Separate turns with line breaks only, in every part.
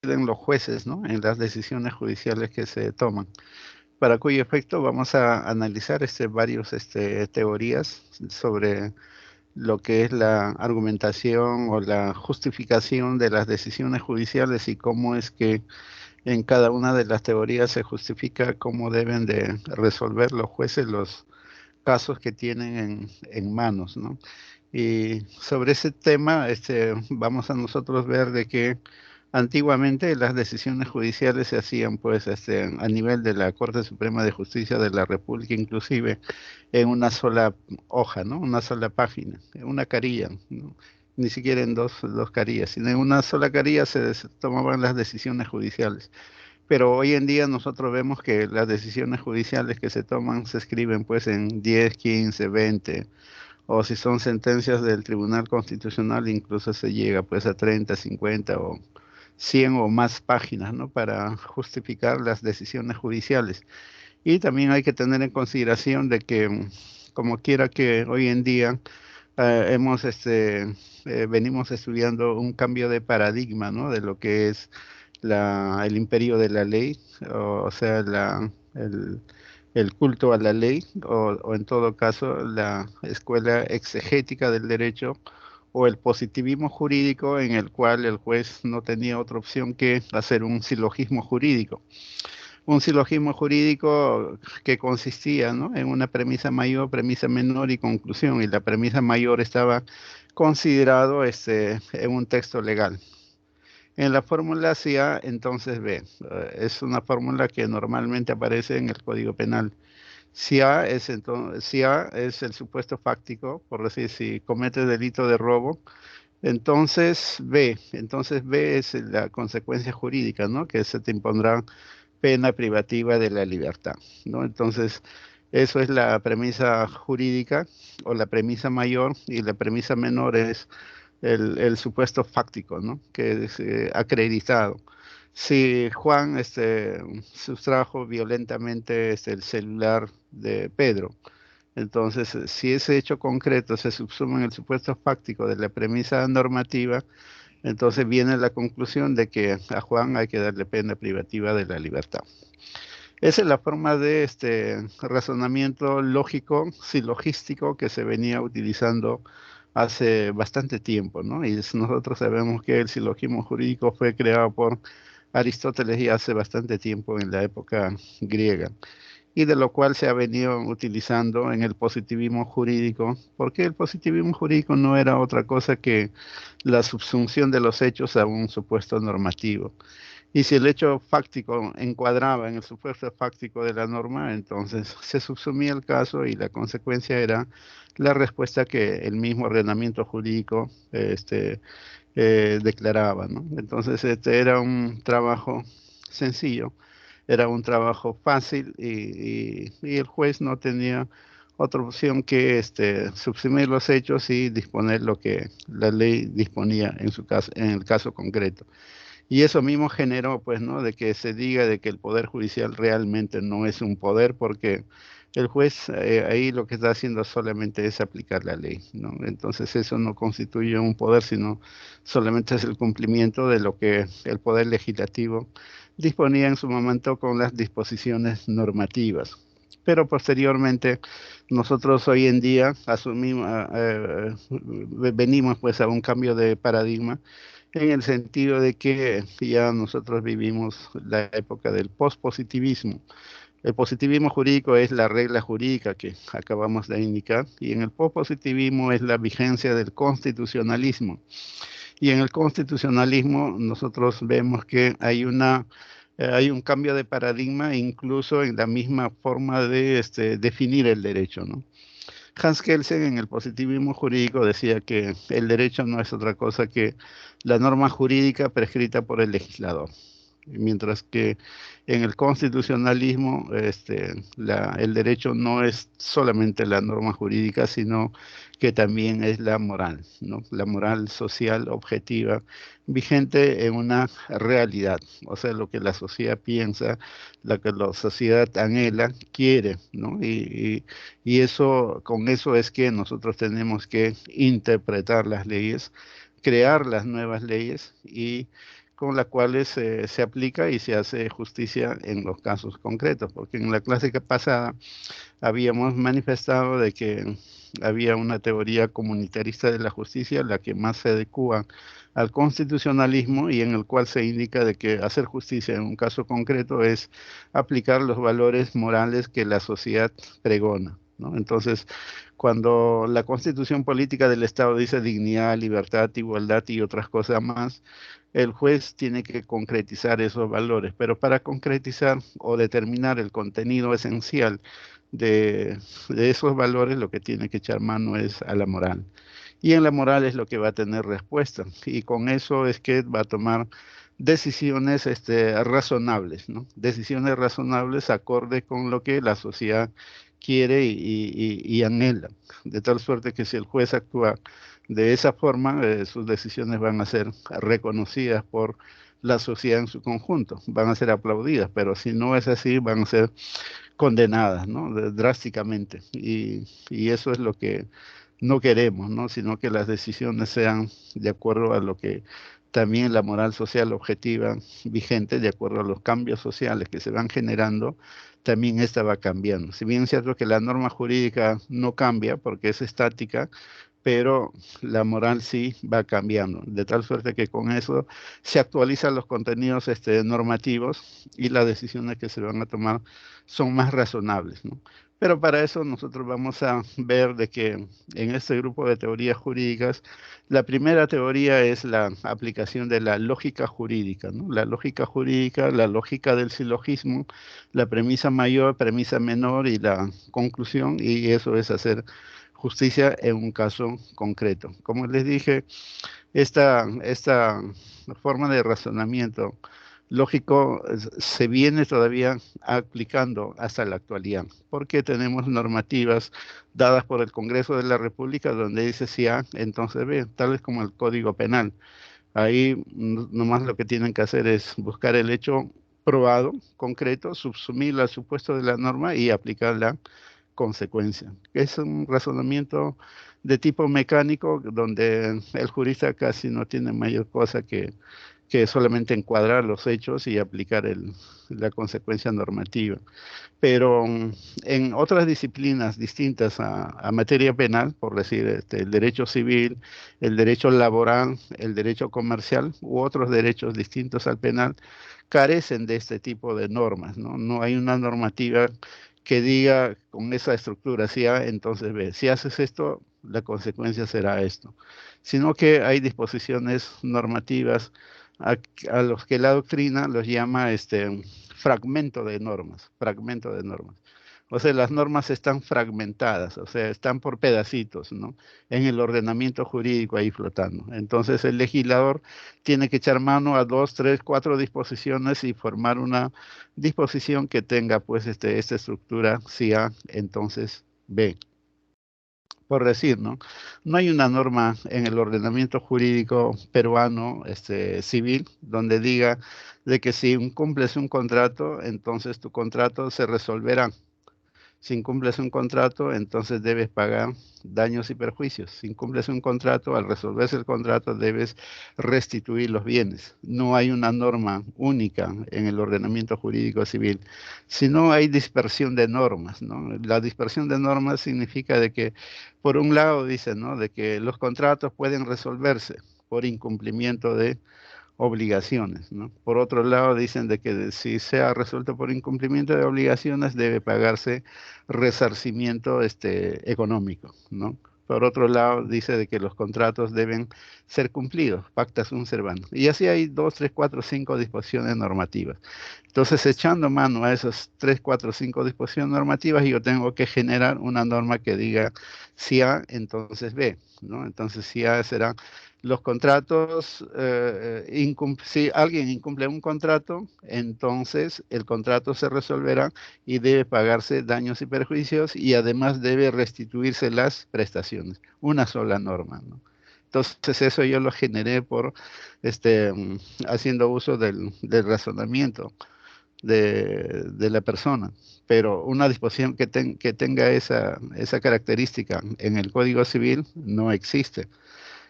cumplen los jueces, ¿no? En las decisiones judiciales que se toman. Para cuyo efecto vamos a analizar varios teorías sobre lo que es la argumentación o la justificación de las decisiones judiciales y cómo es que en cada una de las teorías se justifica cómo deben de resolver los jueces los casos que tienen en manos, ¿no? Y sobre ese tema, vamos a nosotros ver de que antiguamente las decisiones judiciales se hacían pues a nivel de la Corte Suprema de Justicia de la República, inclusive en una sola hoja, ¿no? Una sola página, en una carilla, ¿no? Ni siquiera en dos carillas, sino en una sola carilla se tomaban las decisiones judiciales. Pero hoy en día nosotros vemos que las decisiones judiciales que se toman se escriben pues en 10, 15, 20, o si son sentencias del Tribunal Constitucional, incluso se llega pues a 30, 50 o 100 o más páginas, ¿no? Para justificar las decisiones judiciales. Y también hay que tener en consideración de que, como quiera que hoy en día venimos estudiando un cambio de paradigma, ¿no? De lo que es el imperio de la ley, o sea, el culto a la ley, o en todo caso la escuela exegética del derecho, o el positivismo jurídico en el cual el juez no tenía otra opción que hacer un silogismo jurídico. Un silogismo jurídico que consistía, ¿no? En una premisa mayor, premisa menor y conclusión, y la premisa mayor estaba considerado en un texto legal. En la fórmula si A, entonces B. Es una fórmula que normalmente aparece en el Código Penal. Si A es el supuesto fáctico, por decir, si comete delito de robo, entonces B es la consecuencia jurídica, ¿no? Que se te impondrá pena privativa de la libertad, ¿no? Entonces, eso es la premisa jurídica o la premisa mayor, y la premisa menor es el supuesto fáctico, ¿no? Que es acreditado. Si Juan sustrajo violentamente el celular de Pedro, entonces si ese hecho concreto se subsume en el supuesto fáctico de la premisa normativa, entonces viene la conclusión de que a Juan hay que darle pena privativa de la libertad. Esa es la forma de razonamiento lógico, silogístico, que se venía utilizando hace bastante tiempo, ¿no? Y nosotros sabemos que el silogismo jurídico fue creado por Aristóteles ya hace bastante tiempo en la época griega, y de lo cual se ha venido utilizando en el positivismo jurídico, porque el positivismo jurídico no era otra cosa que la subsunción de los hechos a un supuesto normativo. Y si el hecho fáctico encuadraba en el supuesto fáctico de la norma, entonces se subsumía el caso y la consecuencia era la respuesta que el mismo ordenamiento jurídico declaraba, ¿no? Entonces este era un trabajo sencillo, era un trabajo fácil, y el juez no tenía otra opción que subsumir los hechos y disponer lo que la ley disponía en su caso, en el caso concreto. Y eso mismo generó, pues, ¿no? De que se diga de que el poder judicial realmente no es un poder, porque el juez ahí lo que está haciendo solamente es aplicar la ley, ¿no? Entonces eso no constituye un poder, sino solamente es el cumplimiento de lo que el poder legislativo disponía en su momento con las disposiciones normativas. Pero posteriormente nosotros hoy en día venimos pues a un cambio de paradigma, en el sentido de que ya nosotros vivimos la época del pospositivismo. El positivismo jurídico es la regla jurídica que acabamos de indicar, y en el pospositivismo es la vigencia del constitucionalismo. Y en el constitucionalismo nosotros vemos que hay un cambio de paradigma incluso en la misma forma de definir el derecho, ¿no? Hans Kelsen en el positivismo jurídico decía que el derecho no es otra cosa que la norma jurídica prescrita por el legislador, mientras que en el constitucionalismo el derecho no es solamente la norma jurídica, sino que también es la moral, ¿no? La moral social objetiva vigente en una realidad, o sea, lo que la sociedad piensa, lo que la sociedad anhela, quiere, ¿no? Y eso, con eso es que nosotros tenemos que interpretar las leyes, crear las nuevas leyes y con las cuales se aplica y se hace justicia en los casos concretos, porque en la clase pasada habíamos manifestado de que había una teoría comunitarista de la justicia, la que más se adecua al constitucionalismo y en el cual se indica de que hacer justicia en un caso concreto es aplicar los valores morales que la sociedad pregona, ¿no? Entonces, cuando la constitución política del Estado dice dignidad, libertad, igualdad y otras cosas más, el juez tiene que concretizar esos valores, pero para concretizar o determinar el contenido esencial de esos valores, lo que tiene que echar mano es a la moral. Y en la moral es lo que va a tener respuesta. Y con eso es que va a tomar decisiones razonables, ¿no? Decisiones razonables acorde con lo que la sociedad quiere y anhela. De tal suerte que si el juez actúa de esa forma, sus decisiones van a ser reconocidas por la sociedad en su conjunto, van a ser aplaudidas, pero si no es así, van a ser condenadas, ¿no? Drásticamente. Y eso es lo que no queremos, ¿no? Sino que las decisiones sean de acuerdo a lo que también la moral social objetiva vigente, de acuerdo a los cambios sociales que se van generando, también esta va cambiando. Si bien es cierto que la norma jurídica no cambia porque es estática, pero la moral sí va cambiando, de tal suerte que con eso se actualizan los contenidos normativos y las decisiones que se van a tomar son más razonables, ¿no? Pero para eso nosotros vamos a ver de que en este grupo de teorías jurídicas, la primera teoría es la aplicación de la lógica jurídica, ¿no? La lógica jurídica, la lógica del silogismo, la premisa mayor, premisa menor y la conclusión, y eso es hacer justicia en un caso concreto. Como les dije, esta forma de razonamiento lógico se viene todavía aplicando hasta la actualidad, porque tenemos normativas dadas por el Congreso de la República donde dice si A, entonces B, tal vez como el Código Penal. Ahí nomás lo que tienen que hacer es buscar el hecho probado, concreto, subsumirlo al supuesto de la norma y aplicarla consecuencia. Es un razonamiento de tipo mecánico donde el jurista casi no tiene mayor cosa que solamente encuadrar los hechos y aplicar la consecuencia normativa. Pero en otras disciplinas distintas a materia penal, por decir el derecho civil, el derecho laboral, el derecho comercial u otros derechos distintos al penal, carecen de este tipo de normas, ¿no? No hay una normativa que diga con esa estructura, si A, entonces B. Si haces esto, la consecuencia será esto. Sino que hay disposiciones normativas a, a los que la doctrina los llama fragmento de normas. O sea, las normas están fragmentadas, o sea, están por pedacitos, ¿no? En el ordenamiento jurídico ahí flotando. Entonces, el legislador tiene que echar mano a dos, tres, cuatro disposiciones y formar una disposición que tenga, pues, esta estructura, si A, entonces B. Por decir, ¿no? No hay una norma en el ordenamiento jurídico peruano, civil, donde diga de que si incumples un contrato, entonces tu contrato se resolverá. Si incumples un contrato, entonces debes pagar daños y perjuicios. Si incumples un contrato, al resolverse el contrato, debes restituir los bienes. No hay una norma única en el ordenamiento jurídico civil, sino hay dispersión de normas, ¿no? La dispersión de normas significa de que, por un lado, dice, ¿no?, de que los contratos pueden resolverse por incumplimiento de obligaciones, ¿no? Por otro lado, dicen de que si sea resuelto por incumplimiento de obligaciones, debe pagarse resarcimiento económico, ¿no? Por otro lado, dice de que los contratos deben ser cumplidos, pacta sunt servanda. Y así hay dos, tres, cuatro, cinco disposiciones normativas. Entonces, echando mano a esas tres, cuatro, cinco disposiciones normativas, yo tengo que generar una norma que diga si A, entonces B, ¿no? Entonces, si A será los contratos, si alguien incumple un contrato, entonces el contrato se resolverá y debe pagarse daños y perjuicios y además debe restituirse las prestaciones. Una sola norma, ¿no? Entonces eso yo lo generé por haciendo uso del razonamiento de la persona. Pero una disposición que tenga esa característica en el Código Civil no existe.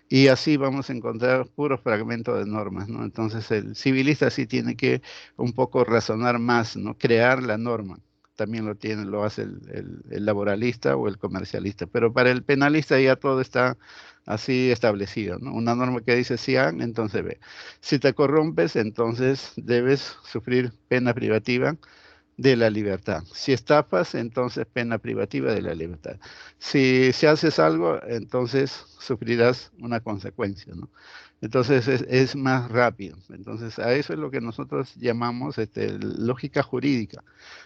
Y así vamos a encontrar puros fragmentos de normas, ¿no? Entonces el civilista sí tiene que un poco razonar más, ¿no? Crear la norma. También lo tiene, lo hace el laboralista o el comercialista. Pero para el penalista ya todo está así establecido, ¿no? Una norma que dice si A, entonces B. Si te corrompes, entonces debes sufrir pena privativa de la libertad. Si estafas, entonces pena privativa de la libertad. Si haces algo, entonces sufrirás una consecuencia, ¿no? Entonces es más rápido. Entonces a eso es lo que nosotros llamamos lógica jurídica.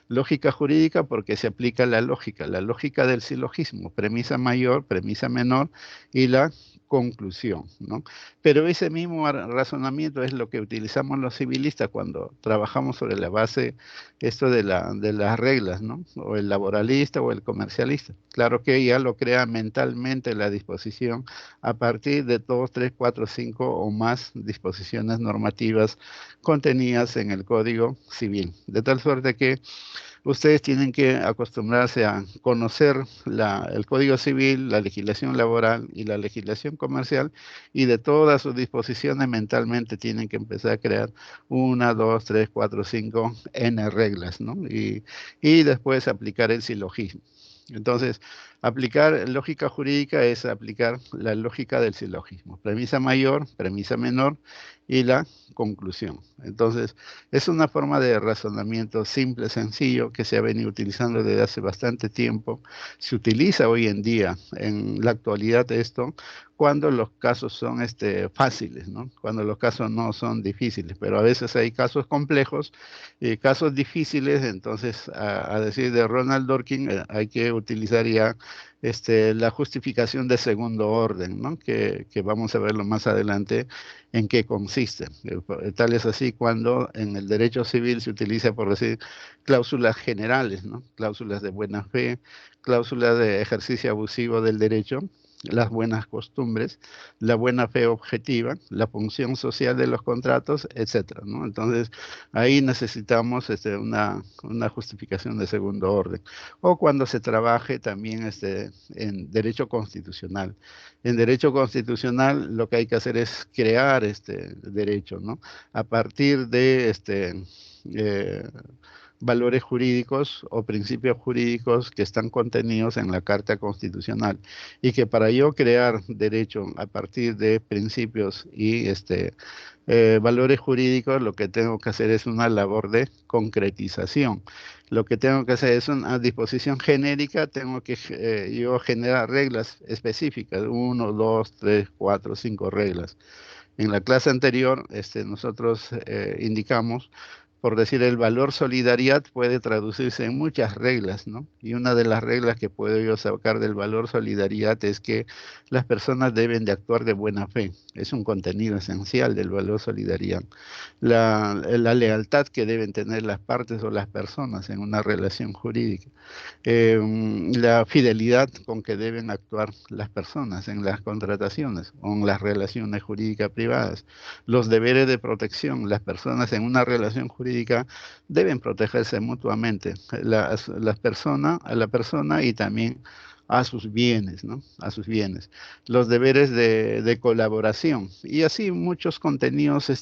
Lógica jurídica porque se aplica la lógica del silogismo, premisa mayor, premisa menor y la conclusión, ¿no? Pero ese mismo razonamiento es lo que utilizamos los civilistas cuando trabajamos sobre la base esto de las reglas, ¿no? O el laboralista o el comercialista. Claro que ya lo crea mentalmente la disposición a partir de 2, 3, 4, 5 o más disposiciones normativas contenidas en el Código Civil. De tal suerte que ustedes tienen que acostumbrarse a conocer el Código Civil, la legislación laboral y la legislación comercial, y de todas sus disposiciones mentalmente tienen que empezar a crear 1, 2, 3, 4, 5 N reglas, ¿no? Y después aplicar el silogismo. Entonces, aplicar lógica jurídica es aplicar la lógica del silogismo. Premisa mayor, premisa menor y la conclusión. Entonces, es una forma de razonamiento simple, sencillo, que se ha venido utilizando desde hace bastante tiempo. Se utiliza hoy en día, en la actualidad, esto, cuando los casos son fáciles, ¿no? Cuando los casos no son difíciles, pero a veces hay casos complejos y casos difíciles, entonces, a decir de Ronald Dworkin, hay que utilizar ya la justificación de segundo orden, ¿no? Que vamos a verlo más adelante en qué consiste. Tal es así cuando en el derecho civil se utiliza, por decir, cláusulas generales, ¿no? Cláusulas de buena fe, cláusulas de ejercicio abusivo del derecho, las buenas costumbres, la buena fe objetiva, la función social de los contratos, etcétera, ¿no? Entonces, ahí necesitamos una justificación de segundo orden. O cuando se trabaje también en derecho constitucional. En derecho constitucional lo que hay que hacer es crear este derecho, ¿no? A partir de eh, valores jurídicos o principios jurídicos que están contenidos en la Carta Constitucional y que para yo crear derecho a partir de principios y valores jurídicos, lo que tengo que hacer es una labor de concretización. Lo que tengo que hacer es una disposición genérica, tengo que yo generar reglas específicas, 1, 2, 3, 4, 5 reglas. En la clase anterior, nosotros indicamos, por decir, el valor solidaridad puede traducirse en muchas reglas, ¿no? Y una de las reglas que puedo yo sacar del valor solidaridad es que las personas deben de actuar de buena fe. Es un contenido esencial del valor solidaridad. La lealtad que deben tener las partes o las personas en una relación jurídica, la fidelidad con que deben actuar las personas en las contrataciones o en las relaciones jurídicas privadas, los deberes de protección, las personas en una relación jurídica deben protegerse mutuamente, las personas, a la persona y también a sus bienes, ¿no? A sus bienes. Los deberes de colaboración y así muchos contenidos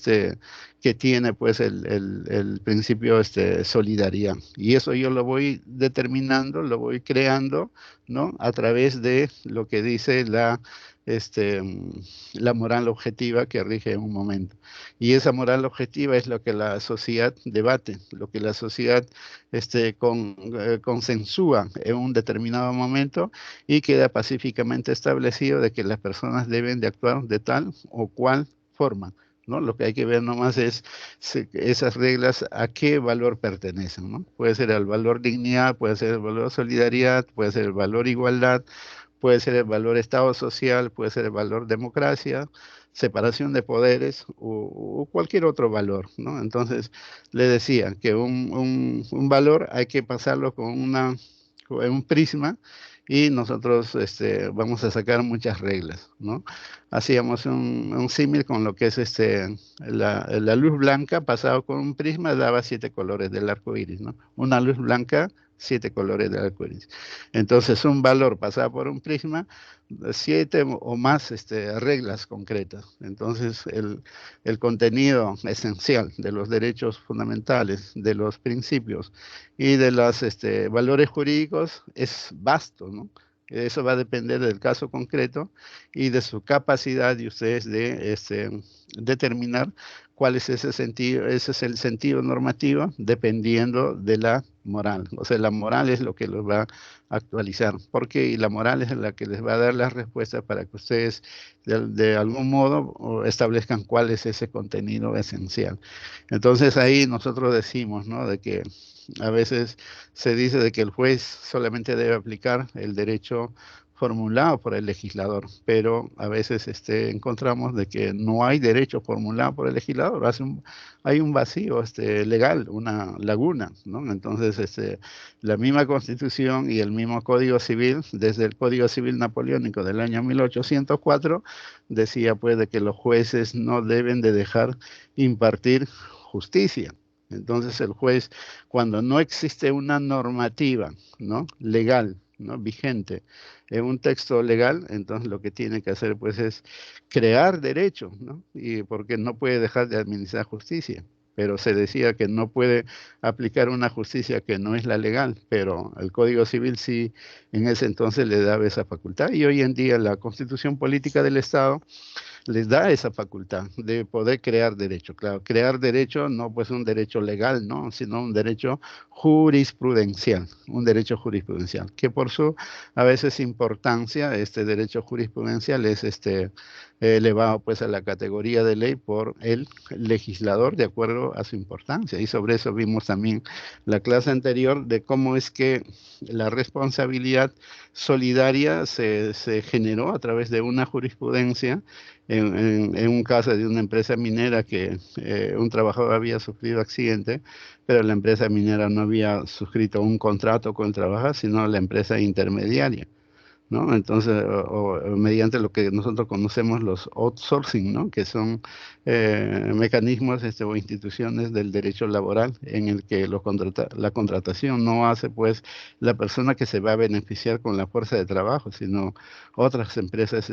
que tiene pues el principio solidaridad. Y eso yo lo voy determinando, lo voy creando, ¿no? A través de lo que dice este, mm, la moral objetiva que rige en un momento. Y esa moral objetiva es lo que la sociedad debate, lo que la sociedad consensúa en un determinado momento y queda pacíficamente establecido de que las personas deben de actuar de tal o cual forma, ¿no? Lo que hay que ver nomás es esas reglas a qué valor pertenecen, ¿no? Puede ser el valor dignidad, puede ser el valor solidaridad, puede ser el valor igualdad, puede ser el valor Estado social, puede ser el valor democracia, separación de poderes o cualquier otro valor, ¿no? Entonces, le decía que un valor hay que pasarlo con un prisma y nosotros vamos a sacar muchas reglas, ¿no? Hacíamos un símil con lo que es la luz blanca pasado con un prisma daba 7 colores del arco iris, ¿no? Una luz blanca 7 colores del arco iris. Entonces, un valor pasado por un prisma, 7 o más reglas concretas. Entonces, el contenido esencial de los derechos fundamentales, de los principios y de los valores jurídicos es vasto, ¿no? Eso va a depender del caso concreto y de su capacidad de ustedes de determinar cuál es ese sentido, ese es el sentido normativo dependiendo de la moral. O sea, la moral es lo que los va a actualizar, porque y la moral es la que les va a dar las respuestas para que ustedes de algún modo establezcan cuál es ese contenido esencial. Entonces ahí nosotros decimos, ¿no? De que a veces se dice de que el juez solamente debe aplicar el derecho formulado por el legislador, pero a veces encontramos de que no hay derecho formulado por el legislador, hay un vacío legal, una laguna, ¿no? Entonces, la misma Constitución y el mismo Código Civil, desde el Código Civil napoleónico del año 1804, decía pues de que los jueces no deben de dejar impartir justicia. Entonces el juez, cuando no existe una normativa, ¿no? Legal, ¿no? Vigente en un texto legal, entonces lo que tiene que hacer pues es crear derecho, ¿no? Y porque no puede dejar de administrar justicia. Pero se decía que no puede aplicar una justicia que no es la legal, pero el Código Civil sí en ese entonces le daba esa facultad. Y hoy en día la Constitución Política del Estado les da esa facultad de poder crear derecho. Claro, crear derecho no pues un derecho legal, ¿no? Sino un derecho jurisprudencial, que por su a veces importancia, este derecho jurisprudencial es elevado pues a la categoría de ley por el legislador de acuerdo a su importancia. Y sobre eso vimos también la clase anterior de cómo es que la responsabilidad solidaria se generó a través de una jurisprudencia en un caso de una empresa minera que un trabajador había sufrido accidente, pero la empresa minera no había suscrito un contrato con el trabajador, sino la empresa intermediaria, ¿no? Entonces, o mediante lo que nosotros conocemos los outsourcing, ¿no? Que son mecanismos o instituciones del derecho laboral en el que la contratación no hace pues la persona que se va a beneficiar con la fuerza de trabajo, sino otras empresas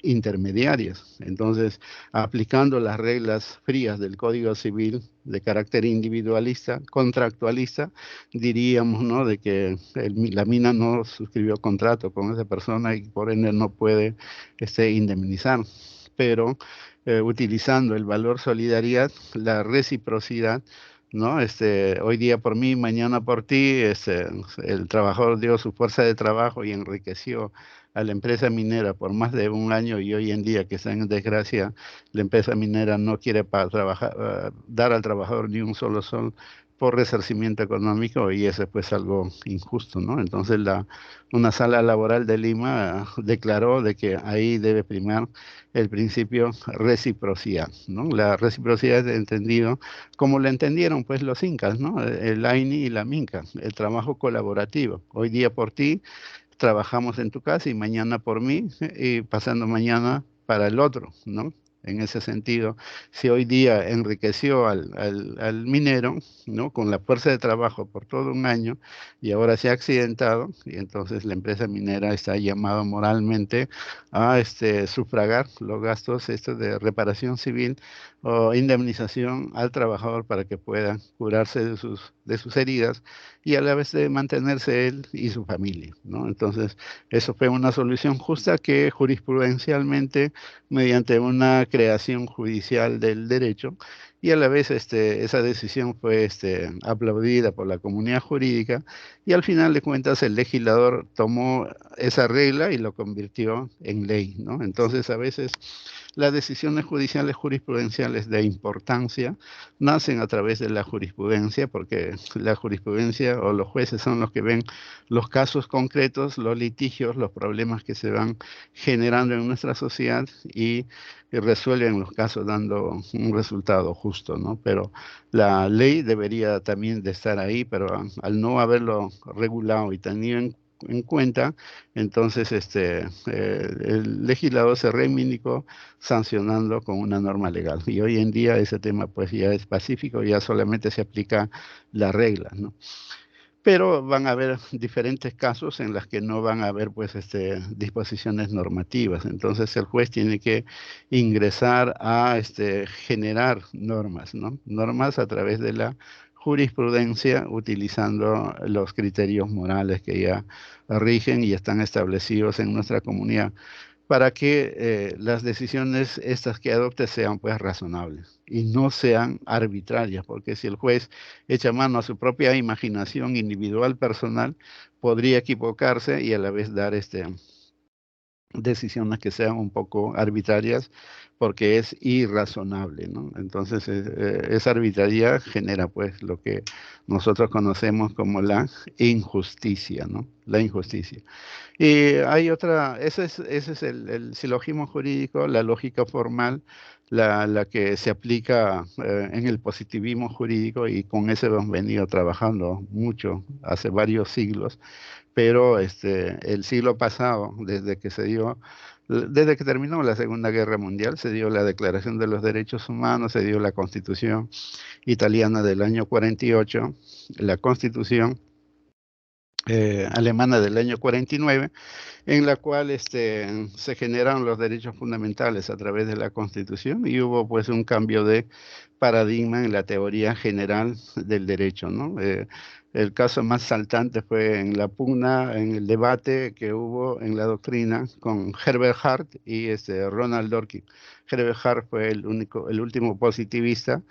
intermediarias. Entonces, aplicando las reglas frías del Código Civil de carácter individualista, contractualista, diríamos, ¿no? De que la mina no suscribió contrato con esa persona y por ende no puede indemnizar. Pero utilizando el valor solidaridad, la reciprocidad, ¿no? Hoy día por mí, mañana por ti, el trabajador dio su fuerza de trabajo y enriqueció a la empresa minera por más de un año y hoy en día que está en desgracia, la empresa minera no quiere dar al trabajador ni un solo sol por resarcimiento económico y eso es pues algo injusto, ¿no? Entonces una sala laboral de Lima declaró de que ahí debe primar el principio reciprocidad, ¿no? La reciprocidad es entendido como lo entendieron pues los incas, ¿no? El AINI y la Minca, el trabajo colaborativo. Hoy día por ti trabajamos en tu casa y mañana por mí y pasando mañana para el otro, ¿no? En ese sentido, si hoy día enriqueció al minero, ¿no? Con la fuerza de trabajo por todo un año y ahora se ha accidentado y entonces la empresa minera está llamada moralmente a sufragar los gastos de reparación civil o indemnización al trabajador para que pueda curarse de sus heridas y a la vez de mantenerse él y su familia, ¿no? Entonces, eso fue una solución justa que jurisprudencialmente, mediante una creación judicial del derecho, y a la vez esa decisión fue aplaudida por la comunidad jurídica, y al final de cuentas el legislador tomó esa regla y lo convirtió en ley, ¿no? Entonces, a veces las decisiones judiciales jurisprudenciales de importancia nacen a través de la jurisprudencia, porque la jurisprudencia o los jueces son los que ven los casos concretos, los litigios, los problemas que se van generando en nuestra sociedad y resuelven los casos dando un resultado justo, ¿no? Pero la ley debería también de estar ahí, pero al no haberlo regulado y tenido en cuenta, entonces el legislador se reivindicó sancionando con una norma legal. Y hoy en día ese tema pues ya es pacífico, ya solamente se aplica la regla, ¿no? pero van a haber diferentes casos en los que no van a haber pues disposiciones normativas. Entonces el juez tiene que ingresar a generar normas, ¿no? Normas a través de la jurisprudencia utilizando los criterios morales que ya rigen y están establecidos en nuestra comunidad para que las decisiones estas que adopte sean pues razonables y no sean arbitrarias, porque si el juez echa mano a su propia imaginación individual personal, podría equivocarse y a la vez dar decisiones que sean un poco arbitrarias porque es irrazonable, ¿no? Entonces, esa arbitrariedad genera pues lo que nosotros conocemos como la injusticia, ¿no? La injusticia. Y hay otra, ese es el silogismo jurídico, la lógica formal, la que se aplica en el positivismo jurídico y con ese hemos venido trabajando mucho hace varios siglos, pero el siglo pasado, desde que terminó la Segunda Guerra Mundial, se dio la Declaración de los Derechos Humanos, se dio la Constitución italiana del año 48, la Constitución alemana del año 49, en la cual se generaron los derechos fundamentales a través de la Constitución y hubo pues un cambio de paradigma en la teoría general del derecho, ¿no? El caso más saltante fue en la pugna, en el debate que hubo en la doctrina con Herbert Hart y Ronald Dworkin. Herbert Hart fue el último positivista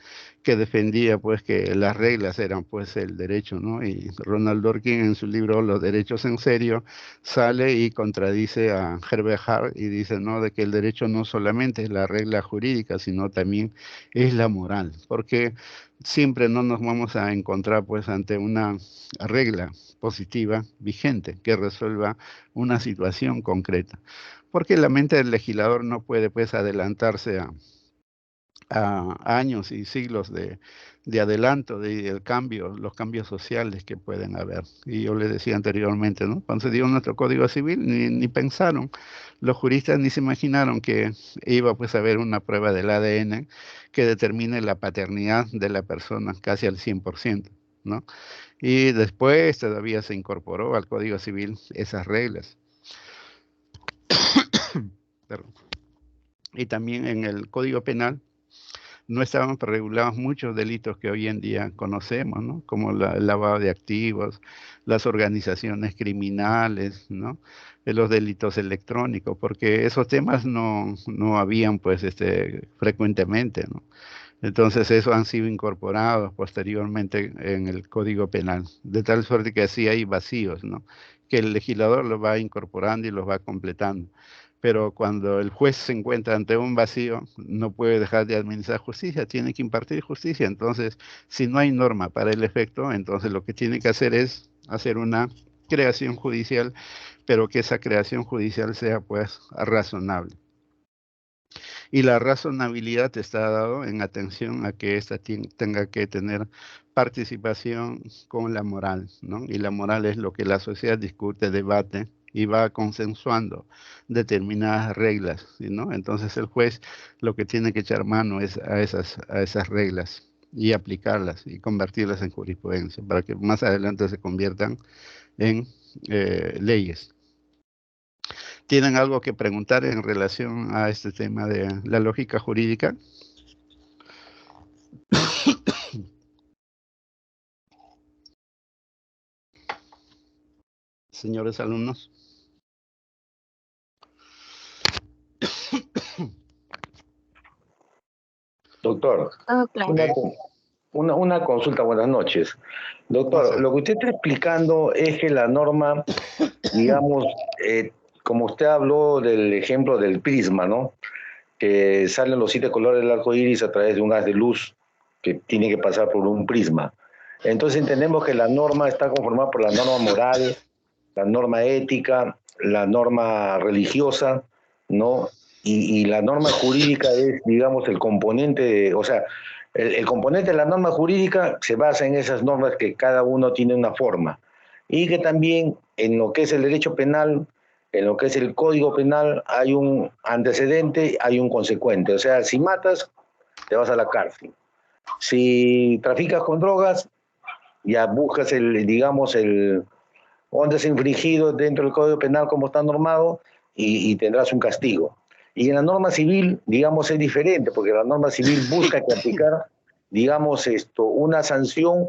que defendía pues que las reglas eran pues el derecho, ¿no? Y Ronald Dworkin en su libro Los derechos en serio sale y contradice a Herbert Hart y dice, ¿no? De que el derecho no solamente es la regla jurídica, sino también es la moral, porque siempre no nos vamos a encontrar pues ante una regla positiva vigente que resuelva una situación concreta, porque la mente del legislador no puede pues adelantarse a años y siglos de adelanto del cambio, los cambios sociales que pueden haber. Y yo les decía anteriormente, ¿no? Cuando se dio nuestro Código Civil, ni pensaron, los juristas ni se imaginaron que iba pues a haber una prueba del ADN que determine la paternidad de la persona casi al 100%, ¿no? Y después todavía se incorporó al Código Civil esas reglas. Perdón. Y también en el Código Penal no estaban regulados muchos delitos que hoy en día conocemos, ¿no? Como el lavado de activos, las organizaciones criminales, ¿no? Los delitos electrónicos, porque esos temas no habían, pues, frecuentemente, ¿no? Entonces, eso han sido incorporados posteriormente en el Código Penal, de tal suerte que así hay vacíos, ¿no? Que el legislador los va incorporando y los va completando. Pero cuando el juez se encuentra ante un vacío, no puede dejar de administrar justicia, tiene que impartir justicia. Entonces, si no hay norma para el efecto, entonces lo que tiene que hacer es hacer una creación judicial, pero que esa creación judicial sea pues razonable. Y la razonabilidad está dado en atención a que ésta tenga que tener participación con la moral, ¿no? Y la moral es lo que la sociedad discute, debate y va consensuando determinadas reglas, ¿no? Entonces el juez lo que tiene que echar mano es a esas reglas y aplicarlas y convertirlas en jurisprudencia para que más adelante se conviertan en leyes. ¿Tienen algo que preguntar en relación a este tema de la lógica jurídica? Señores alumnos.
Doctor,
claro.
una consulta, buenas noches. Doctor, lo que usted está explicando es que la norma, digamos, como usted habló del ejemplo del prisma, ¿no? Que salen los 7 colores del arco iris a través de un haz de luz que tiene que pasar por un prisma. Entonces entendemos que la norma está conformada por la norma moral, la norma ética, la norma religiosa, ¿no? Y la norma jurídica es, digamos, el componente, o sea, el componente de la norma jurídica se basa en esas normas que cada uno tiene una forma. Y que también en lo que es el derecho penal, en lo que es el código penal, hay un antecedente, hay un consecuente. O sea, si matas, te vas a la cárcel. Si traficas con drogas, ya buscas digamos, donde has infringido dentro del Código Penal como está normado y tendrás un castigo. Y en la norma civil, digamos, es diferente, porque la norma civil busca que aplicar, digamos, una sanción,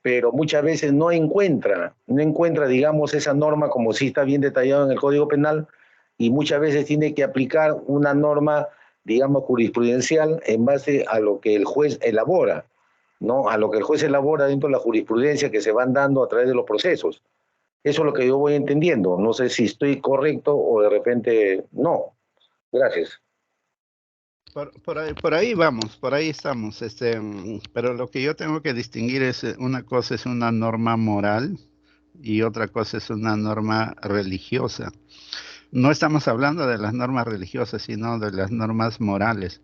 pero muchas veces no encuentra, digamos, esa norma como sí está bien detallado en el Código Penal, y muchas veces tiene que aplicar una norma, digamos, jurisprudencial en base a lo que el juez elabora, ¿no? A lo que el juez elabora dentro de la jurisprudencia que se van dando a través de los procesos. Eso es lo que yo voy entendiendo. No sé si estoy correcto o de repente no. Gracias.
Por ahí vamos, por ahí estamos. Pero lo que yo tengo que distinguir es una cosa es una norma moral y otra cosa es una norma religiosa. No estamos hablando de las normas religiosas, sino de las normas morales.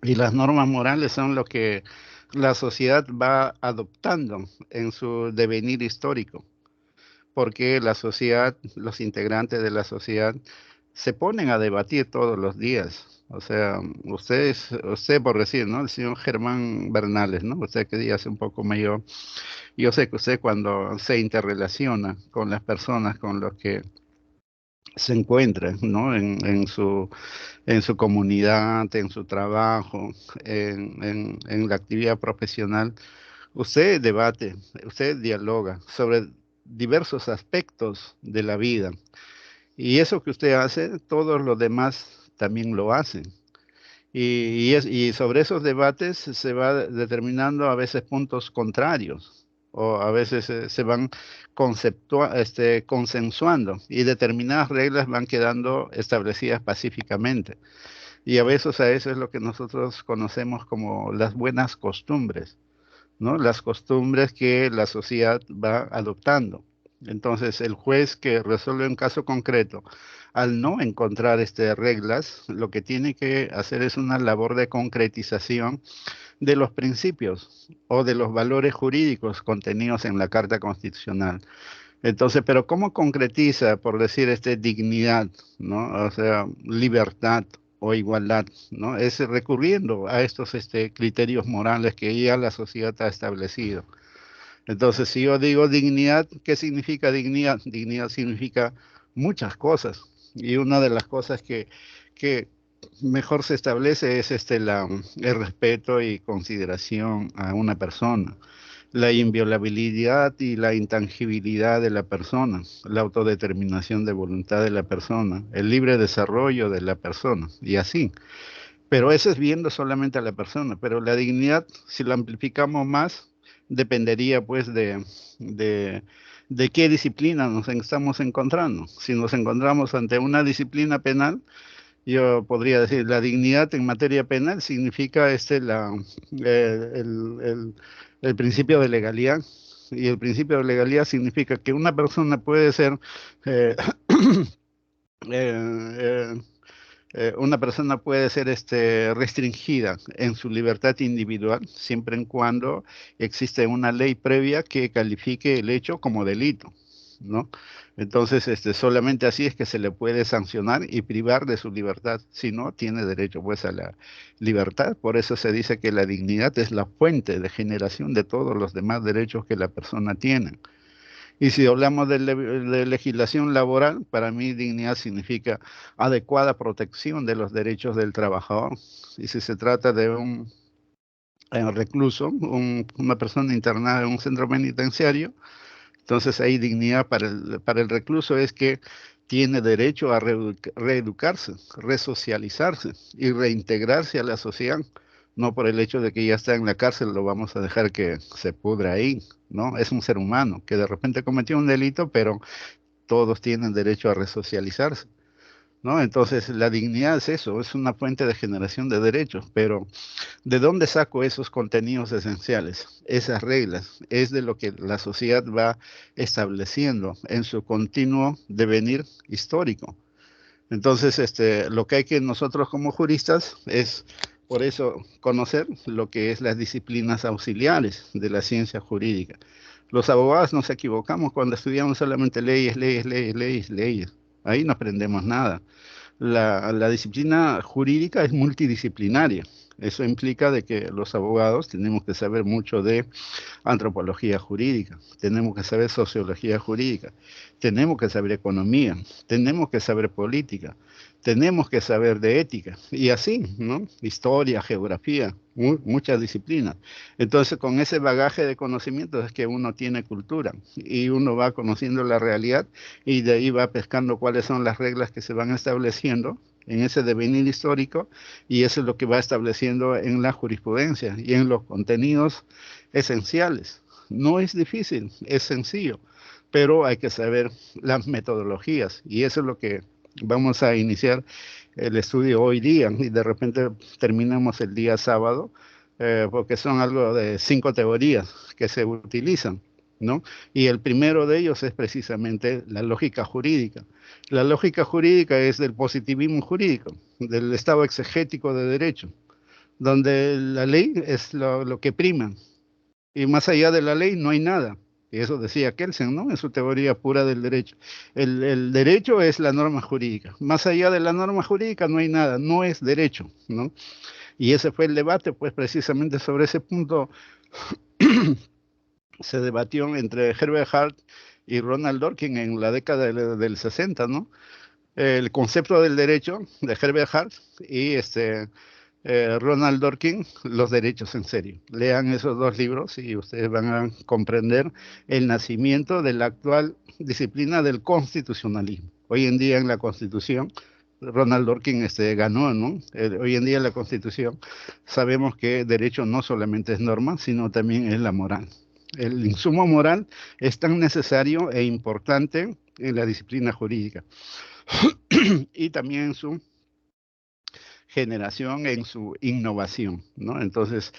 Y las normas morales son lo que la sociedad va adoptando en su devenir histórico, porque la sociedad, los integrantes de la sociedad, se ponen a debatir todos los días. O sea, usted por decir, ¿no? El señor Germán Bernales, ¿no? Usted que ya es un poco mayor, yo sé que usted cuando se interrelaciona con las personas con los que se encuentra, ¿no? En su comunidad, en su trabajo, en la actividad profesional, usted debate, usted dialoga sobre diversos aspectos de la vida. Y eso que usted hace, todos los demás también lo hacen. Y sobre esos debates se va determinando a veces puntos contrarios o a veces se van consensuando y determinadas reglas van quedando establecidas pacíficamente. Y a veces a eso es lo que nosotros conocemos como las buenas costumbres, ¿no? Las costumbres que la sociedad va adoptando. Entonces, el juez que resuelve un caso concreto, al no encontrar reglas, lo que tiene que hacer es una labor de concretización de los principios o de los valores jurídicos contenidos en la Carta Constitucional. Entonces, pero ¿cómo concretiza, por decir, dignidad, ¿no? O sea, libertad o igualdad, ¿no? Es recurriendo a estos criterios morales que ya la sociedad ha establecido. Entonces, si yo digo dignidad, ¿qué significa dignidad? Dignidad significa muchas cosas. Y una de las cosas que mejor se establece es el respeto y consideración a una persona, la inviolabilidad y la intangibilidad de la persona, la autodeterminación de voluntad de la persona, el libre desarrollo de la persona, y así. Pero eso es viendo solamente a la persona, pero la dignidad, si la amplificamos más, dependería pues de, de qué disciplina nos estamos encontrando. Si nos encontramos ante una disciplina penal, yo podría decir, la dignidad en materia penal significa el, el- el principio de legalidad. Y el principio de legalidad significa que una persona puede ser, eh, eh, una persona puede ser restringida en su libertad individual siempre en cuando existe una ley previa que califique el hecho como delito, ¿no? Entonces, solamente así es que se le puede sancionar y privar de su libertad. Si no, tiene derecho pues a la libertad. Por eso se dice que la dignidad es la fuente de generación de todos los demás derechos que la persona tiene. Y si hablamos de legislación laboral, para mí dignidad significa adecuada protección de los derechos del trabajador. Y si se trata de un recluso, una persona internada en un centro penitenciario, entonces ahí dignidad para el recluso es que tiene derecho a reeducarse, resocializarse y reintegrarse a la sociedad. No por el hecho de que ya está en la cárcel lo vamos a dejar que se pudra ahí, ¿no? Es un ser humano que de repente cometió un delito, pero todos tienen derecho a resocializarse, ¿no? Entonces la dignidad es eso, es una fuente de generación de derechos, pero ¿de dónde saco esos contenidos esenciales? Esas reglas es de lo que la sociedad va estableciendo en su continuo devenir histórico. Entonces, lo que hay que nosotros como juristas es, por eso, conocer lo que es las disciplinas auxiliares de la ciencia jurídica. Los abogados nos equivocamos cuando estudiamos solamente leyes, leyes, leyes, leyes, leyes. Ahí no aprendemos nada. La disciplina jurídica es multidisciplinaria. Eso implica de que los abogados tenemos que saber mucho de antropología jurídica, tenemos que saber sociología jurídica, tenemos que saber economía, tenemos que saber política, tenemos que saber de ética, y así, ¿no? Historia, geografía, muchas disciplinas. Entonces, con ese bagaje de conocimientos es que uno tiene cultura, y uno va conociendo la realidad, y de ahí va pescando cuáles son las reglas que se van estableciendo en ese devenir histórico, y eso es lo que va estableciendo en la jurisprudencia y en los contenidos esenciales. No es difícil, es sencillo, pero hay que saber las metodologías, y eso es lo que vamos a iniciar el estudio hoy día, y de repente terminamos el día sábado, porque son algo de 5 teorías que se utilizan, ¿no? Y el primero de ellos es precisamente la lógica jurídica. La lógica jurídica es del positivismo jurídico, del estado exegético de derecho, donde la ley es lo que prima, y más allá de la ley no hay nada. Y eso decía Kelsen, ¿no? En su teoría pura del derecho. El derecho es la norma jurídica. Más allá de la norma jurídica no hay nada, no es derecho, ¿no? Y ese fue el debate, pues precisamente sobre ese punto se debatió entre Herbert Hart y Ronald Dworkin en la década del 60, ¿no? El concepto del derecho de Herbert Hart y Ronald Dworkin, Los derechos en serio. Lean esos 2 libros y ustedes van a comprender el nacimiento de la actual disciplina del constitucionalismo. Hoy en día en la Constitución, Ronald Dworkin ganó, ¿no? Hoy en día en la Constitución sabemos que derecho no solamente es norma, sino también es la moral. El insumo moral es tan necesario e importante en la disciplina jurídica y también en su generación, en su innovación, ¿no? Entonces,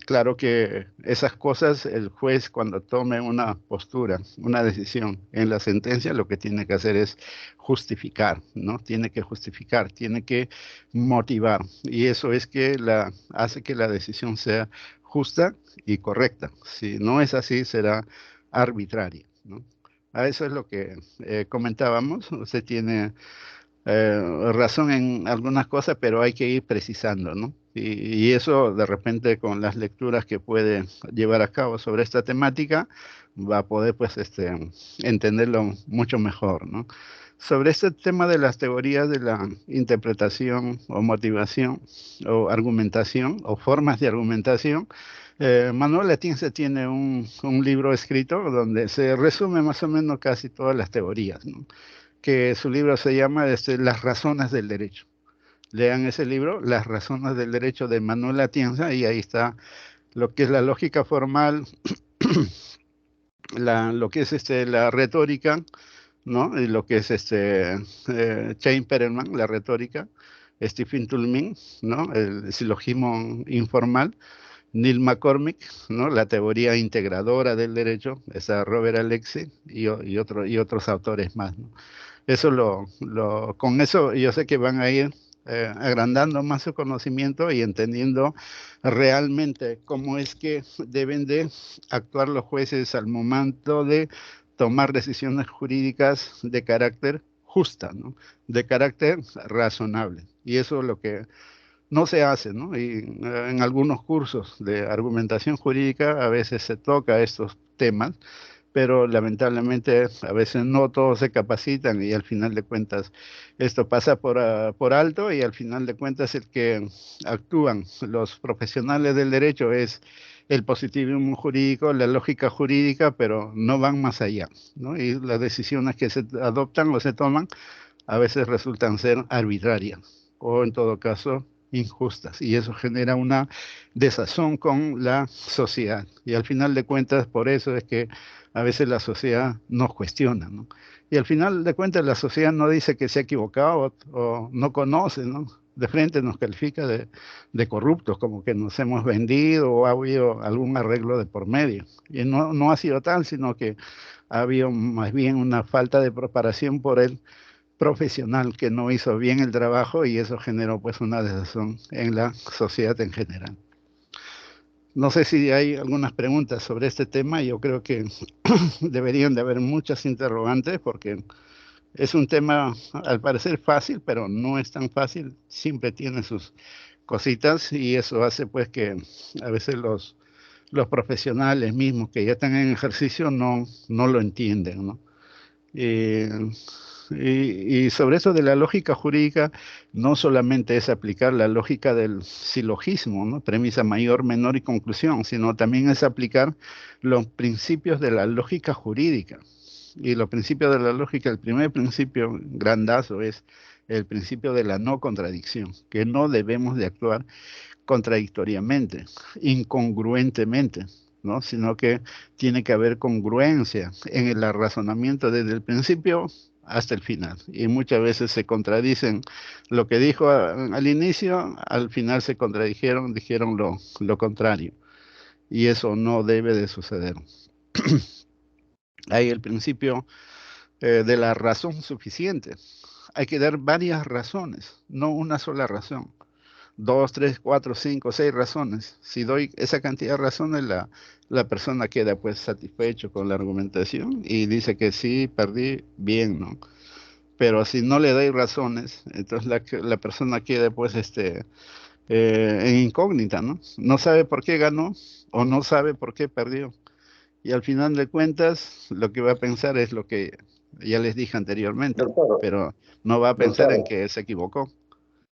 claro que esas cosas, el juez cuando tome una postura, una decisión en la sentencia, lo que tiene que hacer es justificar, ¿no? Tiene que justificar, tiene que motivar, y eso es que hace que la decisión sea justa y correcta. Si no es así, será arbitraria, ¿no? A eso es lo que comentábamos. Usted tiene razón en algunas cosas, pero hay que ir precisando, ¿no? Y eso de repente con las lecturas que puede llevar a cabo sobre esta temática va a poder pues entenderlo mucho mejor, ¿no? Sobre este tema de las teorías de la interpretación o motivación o argumentación o formas de argumentación, Manuel Atienza tiene un libro escrito donde se resume más o menos casi todas las teorías, ¿no? Que su libro se llama Las razones del derecho. Lean ese libro, Las razones del derecho de Manuel Atienza, y ahí está lo que es la lógica formal, lo que es la retórica, ¿no? Y lo que es Chaim Perelman, la retórica, Stephen Toulmin, ¿no? El silogismo informal, Neil McCormick, ¿no? La teoría integradora del derecho, está Robert Alexi y otros autores más, ¿no? Eso con eso yo sé que van a ir agrandando más su conocimiento y entendiendo realmente cómo es que deben de actuar los jueces al momento de tomar decisiones jurídicas de carácter justa, ¿no? De carácter razonable. Y eso es lo que no se hace, ¿no? Y en algunos cursos de argumentación jurídica a veces se toca estos temas, pero lamentablemente a veces no todos se capacitan y al final de cuentas esto pasa por alto, y al final de cuentas el que actúan los profesionales del derecho es el positivismo jurídico, la lógica jurídica, pero no van más allá, ¿no? Y las decisiones que se adoptan o se toman a veces resultan ser arbitrarias o en todo caso injustas, y eso genera una desazón con la sociedad, y al final de cuentas por eso es que a veces la sociedad nos cuestiona, ¿no? Y al final de cuentas la sociedad no dice que se ha equivocado o no conoce, ¿no? De frente nos califica de corruptos, como que nos hemos vendido o ha habido algún arreglo de por medio. Y no ha sido tal, sino que ha habido más bien una falta de preparación por el profesional que no hizo bien el trabajo, y eso generó pues una desazón en la sociedad en general. No sé si hay algunas preguntas sobre este tema. Yo creo que deberían de haber muchas interrogantes porque es un tema al parecer fácil, pero no es tan fácil. Siempre tiene sus cositas, y eso hace pues que a veces los profesionales mismos que ya están en ejercicio no lo entienden, ¿no? Eh, y sobre eso de la lógica jurídica, no solamente es aplicar la lógica del silogismo, ¿no? Premisa mayor, menor y conclusión, sino también es aplicar los principios de la lógica jurídica. Y los principios de la lógica, el primer principio grandazo es el principio de la no contradicción, que no debemos de actuar contradictoriamente, incongruentemente, ¿no? Sino que tiene que haber congruencia en el razonamiento desde el principio hasta el final. Y muchas veces se contradicen lo que dijo al inicio, al final se contradijeron, dijeron lo contrario. Y eso no debe de suceder. Hay el principio de la razón suficiente. Hay que dar varias razones, no una sola razón. 2, 3, 4, 5, 6 razones. Si doy esa cantidad de razones, la persona queda pues satisfecho con la argumentación y dice que sí, perdí, bien, ¿no? Pero si no le doy razones, entonces la persona queda pues en incógnita, ¿no? No sabe por qué ganó o no sabe por qué perdió. Y al final de cuentas, lo que va a pensar es lo que ya les dije anteriormente,
Doctor,
pero no va a pensar en
doctor,
que se equivocó.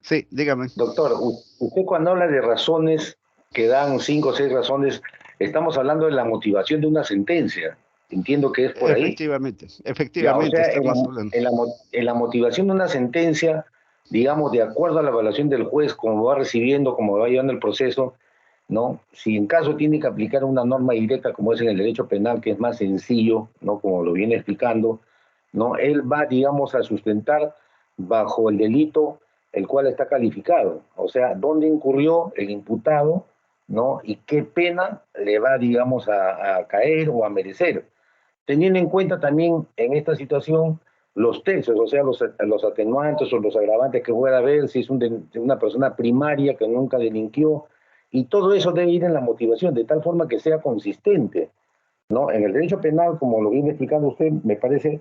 Sí, dígame.
doctor, usted cuando habla de razones que dan 5 o 6 razones, estamos hablando de la motivación de una sentencia. Entiendo que es por ahí.
Efectivamente,
Ya, o
efectivamente,
sea,
estamos hablando.
en la motivación de una sentencia, digamos, de acuerdo a la evaluación del juez, como va recibiendo, como va llevando el proceso, ¿no? Si en caso tiene que aplicar una norma directa, como es en el derecho penal, que es más sencillo, ¿no? Como lo viene explicando, ¿no? Él va, digamos, a sustentar bajo el delito el cual está calificado. O sea, dónde incurrió el imputado, ¿no? Y qué pena le va, digamos, a caer o a merecer, teniendo en cuenta también en esta situación los textos, o sea, los atenuantes o los agravantes que pueda haber, si es una persona primaria que nunca delinquió, y todo eso debe ir en la motivación, de tal forma que sea consistente, ¿no? En el derecho penal, como lo viene explicando usted, me parece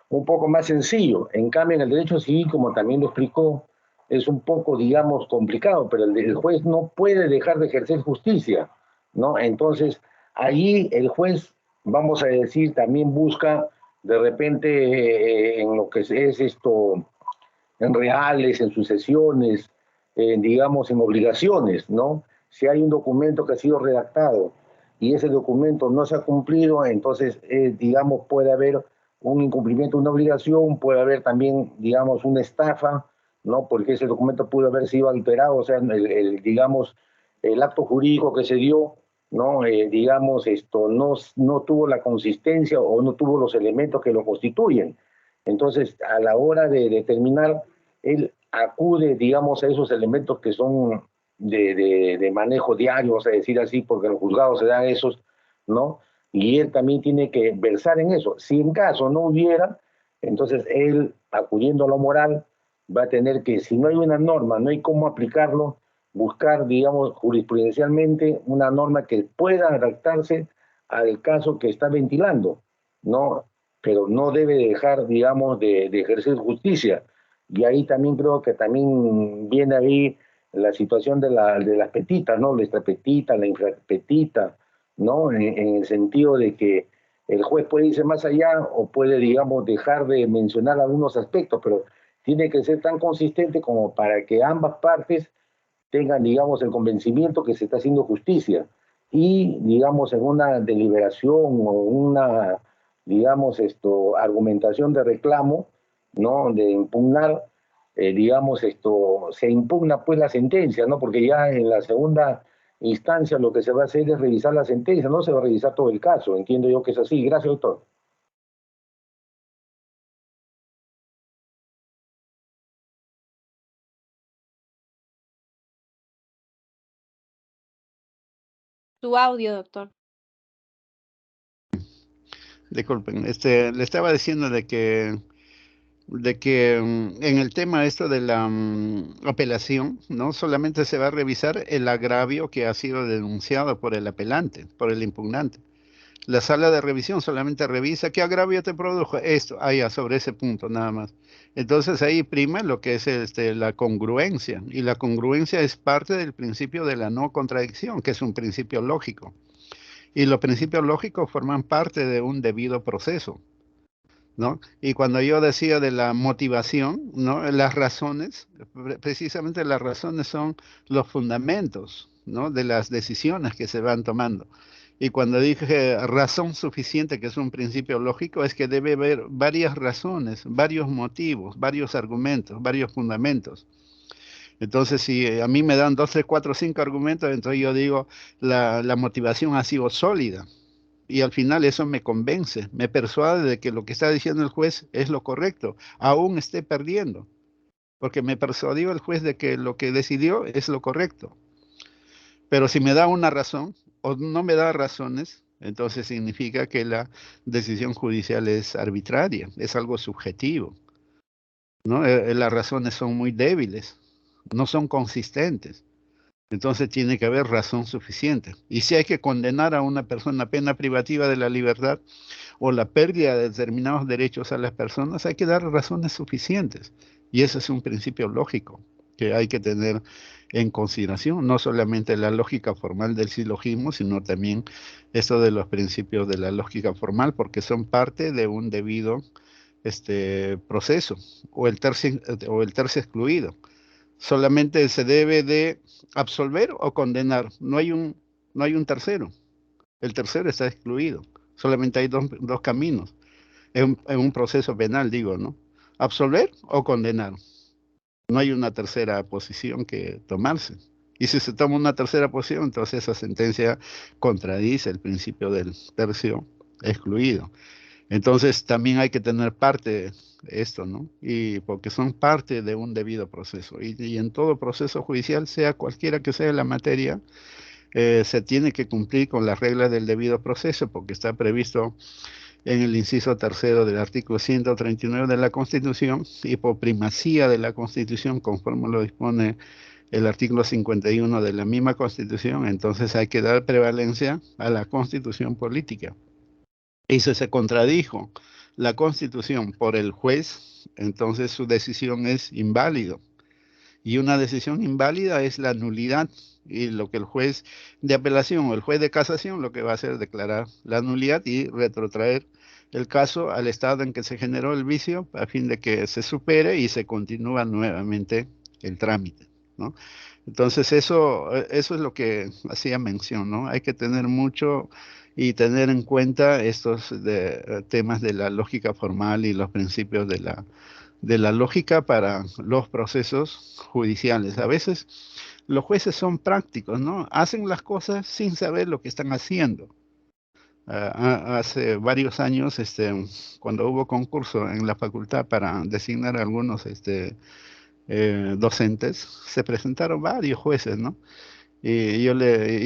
un poco más sencillo. En cambio, en el derecho civil, como también lo explicó, es un poco, digamos, complicado, pero el juez no puede dejar de ejercer justicia, ¿no? Entonces, ahí el juez, vamos a decir, también busca de repente en lo que es esto, en reales, en sucesiones, digamos, en obligaciones, ¿no? Si hay un documento que ha sido redactado y ese documento no se ha cumplido, entonces, digamos, puede haber un incumplimiento de una obligación, puede haber también, digamos, una estafa, ¿no? Porque ese documento pudo haber sido alterado, o sea, digamos, el acto jurídico que se dio, ¿no? Digamos, esto no tuvo la consistencia o no tuvo los elementos que lo constituyen. Entonces, a la hora de determinar, él acude, digamos, a esos elementos que son de manejo diario, vamos a decir así, porque en los juzgados se dan esos, ¿no? Y él también tiene que versar en eso. Si en caso no hubiera, entonces él, acudiendo a lo moral, va a tener que, si no hay una norma, no hay cómo aplicarlo, buscar, digamos, jurisprudencialmente una norma que pueda adaptarse al caso que está ventilando, ¿no? Pero no debe dejar, digamos, de ejercer justicia. Y ahí también creo que también viene ahí la situación de las petitas, ¿no? La extrapetita, la infrapetita, ¿no? En el sentido de que el juez puede irse más allá o puede, digamos, dejar de mencionar algunos aspectos, pero tiene que ser tan consistente como para que ambas partes tengan, digamos, el convencimiento que se está haciendo justicia. Y, digamos, en una deliberación o una, digamos, argumentación de reclamo, ¿no? De impugnar, digamos, se impugna pues la sentencia, ¿no? Porque ya en la segunda instancia lo que se va a hacer es revisar la sentencia, no se va a revisar todo el caso. Entiendo yo que es así. Gracias, doctor.
Tu audio, doctor.
Disculpen, le estaba diciendo de que en el tema esto de la apelación, no solamente se va a revisar el agravio que ha sido denunciado por el apelante, por el impugnante. La sala de revisión solamente revisa qué agravio te produjo esto, sobre ese punto nada más. Entonces ahí prima lo que es la congruencia, y la congruencia es parte del principio de la no contradicción, que es un principio lógico. Y los principios lógicos forman parte de un debido proceso, ¿no? Y cuando yo decía de la motivación, ¿no? Las razones, precisamente las razones son los fundamentos, ¿no? De las decisiones que se van tomando. Y cuando dije razón suficiente, que es un principio lógico, es que debe haber varias razones, varios motivos, varios argumentos, varios fundamentos. Entonces, si a mí me dan 2, 3, 4, 5 argumentos, entonces yo digo, la motivación ha sido sólida. Y al final eso me convence, me persuade de que lo que está diciendo el juez es lo correcto, aún esté perdiendo, porque me persuadió el juez de que lo que decidió es lo correcto. Pero si me da una razón o no me da razones, entonces significa que la decisión judicial es arbitraria, es algo subjetivo, ¿no? Las razones son muy débiles, no son consistentes. Entonces tiene que haber razón suficiente. Y si hay que condenar a una persona a pena privativa de la libertad o la pérdida de determinados derechos a las personas, hay que dar razones suficientes. Y ese es un principio lógico que hay que tener en consideración, no solamente la lógica formal del silogismo, sino también esto de los principios de la lógica formal, porque son parte de un debido proceso, o el tercio excluido. Solamente se debe de absolver o condenar. No hay un tercero. El tercero está excluido. Solamente hay dos caminos. En un proceso penal, digo, ¿no? Absolver o condenar. No hay una tercera posición que tomarse. Y si se toma una tercera posición, entonces esa sentencia contradice el principio del tercio excluido. Entonces también hay que tener parte de esto, ¿no? Y porque son parte de un debido proceso. Y en todo proceso judicial, sea cualquiera que sea la materia, se tiene que cumplir con las reglas del debido proceso, porque está previsto en el inciso tercero del artículo 139 de la Constitución, y por primacía de la Constitución, conforme lo dispone el artículo 51 de la misma Constitución, entonces hay que dar prevalencia a la Constitución política. Y si se contradijo la Constitución por el juez, entonces su decisión es inválido. Y una decisión inválida es la nulidad. Y lo que el juez de apelación o el juez de casación lo que va a hacer es declarar la nulidad y retrotraer el caso al estado en que se generó el vicio, a fin de que se supere y se continúa nuevamente el trámite, ¿no? Entonces eso es lo que hacía mención, ¿no? Hay que tener mucho y tener en cuenta estos temas de la lógica formal y los principios de la lógica para los procesos judiciales. A veces los jueces son prácticos, ¿no? Hacen las cosas sin saber lo que están haciendo. Hace varios años, cuando hubo concurso en la facultad para designar algunos docentes, se presentaron varios jueces, ¿no? Y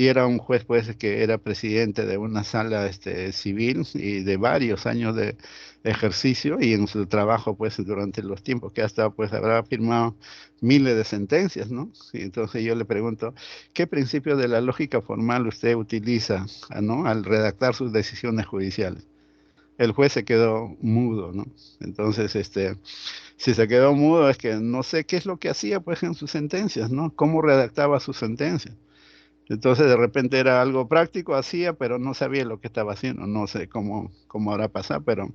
era un juez pues que era presidente de una sala civil y de varios años de ejercicio, y en su trabajo pues durante los tiempos que ha estado pues habrá firmado miles de sentencias, ¿no? Y entonces yo le pregunto, ¿qué principio de la lógica formal usted utiliza, ¿no? Al redactar sus decisiones judiciales? El juez se quedó mudo, ¿no? Entonces, si se quedó mudo es que no sé qué es lo que hacía pues en sus sentencias, ¿no? Cómo redactaba sus sentencias. Entonces de repente era algo práctico, hacía, pero no sabía lo que estaba haciendo. No sé cómo habrá pasado, pero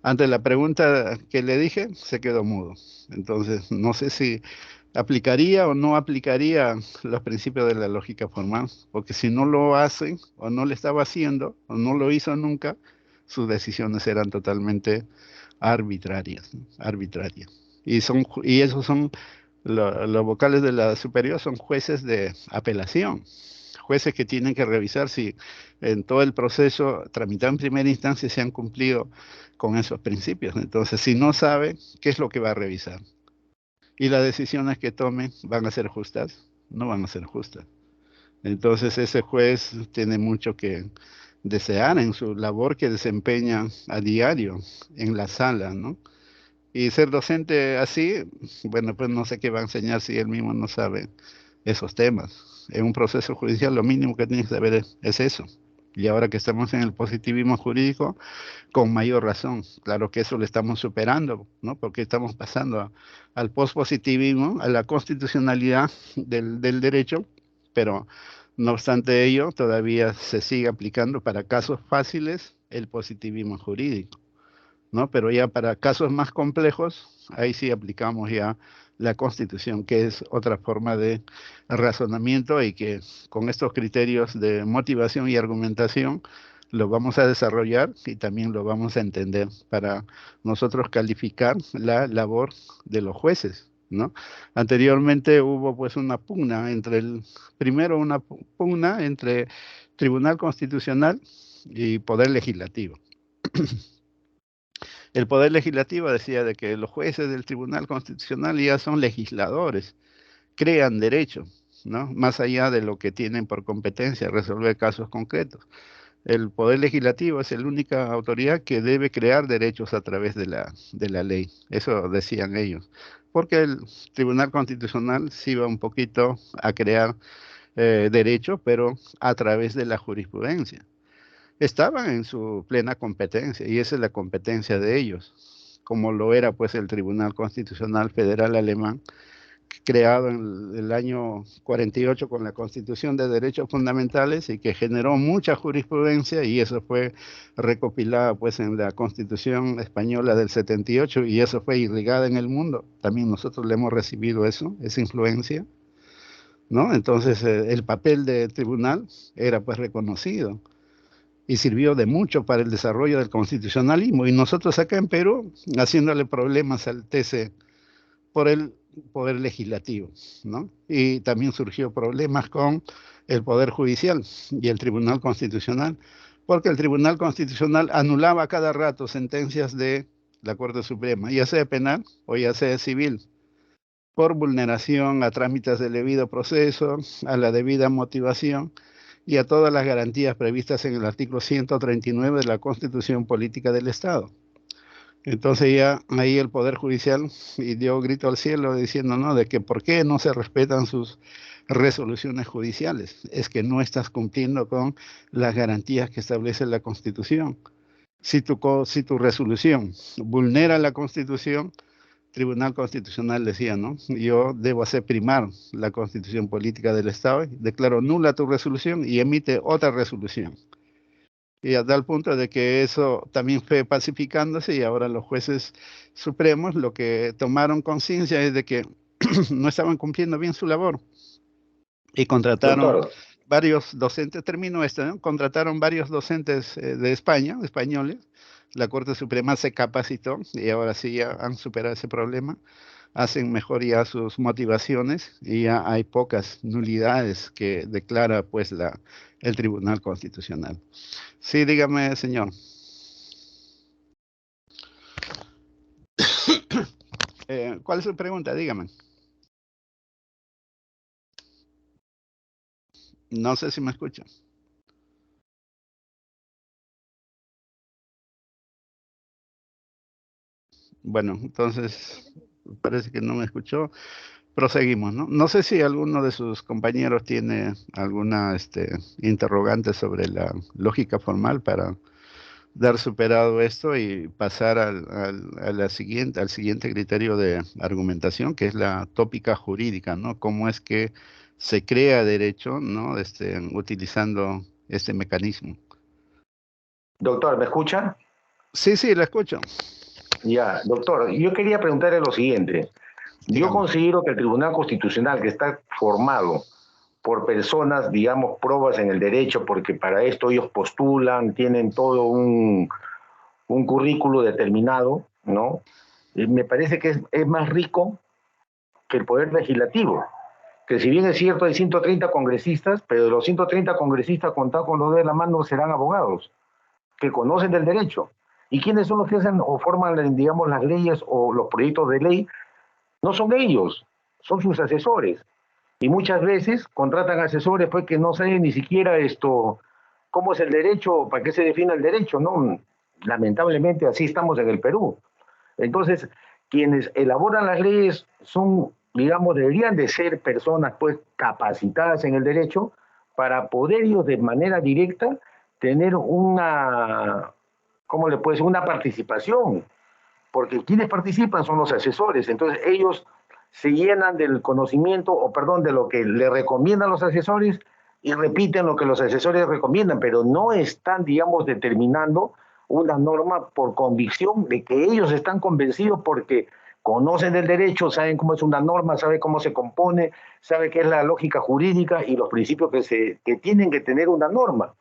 ante la pregunta que le dije, se quedó mudo. Entonces no sé si aplicaría o no aplicaría los principios de la lógica formal, porque si no lo hace, o no lo estaba haciendo, o no lo hizo nunca, sus decisiones eran totalmente arbitrarias, ¿no? Arbitrarias. Y esos son los vocales de la superior, son jueces de apelación, jueces que tienen que revisar si en todo el proceso tramitado en primera instancia se han cumplido con esos principios. Entonces, si no sabe, ¿qué es lo que va a revisar? Y las decisiones que tome van a ser justas, no van a ser justas. Entonces, ese juez tiene mucho que desear en su labor que desempeña a diario en la sala, ¿no? Y ser docente así, bueno, pues no sé qué va a enseñar si él mismo no sabe esos temas. En un proceso judicial lo mínimo que tiene que saber es eso, Y ahora que estamos en el positivismo jurídico, con mayor razón. Claro que eso lo estamos superando, ¿no? Porque estamos pasando al pospositivismo, a la constitucionalidad del derecho, pero no obstante ello, todavía se sigue aplicando para casos fáciles el positivismo jurídico, ¿no? Pero ya para casos más complejos, ahí sí aplicamos ya la Constitución, que es otra forma de razonamiento y que con estos criterios de motivación y argumentación lo vamos a desarrollar y también lo vamos a entender para nosotros calificar la labor de los jueces, ¿no? Anteriormente hubo pues una pugna entre primero una pugna entre Tribunal Constitucional y Poder Legislativo. El Poder Legislativo decía de que los jueces del Tribunal Constitucional ya son legisladores, crean derechos, ¿no? Más allá de lo que tienen por competencia, resolver casos concretos. El Poder Legislativo es la única autoridad que debe crear derechos a través de la ley. Eso decían ellos. Porque el Tribunal Constitucional sí iba un poquito a crear derechos, pero a través de la jurisprudencia. Estaban en su plena competencia y esa es la competencia de ellos, como lo era pues el Tribunal Constitucional Federal Alemán, creado en el año 48 con la Constitución de Derechos Fundamentales y que generó mucha jurisprudencia y eso fue recopilado pues en la Constitución Española del 78 y eso fue irrigada en el mundo. También nosotros le hemos recibido eso, esa influencia, ¿no? Entonces el papel del tribunal era pues reconocido y sirvió de mucho para el desarrollo del constitucionalismo. Y nosotros acá en Perú, haciéndole problemas al TC por el Poder Legislativo, ¿no? Y también surgió problemas con el Poder Judicial y el Tribunal Constitucional, porque el Tribunal Constitucional anulaba cada rato sentencias de la Corte Suprema, ya sea penal o ya sea civil, por vulneración a trámites de debido proceso, a la debida motivación y a todas las garantías previstas en el artículo 139 de la Constitución Política del Estado. Entonces ya ahí el Poder Judicial y dio grito al cielo diciendo, ¿no?, de que por qué no se respetan sus resoluciones judiciales. Es que no estás cumpliendo con las garantías que establece la Constitución. Si tu resolución vulnera la Constitución, Tribunal Constitucional decía, ¿no?, yo debo hacer primar la Constitución Política del Estado, declaro nula tu resolución y emite otra resolución. Y a tal punto de que eso también fue pacificándose y ahora los jueces supremos lo que tomaron conciencia es de que no estaban cumpliendo bien su labor y contrataron
Doctor,
varios docentes, termino esto, ¿no? Contrataron varios docentes de España, españoles, la Corte Suprema se capacitó y ahora sí ya han superado ese problema, hacen mejor ya sus motivaciones y ya hay pocas nulidades que declara pues el Tribunal Constitucional. Sí, dígame, señor. ¿Cuál es su pregunta? Dígame. No sé si me escucha. Bueno, entonces parece que no me escuchó. Proseguimos, ¿no? No sé si alguno de sus compañeros tiene alguna interrogante sobre la lógica formal para dar superado esto y pasar al siguiente criterio de argumentación, que es la tópica jurídica, ¿no? Cómo es que se crea derecho, ¿no? Utilizando este mecanismo.
doctor, ¿me escucha?
Sí, sí, la escucho.
Ya, doctor, yo quería preguntarle lo siguiente. Yo
Dígame.
considero que el Tribunal Constitucional, que está formado por personas, digamos, probas en el derecho, porque para esto ellos postulan, tienen todo un currículo determinado, ¿no? Me parece que es más rico que el Poder Legislativo, que si bien es cierto hay 130 congresistas, pero de los 130 congresistas contados con los dedos de la mano serán abogados, que conocen del derecho. ¿Y quiénes son los que hacen o forman, digamos, las leyes o los proyectos de ley? No son ellos, son sus asesores. Y muchas veces contratan asesores pues que no saben ni siquiera cómo es el derecho, para qué se define el derecho, ¿no? Lamentablemente así estamos en el Perú. Entonces, quienes elaboran las leyes son, digamos, deberían de ser personas pues capacitadas en el derecho para poder ellos de manera directa tener una, ¿cómo le puede decir? Una participación, porque quienes participan son los asesores, entonces ellos se llenan del conocimiento, o perdón, de lo que le recomiendan los asesores y repiten lo que los asesores recomiendan, pero no están, digamos, determinando una norma por convicción de que ellos están convencidos porque conocen el derecho, saben cómo es una norma, saben cómo se compone, saben qué es la lógica jurídica y los principios que tienen que tener una norma,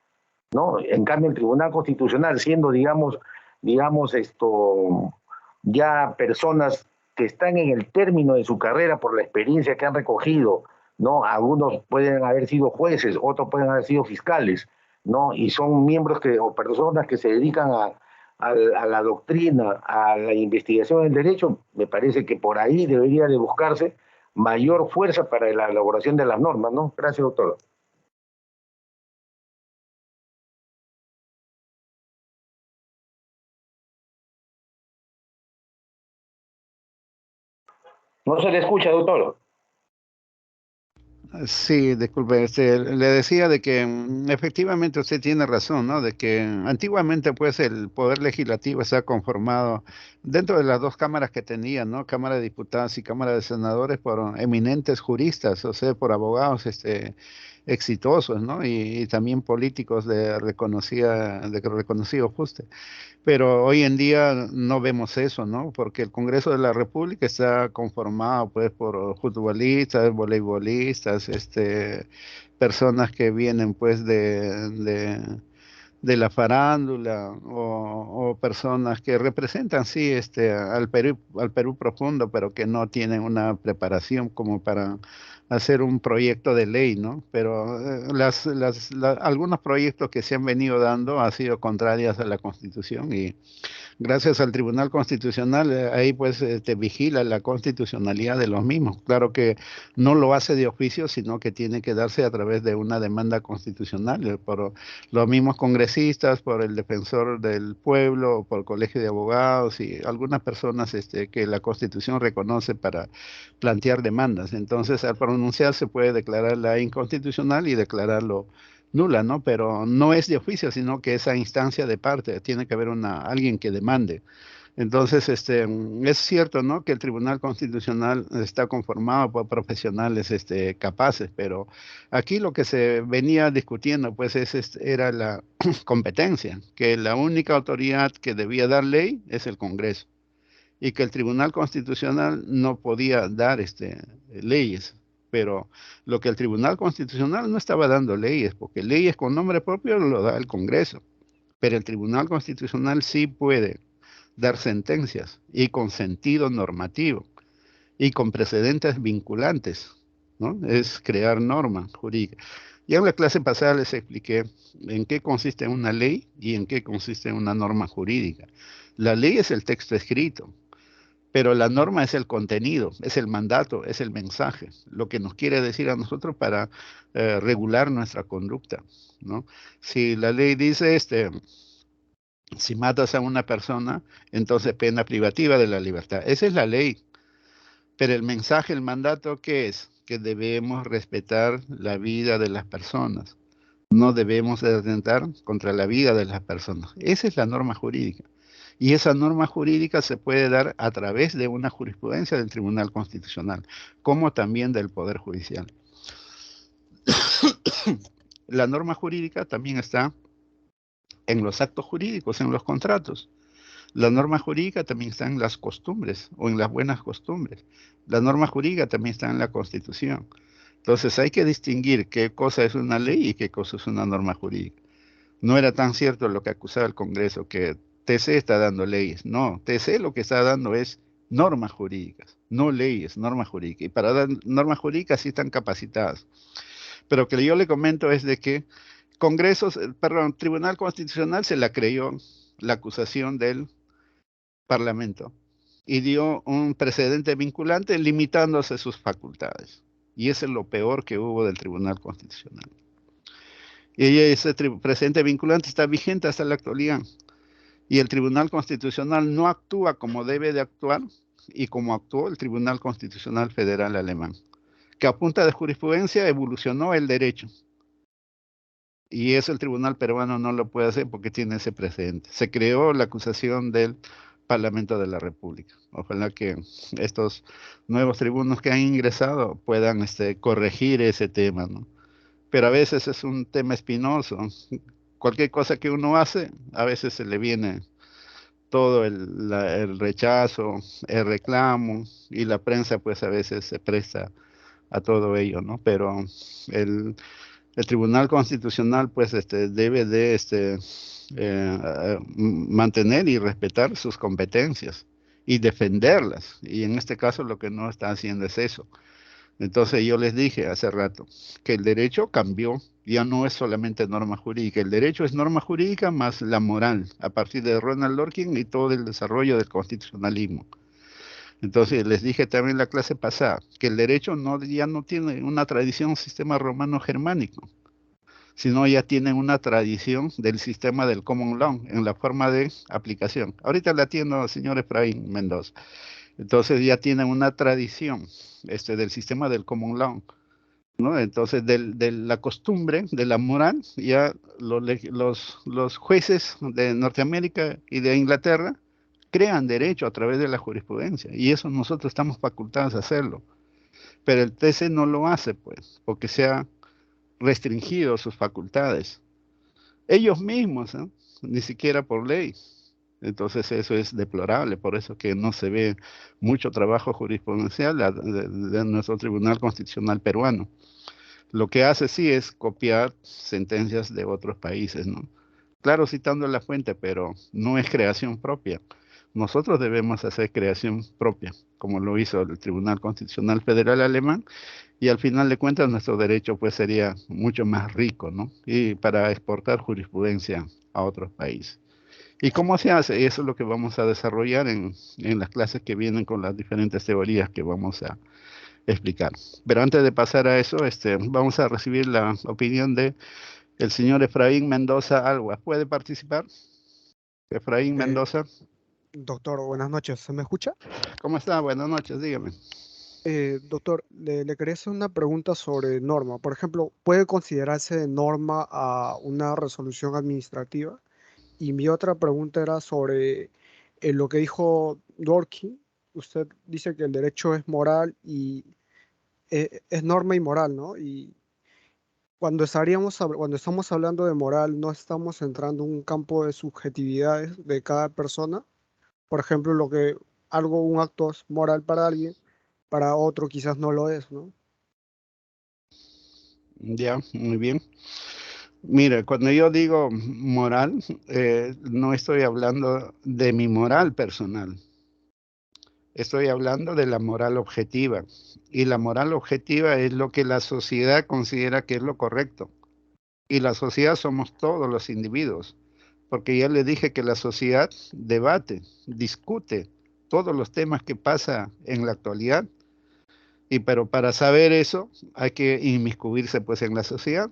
¿no? En cambio, el Tribunal Constitucional, siendo, digamos esto, ya personas que están en el término de su carrera por la experiencia que han recogido, ¿no? Algunos pueden haber sido jueces, otros pueden haber sido fiscales, ¿no? Y son miembros o personas que se dedican a la doctrina, a la investigación del derecho. Me parece que por ahí debería de buscarse mayor fuerza para la elaboración de las normas, ¿no? Gracias, doctor. No se le escucha, doctor.
Sí, disculpe, le decía de que efectivamente usted tiene razón, ¿no? De que antiguamente pues el poder legislativo está conformado dentro de las dos cámaras que tenía, ¿no? Cámara de Diputados y Cámara de Senadores por eminentes juristas, o sea, por abogados exitosos, ¿no? Y también políticos de reconocido fuste. Pero hoy en día no vemos eso, ¿no? Porque el Congreso de la República está conformado pues por futbolistas, voleibolistas, personas que vienen pues de la farándula o personas que representan sí al Perú profundo, pero que no tienen una preparación como para hacer un proyecto de ley, ¿no? Pero algunos proyectos que se han venido dando han sido contrarias a la Constitución y gracias al Tribunal Constitucional, ahí pues te vigila la constitucionalidad de los mismos. Claro que no lo hace de oficio, sino que tiene que darse a través de una demanda constitucional por los mismos congresistas, por el defensor del pueblo, por el colegio de abogados y algunas personas que la Constitución reconoce para plantear demandas. Entonces, al pronunciarse puede declararla inconstitucional y declararlo nula, ¿no? Pero no es de oficio, sino que esa instancia de parte, tiene que haber alguien que demande. Entonces, es cierto, ¿no? Que el Tribunal Constitucional está conformado por profesionales, capaces, pero aquí lo que se venía discutiendo, pues, era la competencia, que la única autoridad que debía dar ley es el Congreso y que el Tribunal Constitucional no podía dar leyes, pero lo que el Tribunal Constitucional no estaba dando leyes, porque leyes con nombre propio lo da el Congreso, pero el Tribunal Constitucional sí puede dar sentencias y con sentido normativo y con precedentes vinculantes, ¿no? Es crear normas jurídicas. Ya en la clase pasada les expliqué en qué consiste una ley y en qué consiste una norma jurídica. La ley es el texto escrito, pero la norma es el contenido, es el mandato, es el mensaje, lo que nos quiere decir a nosotros para regular nuestra conducta, ¿no? Si la ley dice, si matas a una persona, entonces pena privativa de la libertad. Esa es la ley, pero el mensaje, el mandato, ¿qué es? Que debemos respetar la vida de las personas. No debemos atentar contra la vida de las personas. Esa es la norma jurídica. Y esa norma jurídica se puede dar a través de una jurisprudencia del Tribunal Constitucional, como también del Poder Judicial. La norma jurídica también está en los actos jurídicos, en los contratos. La norma jurídica también está en las costumbres o en las buenas costumbres. La norma jurídica también está en la Constitución. Entonces hay que distinguir qué cosa es una ley y qué cosa es una norma jurídica. No era tan cierto lo que acusaba el Congreso, que TC está dando leyes. No, TC lo que está dando es normas jurídicas, no leyes, normas jurídicas. Y para dar normas jurídicas sí están capacitadas. Pero lo que yo le comento es de que Tribunal Constitucional se la creyó la acusación del Parlamento y dio un precedente vinculante limitándose sus facultades. Y eso es lo peor que hubo del Tribunal Constitucional. Y ese precedente vinculante está vigente hasta la actualidad. Y el Tribunal Constitucional no actúa como debe de actuar y como actuó el Tribunal Constitucional Federal Alemán, que a punta de jurisprudencia evolucionó el derecho. Y eso el tribunal peruano no lo puede hacer porque tiene ese precedente. Se creó la acusación del Parlamento de la República. Ojalá que estos nuevos tribunos que han ingresado puedan corregir ese tema, ¿no? Pero a veces es un tema espinoso. Cualquier cosa que uno hace, a veces se le viene todo el rechazo, el reclamo, y la prensa pues a veces se presta a todo ello, ¿no? Pero el, el Tribunal Constitucional pues debe de mantener y respetar sus competencias y defenderlas. Y en este caso lo que no está haciendo es eso. Entonces yo les dije hace rato que el derecho cambió, ya no es solamente norma jurídica, el derecho es norma jurídica más la moral, a partir de Ronald Dworkin y todo el desarrollo del constitucionalismo. Entonces les dije también en la clase pasada que el derecho ya no tiene una tradición, un sistema romano-germánico, sino ya tiene una tradición del sistema del common law en la forma de aplicación. Ahorita la atiendo, señor Efraín Mendoza. Entonces ya tienen una tradición del sistema del common law, ¿no? Entonces de la costumbre, de la moral, ya los jueces de Norteamérica y de Inglaterra crean derecho a través de la jurisprudencia, y eso nosotros estamos facultados a hacerlo. Pero el TC no lo hace, pues, porque se ha restringido sus facultades. Ellos mismos, ¿eh? Ni siquiera por ley. Entonces eso es deplorable, por eso que no se ve mucho trabajo jurisprudencial de nuestro Tribunal Constitucional peruano. Lo que hace sí es copiar sentencias de otros países, ¿no? Claro, citando la fuente, pero no es creación propia. Nosotros debemos hacer creación propia, como lo hizo el Tribunal Constitucional Federal Alemán, y al final de cuentas nuestro derecho pues sería mucho más rico, ¿no? Y para exportar jurisprudencia a otros países. ¿Y cómo se hace? Eso es lo que vamos a desarrollar en las clases que vienen con las diferentes teorías que vamos a explicar. Pero antes de pasar a eso, vamos a recibir la opinión de el señor Efraín Mendoza Alba. ¿Puede participar? Efraín
Eh,
Mendoza.
Doctor, buenas noches. ¿Se me escucha?
¿Cómo está? Buenas noches, dígame.
Doctor, le quería hacer una pregunta sobre norma. Por ejemplo, ¿puede considerarse de norma a una resolución administrativa? Y mi otra pregunta era sobre lo que dijo Dworkin. Usted dice que el derecho es moral y es norma y moral, ¿no? Y cuando estamos hablando de moral, no estamos entrando en un campo de subjetividades de cada persona. Por ejemplo, un acto es moral para alguien, para otro quizás no lo es, ¿no?
Ya, muy bien. Mira, cuando yo digo moral, no estoy hablando de mi moral personal. Estoy hablando de la moral objetiva. Y la moral objetiva es lo que la sociedad considera que es lo correcto. Y la sociedad somos todos los individuos. Porque ya le dije que la sociedad debate, discute todos los temas que pasa en la actualidad. Pero para saber eso hay que inmiscuirse pues en la sociedad.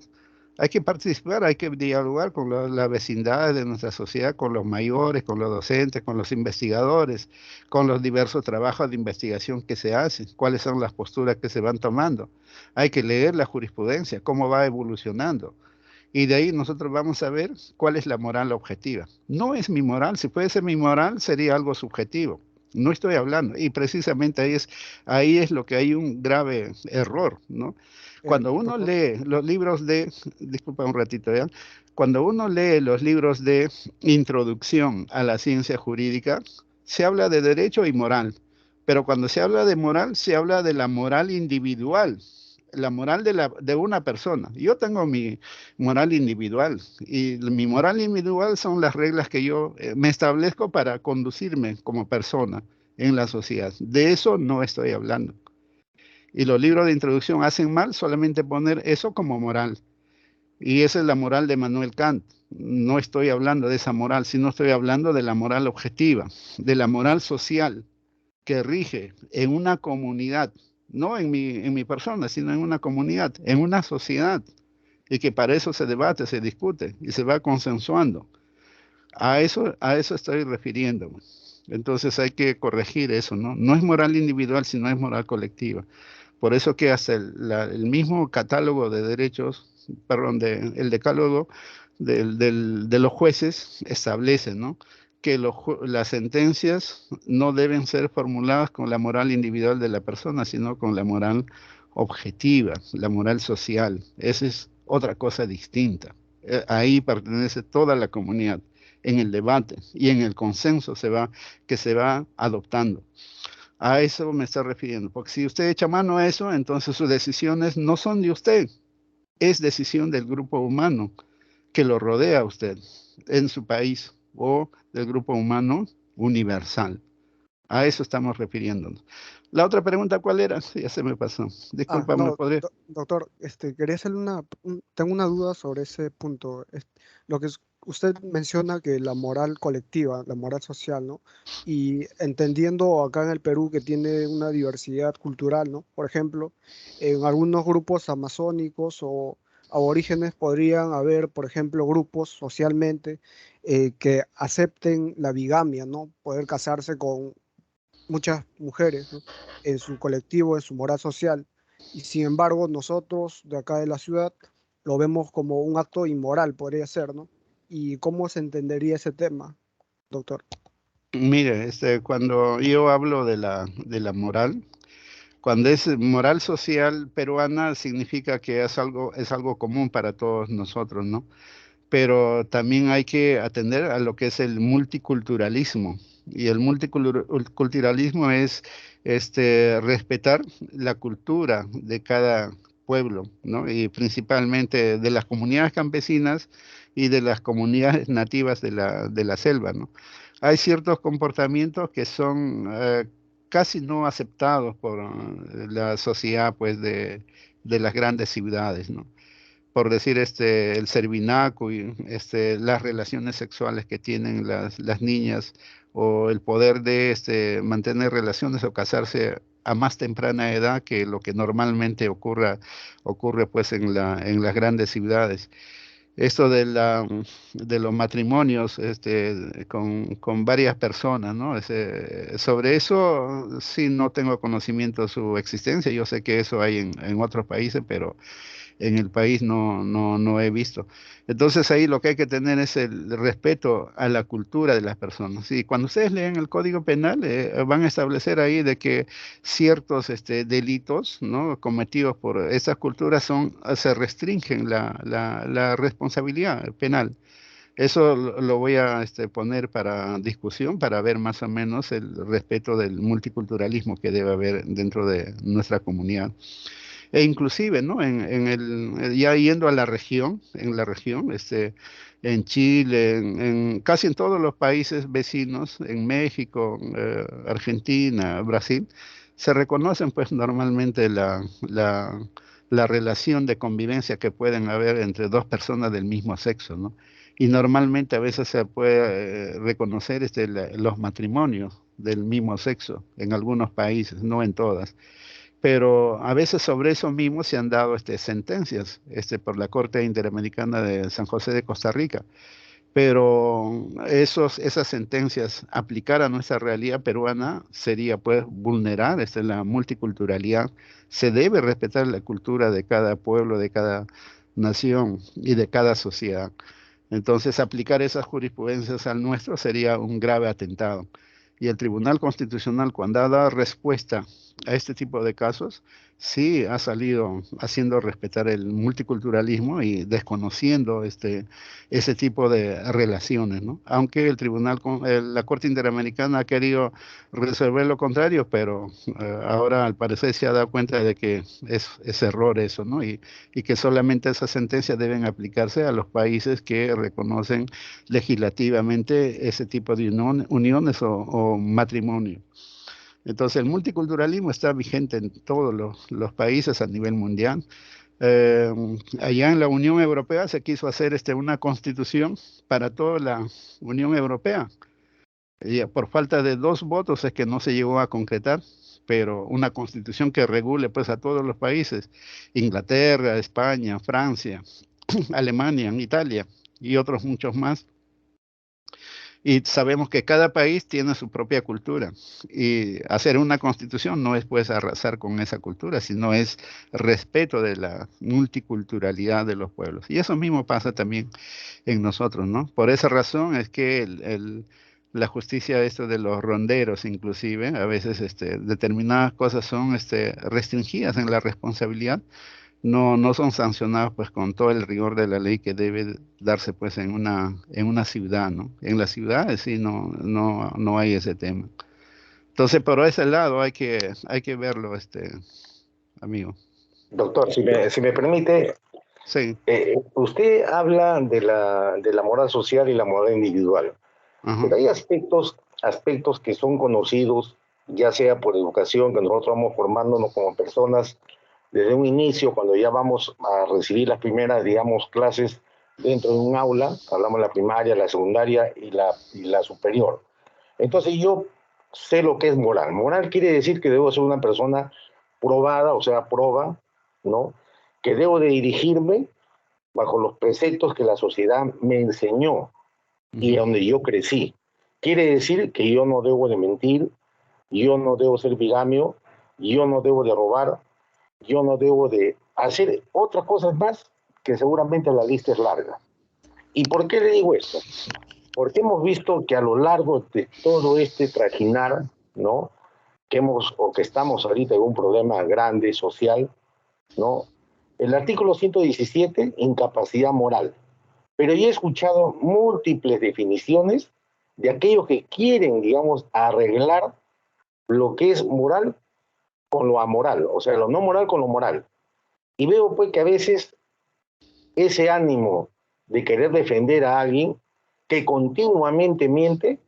Hay que participar, hay que dialogar con la vecindad de nuestra sociedad, con los mayores, con los docentes, con los investigadores, con los diversos trabajos de investigación que se hacen, cuáles son las posturas que se van tomando. Hay que leer la jurisprudencia, cómo va evolucionando. Y de ahí nosotros vamos a ver cuál es la moral objetiva. No es mi moral, si puede ser mi moral sería algo subjetivo. No estoy hablando, y precisamente ahí es lo que hay un grave error, ¿no? Cuando uno
Doctor,
lee los libros disculpa un ratito ya, cuando uno lee los libros de introducción a la ciencia jurídica, se habla de derecho y moral, pero cuando se habla de moral, se habla de la moral individual, la moral de una persona. Yo tengo mi moral individual y mi moral individual son las reglas que yo me establezco para conducirme como persona en la sociedad. De eso no estoy hablando. Y los libros de introducción hacen mal solamente poner eso como moral. Y esa es la moral de Manuel Kant. No estoy hablando de esa moral, sino estoy hablando de la moral objetiva, de la moral social que rige en una comunidad, no en mi persona, sino en una comunidad, en una sociedad, y que para eso se debate, se discute y se va consensuando. A eso estoy refiriéndome. Entonces hay que corregir eso, ¿no? No es moral individual, sino es moral colectiva. Por eso que hasta el mismo catálogo de derechos perdón, el decálogo de los jueces establece, ¿no?, que las sentencias no deben ser formuladas con la moral individual de la persona, sino con la moral objetiva, la moral social. Esa es otra cosa distinta. Ahí pertenece toda la comunidad, en el debate y en el consenso que se va adoptando. A eso me estoy refiriendo, porque si usted echa mano a eso, entonces sus decisiones no son de usted, es decisión del grupo humano que lo rodea a usted en su país o del grupo humano universal. A eso estamos refiriéndonos. La otra pregunta, ¿cuál era? Sí, ya se me pasó. Disculpa, ¿me
No,
podría?
doctor, quería hacerle tengo una duda sobre ese punto. Lo que usted menciona que la moral colectiva, la moral social, ¿no? Y entendiendo acá en el Perú que tiene una diversidad cultural, ¿no? Por ejemplo, en algunos grupos amazónicos o aborígenes podrían haber, por ejemplo, grupos socialmente que acepten la bigamia, ¿no? Poder casarse con muchas mujeres, ¿no?, en su colectivo, en su moral social, y sin embargo nosotros de acá de la ciudad lo vemos como un acto inmoral, podría ser, ¿no? ¿Y cómo se entendería ese tema, doctor?
Mire, cuando yo hablo de la moral, cuando es moral social peruana, significa que es algo común para todos nosotros, ¿no? Pero también hay que atender a lo que es el multiculturalismo. Y el multiculturalismo es respetar la cultura de cada pueblo, ¿no? Y principalmente de las comunidades campesinas y de las comunidades nativas de la selva, ¿no? Hay ciertos comportamientos que son casi no aceptados por la sociedad, pues, de las grandes ciudades, ¿no? Por decir el servinaco y las relaciones sexuales que tienen las niñas, o el poder de mantener relaciones o casarse a más temprana edad que lo que normalmente ocurre pues en las grandes ciudades. Esto de los matrimonios con varias personas, ¿no? Sobre eso sí no tengo conocimiento de su existencia. Yo sé que eso hay en otros países, pero en el país no he visto. Entonces ahí lo que hay que tener es el respeto a la cultura de las personas. Y cuando ustedes leen el Código Penal, van a establecer ahí de que ciertos delitos, ¿no?, cometidos por esas culturas se restringen la responsabilidad penal. Eso lo voy a poner para discusión, para ver más o menos el respeto del multiculturalismo que debe haber dentro de nuestra comunidad. E inclusive, ¿no?, ya yendo a en la región, en Chile, casi en todos los países vecinos, en México, Argentina, Brasil, se reconocen pues normalmente la relación de convivencia que pueden haber entre dos personas del mismo sexo, ¿no? Y normalmente a veces se puede reconocer los matrimonios del mismo sexo en algunos países, no en todas, pero a veces sobre eso mismo se han dado sentencias por la Corte Interamericana de San José de Costa Rica. Pero esas sentencias aplicar a nuestra realidad peruana sería pues vulnerar la multiculturalidad. Se debe respetar la cultura de cada pueblo, de cada nación y de cada sociedad. Entonces, aplicar esas jurisprudencias al nuestro sería un grave atentado. Y el Tribunal Constitucional, cuando ha dado respuesta a este tipo de casos, sí ha salido haciendo respetar el multiculturalismo y desconociendo ese tipo de relaciones, ¿no? Aunque la Corte Interamericana ha querido resolver lo contrario, pero ahora al parecer se ha dado cuenta de que es error eso, ¿no? Y que solamente esas sentencias deben aplicarse a los países que reconocen legislativamente ese tipo de uniones o matrimonio. Entonces el multiculturalismo está vigente en todos los países a nivel mundial. Eh, Allá en la Unión Europea se quiso hacer una constitución para toda la Unión Europea. Y por falta de 2 votos es que no se llegó a concretar, pero una constitución que regule pues a todos los países: Inglaterra, España, Francia, Alemania, Italia y otros muchos más. Y sabemos que cada país tiene su propia cultura. Y hacer una constitución no es pues arrasar con esa cultura, sino es respeto de la multiculturalidad de los pueblos. Y eso mismo pasa también en nosotros, ¿no? Por esa razón es que la justicia esto de los ronderos inclusive, a veces determinadas cosas son restringidas en la responsabilidad, no son sancionadas pues con todo el rigor de la ley que debe darse pues en una ciudad, ¿no? En las ciudades sí no hay ese tema. Entonces por ese lado hay que verlo, amigo.
Doctor, si me permite,
Sí,
usted habla de la moral social y la moral individual,
ajá,
pero hay aspectos que son conocidos, ya sea por educación, que nosotros vamos formándonos como personas desde un inicio, cuando ya vamos a recibir las primeras, digamos, clases dentro de un aula, hablamos de la primaria, la secundaria y la superior. Entonces yo sé lo que es moral. Moral quiere decir que debo ser una persona probada, o sea, proba, ¿no? Que debo de dirigirme bajo los preceptos que la sociedad me enseñó y
ujú,
donde yo crecí. Quiere decir que yo no debo de mentir, yo no debo ser bigamio, yo no debo de robar, yo no debo de hacer otras cosas más que seguramente la lista es larga. ¿Y por qué le digo esto? Porque hemos visto que a lo largo de todo este trajinar, ¿no? Que hemos o que estamos ahorita en un problema grande social, ¿no? El artículo 117, incapacidad moral. Pero yo he escuchado múltiples definiciones de aquellos que quieren, digamos, arreglar lo que es moral con lo amoral, o sea, lo no moral con lo moral. Y veo pues que a veces ese ánimo de querer defender a alguien que continuamente miente,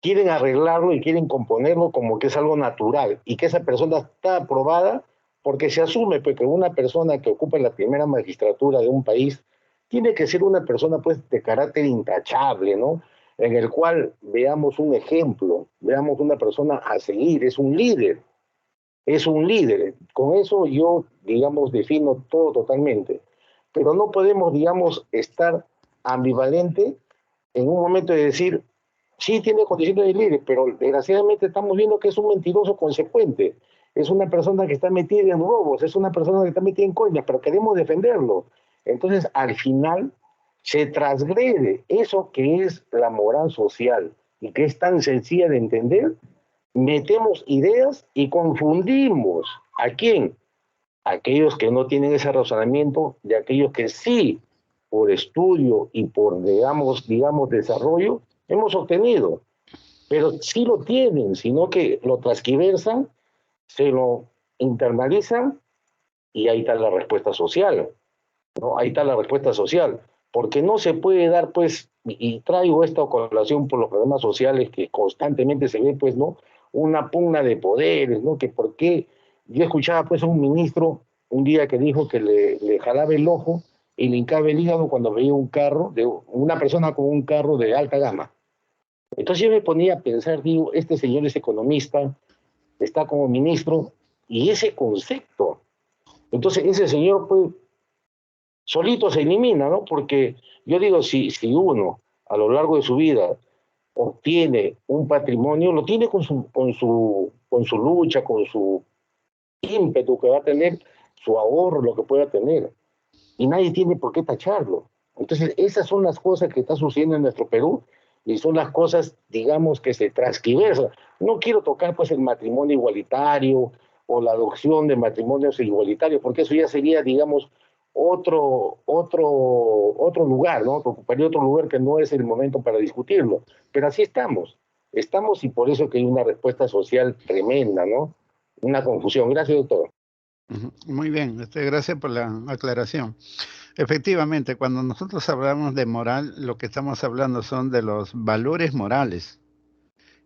quieren arreglarlo y quieren componerlo como que es algo natural y que esa persona está aprobada porque se asume pues, que una persona que ocupa la primera magistratura de un país tiene que ser una persona pues de carácter intachable, ¿no? En el cual veamos un ejemplo, veamos una persona a seguir, es un líder, es un líder. Con eso yo, digamos, defino todo totalmente. Pero no podemos, digamos, estar ambivalente en un momento de decir, sí tiene condiciones de líder, pero desgraciadamente estamos viendo que es un mentiroso consecuente. Es una persona que está metida en robos, es una persona que está metida en coñas, pero queremos defenderlo. Entonces, al final, se transgrede eso que es la moral social y que es tan sencilla de entender, metemos ideas y confundimos. ¿A quién? Aquellos que no tienen ese razonamiento de aquellos que sí, por estudio y por, digamos, desarrollo, hemos obtenido. Pero sí lo tienen, sino que lo transquiversan, se lo internalizan y ahí está la respuesta social, ¿no? Ahí está la respuesta social. Porque no se puede dar, pues, y traigo esta colación por los problemas sociales que constantemente se ve, pues, ¿no? Una pugna de poderes, ¿no? Que por qué. Yo escuchaba, pues, a un ministro un día que dijo que le jalaba el ojo y le hincaba el hígado cuando veía un carro, de una persona con un carro de alta gama. Entonces yo me ponía a pensar, digo, este señor es economista, está como ministro, y ese concepto. Entonces ese señor, pues, solito se elimina, ¿no? Porque yo digo, si uno a lo largo de su vida obtiene un patrimonio, lo tiene con su lucha, con su ímpetu que va a tener, su ahorro, lo que pueda tener. Y nadie tiene por qué tacharlo. Entonces, esas son las cosas que están sucediendo en nuestro Perú y son las cosas, digamos, que se transquiversan. No quiero tocar, pues, el matrimonio igualitario o la adopción de matrimonios igualitarios, porque eso ya sería, digamos, otro lugar, ¿no? Ocuparía otro lugar que no es el momento para discutirlo. Pero así estamos. Estamos y por eso que hay una respuesta social tremenda, ¿no? Una confusión. Gracias, doctor.
ujú. Muy bien, gracias por la aclaración. Efectivamente, cuando nosotros hablamos de moral, lo que estamos hablando son de los valores morales.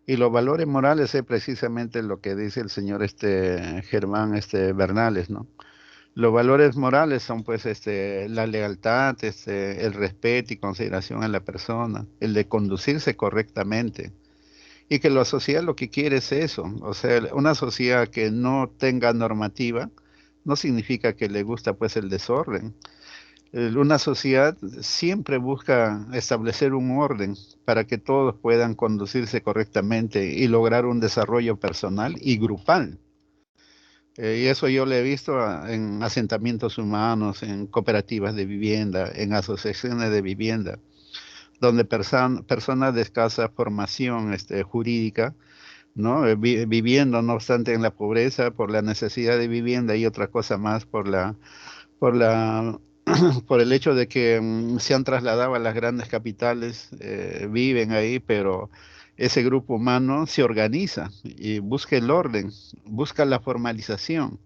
Y los valores morales es precisamente lo que dice el señor Germán Bernales, ¿no? Los valores morales son pues la lealtad, el respeto y consideración a la persona, el de conducirse correctamente. Y que la sociedad lo que quiere es eso, o sea, una sociedad que no tenga normativa no significa que le gusta pues el desorden. Una sociedad siempre busca establecer un orden para que todos puedan conducirse correctamente y lograr un desarrollo personal y grupal. Y eso yo lo he visto en asentamientos humanos, en cooperativas de vivienda, en asociaciones de vivienda, donde personas de escasa formación jurídica, ¿no? Viviendo, no obstante, en la pobreza por la necesidad de vivienda y otra cosa más por la, por el hecho de que se han trasladado a las grandes capitales, viven ahí, pero ese grupo humano se organiza y busca el orden, busca la formalización,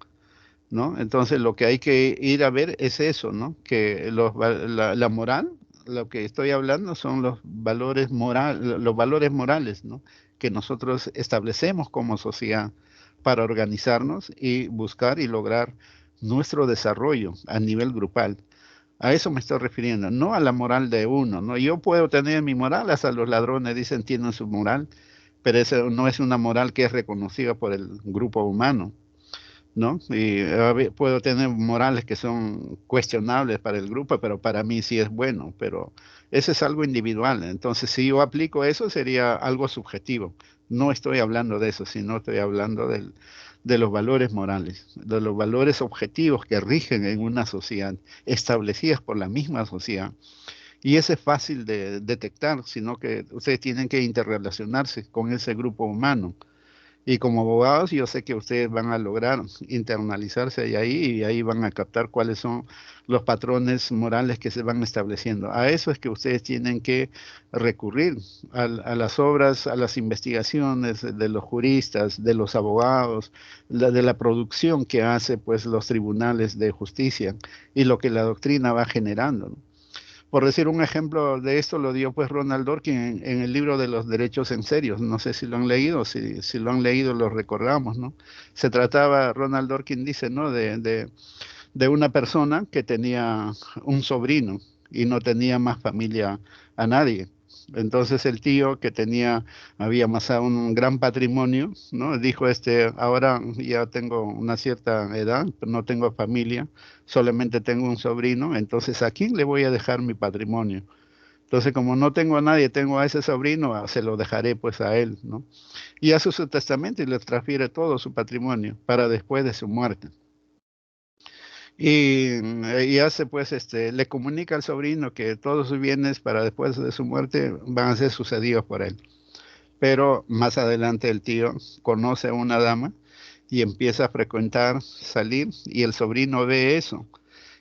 ¿no? Entonces lo que hay que ir a ver es eso, ¿no? Que la moral, lo que estoy hablando son los valores morales, ¿no? Que nosotros establecemos como sociedad para organizarnos y buscar y lograr nuestro desarrollo a nivel grupal. A eso me estoy refiriendo, no a la moral de uno, ¿no? Yo puedo tener mi moral, hasta los ladrones dicen tienen su moral, pero eso no es una moral que es reconocida por el grupo humano, ¿no? Y puedo tener morales que son cuestionables para el grupo, pero para mí sí es bueno, pero eso es algo individual. Entonces, si yo aplico eso, sería algo subjetivo. No estoy hablando de eso, sino estoy hablando de los valores morales, de los valores objetivos que rigen en una sociedad, establecidas por la misma sociedad. Y eso es fácil de detectar, sino que ustedes tienen que interrelacionarse con ese grupo humano y como abogados, yo sé que ustedes van a lograr internalizarse ahí y ahí van a captar cuáles son los patrones morales que se van estableciendo. A eso es que ustedes tienen que recurrir a las obras, a las investigaciones de los juristas, de los abogados, de la producción que hace pues los tribunales de justicia y lo que la doctrina va generando, ¿no? Por decir un ejemplo de esto lo dio pues Ronald Dworkin en el libro de los derechos en serio. No sé si lo han leído, si lo han leído lo recordamos, ¿no? Se trataba, Ronald Dworkin dice, ¿no? De una persona que tenía un sobrino y no tenía más familia a nadie. Entonces el tío que había amasado un gran patrimonio, ¿no? Dijo, ahora ya tengo una cierta edad, pero no tengo familia, solamente tengo un sobrino, entonces ¿a quién le voy a dejar mi patrimonio? Entonces, como no tengo a nadie, tengo a ese sobrino, se lo dejaré pues a él, ¿no? Y hace su testamento y le transfiere todo su patrimonio para después de su muerte. Y hace pues, le comunica al sobrino que todos sus bienes para después de su muerte van a ser sucedidos por él. Pero más adelante el tío conoce a una dama y empieza a frecuentar, salir, y el sobrino ve eso.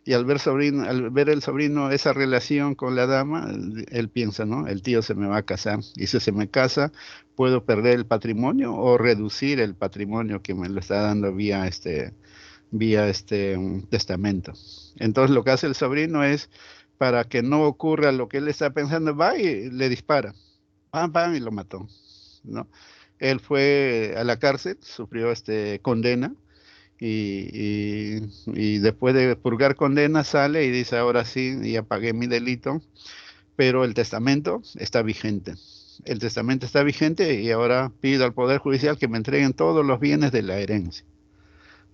Y al ver el sobrino esa relación con la dama, él piensa, ¿no? El tío se me va a casar. Y si se me casa, puedo perder el patrimonio o reducir el patrimonio que me lo está dando vía un testamento. Entonces lo que hace el sobrino es, para que no ocurra lo que él está pensando, va y le dispara, pam, pam, y lo mató, ¿no? Él fue a la cárcel, sufrió condena, y después de purgar condena sale y dice, ahora sí, ya pagué mi delito, pero el testamento está vigente. El testamento está vigente y ahora pido al Poder Judicial que me entreguen todos los bienes de la herencia.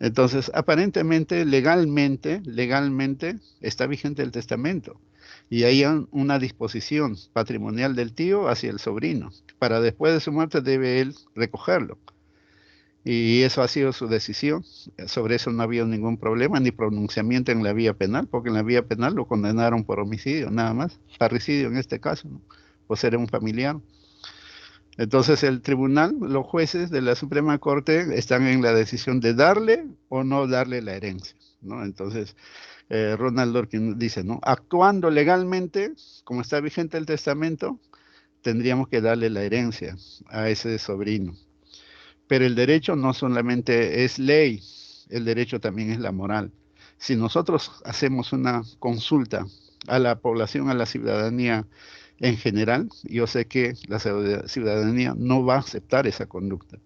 Entonces, aparentemente, legalmente está vigente el testamento. Y hay una disposición patrimonial del tío hacia el sobrino. Para después de su muerte debe él recogerlo. Y eso ha sido su decisión. Sobre eso no ha habido ningún problema ni pronunciamiento en la vía penal, porque en la vía penal lo condenaron por homicidio, nada más. Parricidio en este caso, ¿no? Por ser un familiar. Entonces el tribunal, los jueces de la Suprema Corte están en la decisión de darle o no darle la herencia, ¿no? Entonces Ronald Dworkin dice, ¿no? Actuando legalmente, como está vigente el testamento, tendríamos que darle la herencia a ese sobrino. Pero el derecho no solamente es ley, el derecho también es la moral. Si nosotros hacemos una consulta a la población, a la ciudadanía en general, yo sé que la ciudadanía no va a aceptar esa conducta.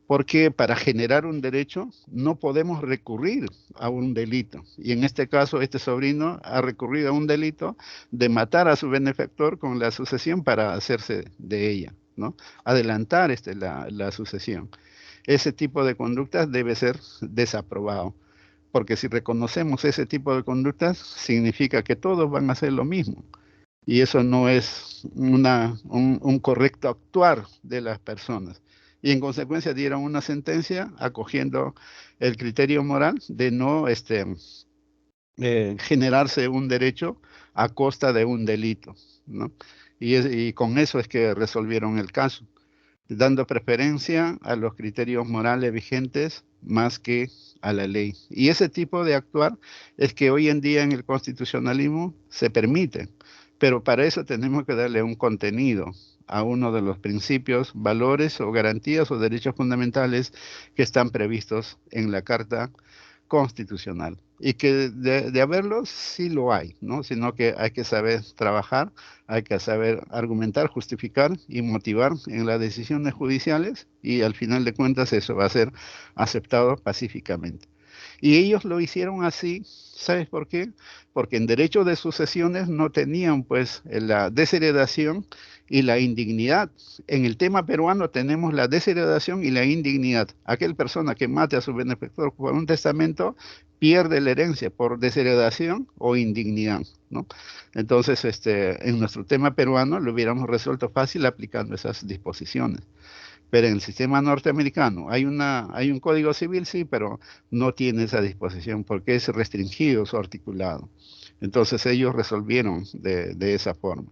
Porque para generar un derecho no podemos recurrir a un delito. Y en este caso, este sobrino ha recurrido a un delito de matar a su benefactor con la sucesión para hacerse de ella, ¿no? Adelantar la sucesión. Ese tipo de conductas debe ser desaprobado. porque si reconocemos ese tipo de conductas, significa que todos van a hacer lo mismo. Y eso no es un correcto actuar de las personas. Y en consecuencia dieron una sentencia acogiendo el criterio moral de no generarse un derecho a costa de un delito, ¿no? Y con eso es que resolvieron el caso, dando preferencia a los criterios morales vigentes más que a la ley. Y ese tipo de actuar es que hoy en día en el constitucionalismo se permite, pero para eso tenemos que darle un contenido a uno de los principios, valores o garantías o derechos fundamentales que están previstos en la Carta Constitucional. Y que de haberlos sí lo hay, ¿no? Sino que hay que saber trabajar, hay que saber argumentar, justificar y motivar en las decisiones judiciales, y al final de cuentas eso va a ser aceptado pacíficamente. Y ellos lo hicieron así, ¿sabes por qué? Porque en derecho de sucesiones no tenían pues la desheredación y la indignidad. En el tema peruano tenemos la desheredación y la indignidad. Aquel persona que mate a su benefactor por un testamento pierde la herencia por desheredación o indignidad, ¿no? Entonces, en nuestro tema peruano lo hubiéramos resuelto fácil aplicando esas disposiciones. Pero en el sistema norteamericano hay un código civil, sí, pero no tiene esa disposición porque es restringido su articulado. Entonces ellos resolvieron de esa forma.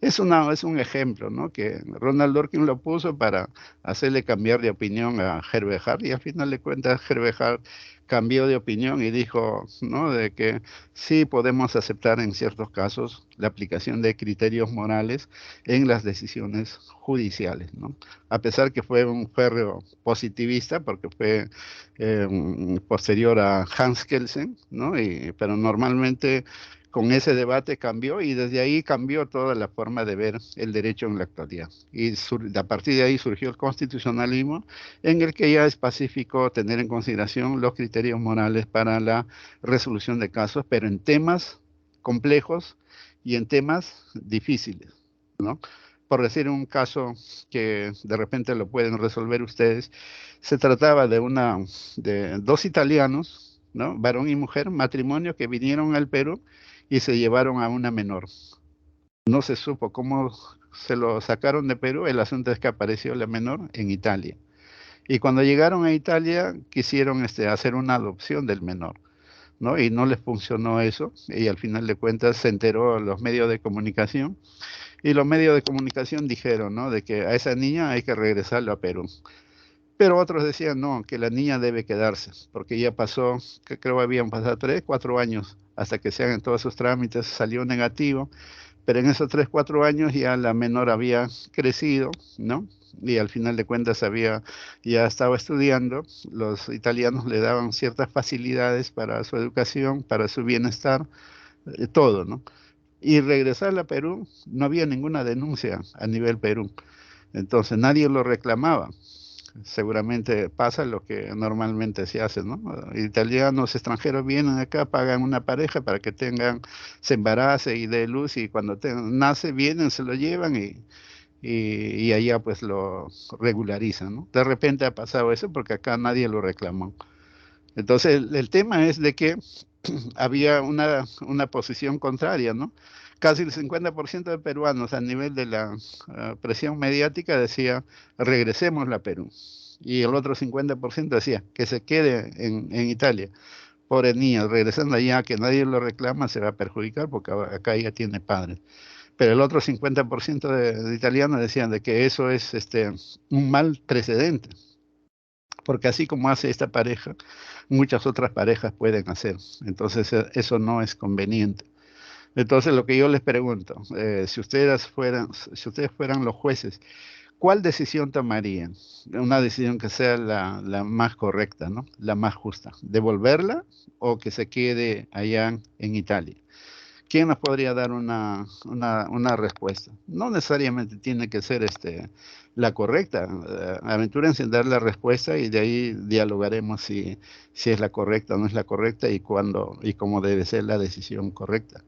Es un ejemplo, ¿no? Que Ronald Dworkin lo puso para hacerle cambiar de opinión a Herbert Hart, y al final de cuentas Herbert Hart cambió de opinión y dijo, ¿no? De que sí podemos aceptar en ciertos casos la aplicación de criterios morales en las decisiones judiciales, ¿no? A pesar que fue un férreo positivista, porque fue posterior a Hans Kelsen, ¿no? Pero normalmente con ese debate cambió, y desde ahí cambió toda la forma de ver el derecho en la actualidad. Y a partir de ahí surgió el constitucionalismo, en el que ya es pacífico tener en consideración los criterios morales para la resolución de casos, pero en temas complejos y en temas difíciles, ¿no? Por decir un caso que de repente lo pueden resolver ustedes, se trataba de dos italianos, ¿no? Varón y mujer, matrimonio, que vinieron al Perú y se llevaron a una menor. No se supo cómo se lo sacaron de Perú, el asunto es que apareció la menor en Italia. Y cuando llegaron a Italia quisieron hacer una adopción del menor, ¿no? Y no les funcionó eso, y al final de cuentas se enteró los medios de comunicación, y los medios de comunicación dijeron, ¿no? De que a esa niña hay que regresarlo a Perú. Pero otros decían, no, que la niña debe quedarse, porque ya pasó, que creo que habían pasado 3, 4 años hasta que se hagan todos esos trámites, salió negativo, pero en esos 3, 4 años ya la menor había crecido, ¿no? Y al final de cuentas ya estaba estudiando, los italianos le daban ciertas facilidades para su educación, para su bienestar, todo, ¿no? Y regresar a Perú, no había ninguna denuncia a nivel Perú, entonces nadie lo reclamaba. Seguramente pasa lo que normalmente se hace, ¿no? Italianos extranjeros vienen acá, pagan una pareja para que se embarace y dé luz, y cuando nace vienen, se lo llevan y allá pues lo regularizan, ¿no? De repente ha pasado eso porque acá nadie lo reclamó. Entonces el tema es de que había una posición contraria, ¿no? Casi el 50% de peruanos a nivel de la presión mediática decía, regresemos a Perú. Y el otro 50% decía, que se quede en Italia. Pobre niña, regresando allá, que nadie lo reclama, se va a perjudicar porque acá ella tiene padres. Pero el otro 50% de italianos decían de que eso es un mal precedente, porque así como hace esta pareja, muchas otras parejas pueden hacer. Entonces, eso no es conveniente. Entonces, lo que yo les pregunto, si ustedes fueran los jueces, ¿cuál decisión tomarían? Una decisión que sea la más correcta, ¿no? La más justa. ¿Devolverla o que se quede allá en Italia? ¿Quién nos podría dar una respuesta? No necesariamente tiene que ser la correcta. Aventúrense en dar la respuesta y de ahí dialogaremos si es la correcta o no es la correcta, y cuándo y cómo debe ser la decisión correcta.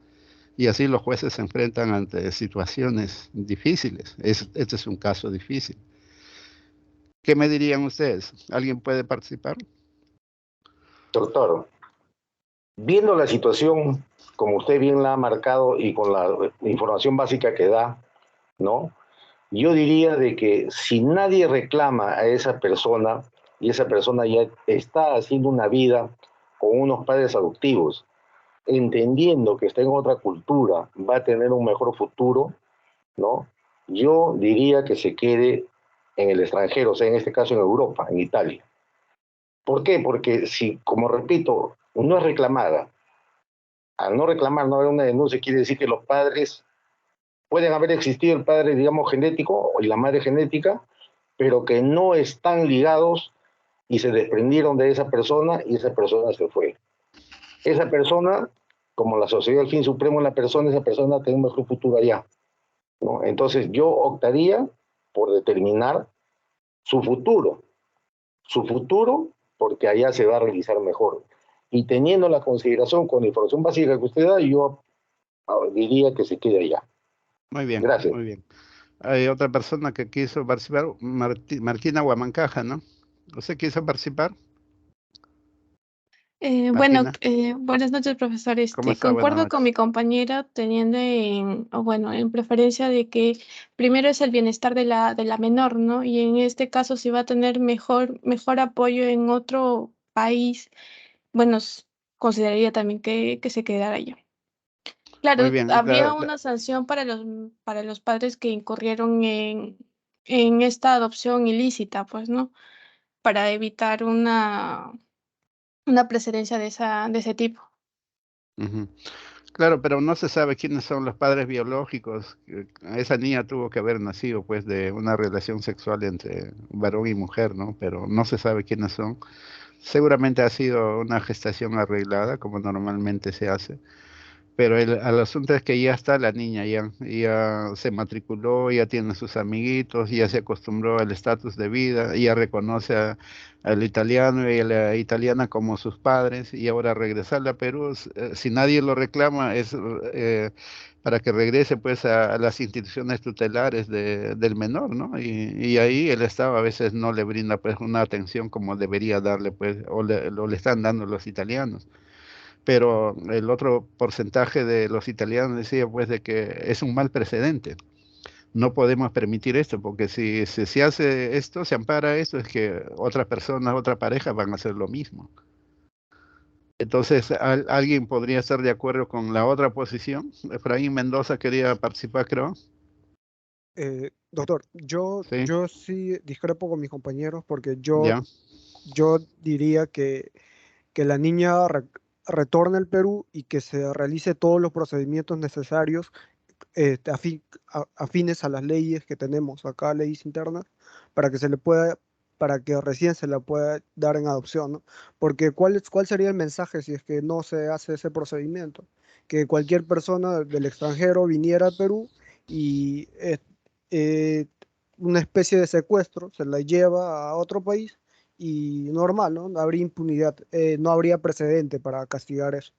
Y así los jueces se enfrentan ante situaciones difíciles. Este es un caso difícil. ¿Qué me dirían ustedes? ¿Alguien puede participar?
Doctor, Viendo la situación, como usted bien la ha marcado y con la información básica que da, ¿no? Yo diría de que si nadie reclama a esa persona y esa persona ya está haciendo una vida con unos padres adoptivos, entendiendo que está en otra cultura, va a tener un mejor futuro, ¿no? Yo diría que se quede en el extranjero, o sea, en este caso en Europa, en Italia. ¿Por qué? Porque si, como repito, no es reclamada, al no reclamar, no haber una denuncia, quiere decir que los padres, pueden haber existido el padre, digamos, genético y la madre genética, pero que no están ligados y se desprendieron de esa persona y esa persona se fue. Esa persona, como la sociedad del fin supremo en la persona, esa persona tiene un mejor futuro allá, ¿no? Entonces yo optaría por determinar su futuro, porque allá se va a realizar mejor. Y teniendo la consideración con la información básica que usted da, yo diría que se quede allá.
Muy bien,
Gracias.
muy bien. Hay otra persona que quiso participar, Martina Huamancaja, ¿no? ¿Usted quiso participar,
Bueno,
Martina?
buenas noches, profesor.
¿Cómo está? Buenas
Concuerdo con
noches.
mi compañera teniendo o bueno, en preferencia de que primero es el bienestar de la menor, ¿no? Y en este caso, si va a tener mejor apoyo en otro país, bueno, consideraría también que se quedara allá.
Muy
Claro,
bien.
habría una sanción para los padres que incurrieron en esta adopción ilícita, pues, ¿no? Para evitar una precedencia de ese tipo.
Ujú. Claro, pero no se sabe quiénes son los padres biológicos. Esa niña tuvo que haber nacido pues de una relación sexual entre varón y mujer, ¿no? Pero no se sabe quiénes son. Seguramente ha sido una gestación arreglada, como normalmente se hace. Pero el asunto es que ya está la niña, ya se matriculó, ya tiene sus amiguitos, ya se acostumbró al estatus de vida, ya reconoce al italiano y a la italiana como sus padres, y ahora regresarle a Perú, si nadie lo reclama, es para que regrese pues a las instituciones tutelares del menor, ¿no? Y ahí el Estado a veces no le brinda pues una atención como debería darle pues, o le están dando los italianos, pero el otro porcentaje de los italianos decía pues de que es un mal precedente. No podemos permitir esto, porque si se hace esto, se ampara esto, es que otras personas, otra pareja van a hacer lo mismo. Entonces, ¿alguien podría estar de acuerdo con la otra posición? Efraín Mendoza quería participar, creo.
Doctor,
Sí,
yo sí discrepo con mis compañeros porque
ya.
yo diría que la niña retorne al Perú y que se realice todos los procedimientos necesarios afines a las leyes que tenemos acá, leyes internas, para que se le pueda, para que recién se la pueda dar en adopción, ¿no? Porque ¿cuál sería el mensaje si es que no se hace ese procedimiento? Que cualquier persona del extranjero viniera al Perú y eh, una especie de secuestro se la lleva a otro país y normal, ¿no? Habría impunidad, no habría precedente para castigar eso.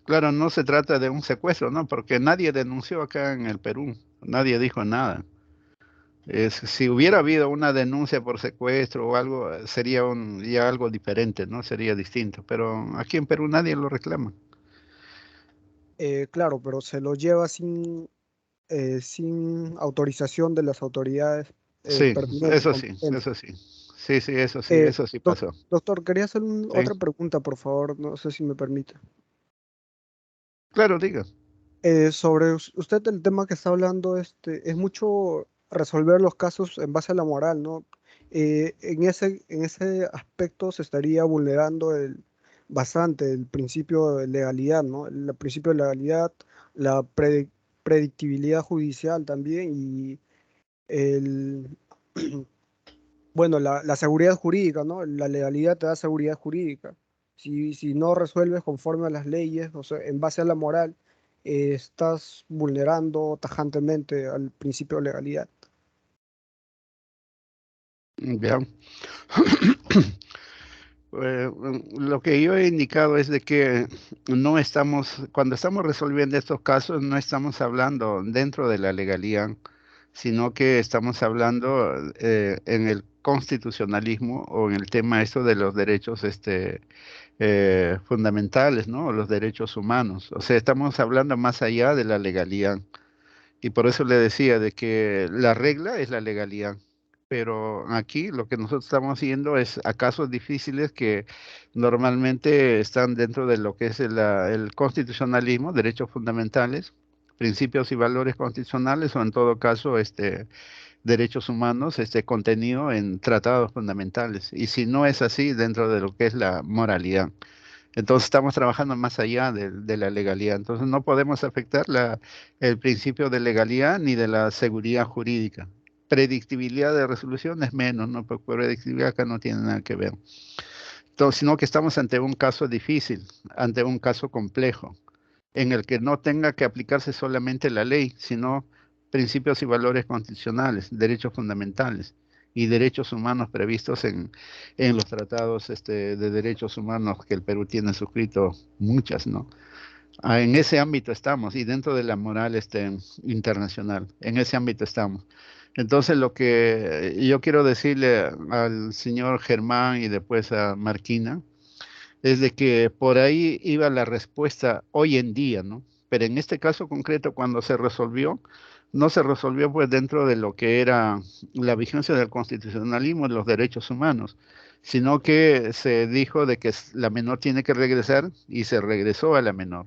Claro, no se trata de un secuestro, ¿no? Porque nadie denunció acá en el Perú, nadie dijo nada. Si hubiera habido una denuncia por secuestro o algo, sería ya algo diferente, ¿no? Sería distinto. Pero aquí en Perú nadie lo reclama.
Claro, pero se lo lleva sin autorización de las autoridades
Sí,
pertinentes,
eso sí,
competentes.
eso sí. Sí, sí,
Eh,
eso sí pasó.
Doctor, quería hacer
Sí.
otra pregunta, por favor, no sé si me permite.
Claro, diga.
Sobre usted, el tema que está hablando, es mucho resolver los casos en base a la moral, ¿no? En ese aspecto se estaría vulnerando bastante el principio de legalidad, ¿no? El principio de legalidad, la predictibilidad judicial también y el, bueno, la seguridad jurídica, ¿no? La legalidad te da seguridad jurídica. Si no resuelves conforme a las leyes, o sea, en base a la moral, estás vulnerando tajantemente al principio de legalidad.
Ya. Lo que yo he indicado es de que no estamos, cuando estamos resolviendo estos casos, no estamos hablando dentro de la legalidad, sino que estamos hablando en el constitucionalismo o en el tema esto de los derechos fundamentales, ¿no? Los derechos humanos. O sea, estamos hablando más allá de la legalidad. Y por eso le decía de que la regla es la legalidad. Pero aquí lo que nosotros estamos haciendo es a casos difíciles que normalmente están dentro de lo que es el constitucionalismo, derechos fundamentales, principios y valores constitucionales, o en todo caso, derechos humanos, contenido en tratados fundamentales. Y si no es así, dentro de lo que es la moralidad. Entonces estamos trabajando más allá de la legalidad. Entonces no podemos afectar el principio de legalidad ni de la seguridad jurídica. Predictibilidad de resolución es menos, ¿no? Porque predictibilidad acá no tiene nada que ver. Entonces, sino que estamos ante un caso difícil, ante un caso complejo, en el que no tenga que aplicarse solamente la ley, sino principios y valores constitucionales, derechos fundamentales y derechos humanos previstos en los tratados de derechos humanos que el Perú tiene suscrito muchas, ¿no? En ese ámbito estamos y dentro de la moral internacional, en ese ámbito estamos. Entonces, lo que yo quiero decirle al señor Germán y después a Marquina es de que por ahí iba la respuesta hoy en día, ¿no? Pero en este caso concreto, cuando se resolvió, no se resolvió pues dentro de lo que era la vigencia del constitucionalismo y los derechos humanos, sino que se dijo de que la menor tiene que regresar y se regresó a la menor,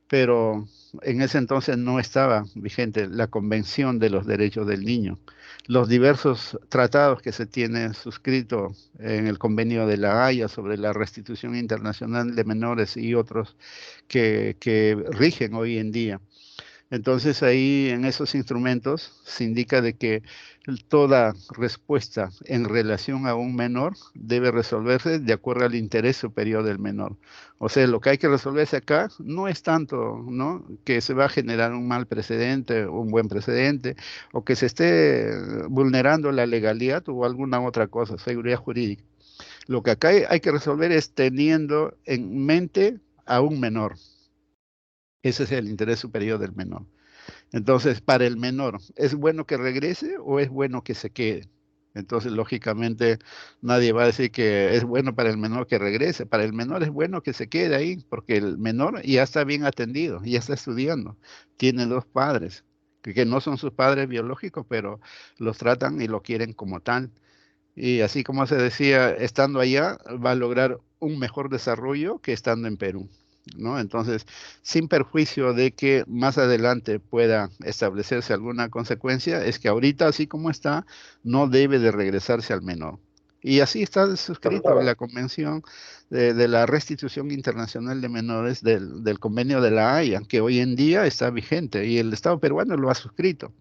pero en ese entonces no estaba vigente la Convención de los Derechos del Niño. Los diversos tratados que se tienen suscritos en el Convenio de la Haya sobre la restitución internacional de menores y otros que rigen hoy en día. Entonces ahí en esos instrumentos se indica de que toda respuesta en relación a un menor debe resolverse de acuerdo al interés superior del menor. O sea, lo que hay que resolverse acá no es tanto, ¿no?, que se va a generar un mal precedente o un buen precedente, o que se esté vulnerando la legalidad o alguna otra cosa, seguridad jurídica. Lo que acá hay que resolver es teniendo en mente a un menor. Ese es el interés superior del menor. Entonces, para el menor, ¿es bueno que regrese o es bueno que se quede? Entonces, lógicamente, nadie va a decir que es bueno para el menor que regrese. Para el menor es bueno que se quede ahí, porque el menor ya está bien atendido, ya está estudiando. Tiene dos padres, que no son sus padres biológicos, pero los tratan y lo quieren como tal. Y así como se decía, estando allá va a lograr un mejor desarrollo que estando en Perú, ¿no? Entonces, sin perjuicio de que más adelante pueda establecerse alguna consecuencia, es que ahorita, así como está, no debe de regresarse al menor. Y así está suscrito la Convención de la Restitución Internacional de Menores del Convenio de la Haya, que hoy en día está vigente y el Estado peruano lo ha suscrito.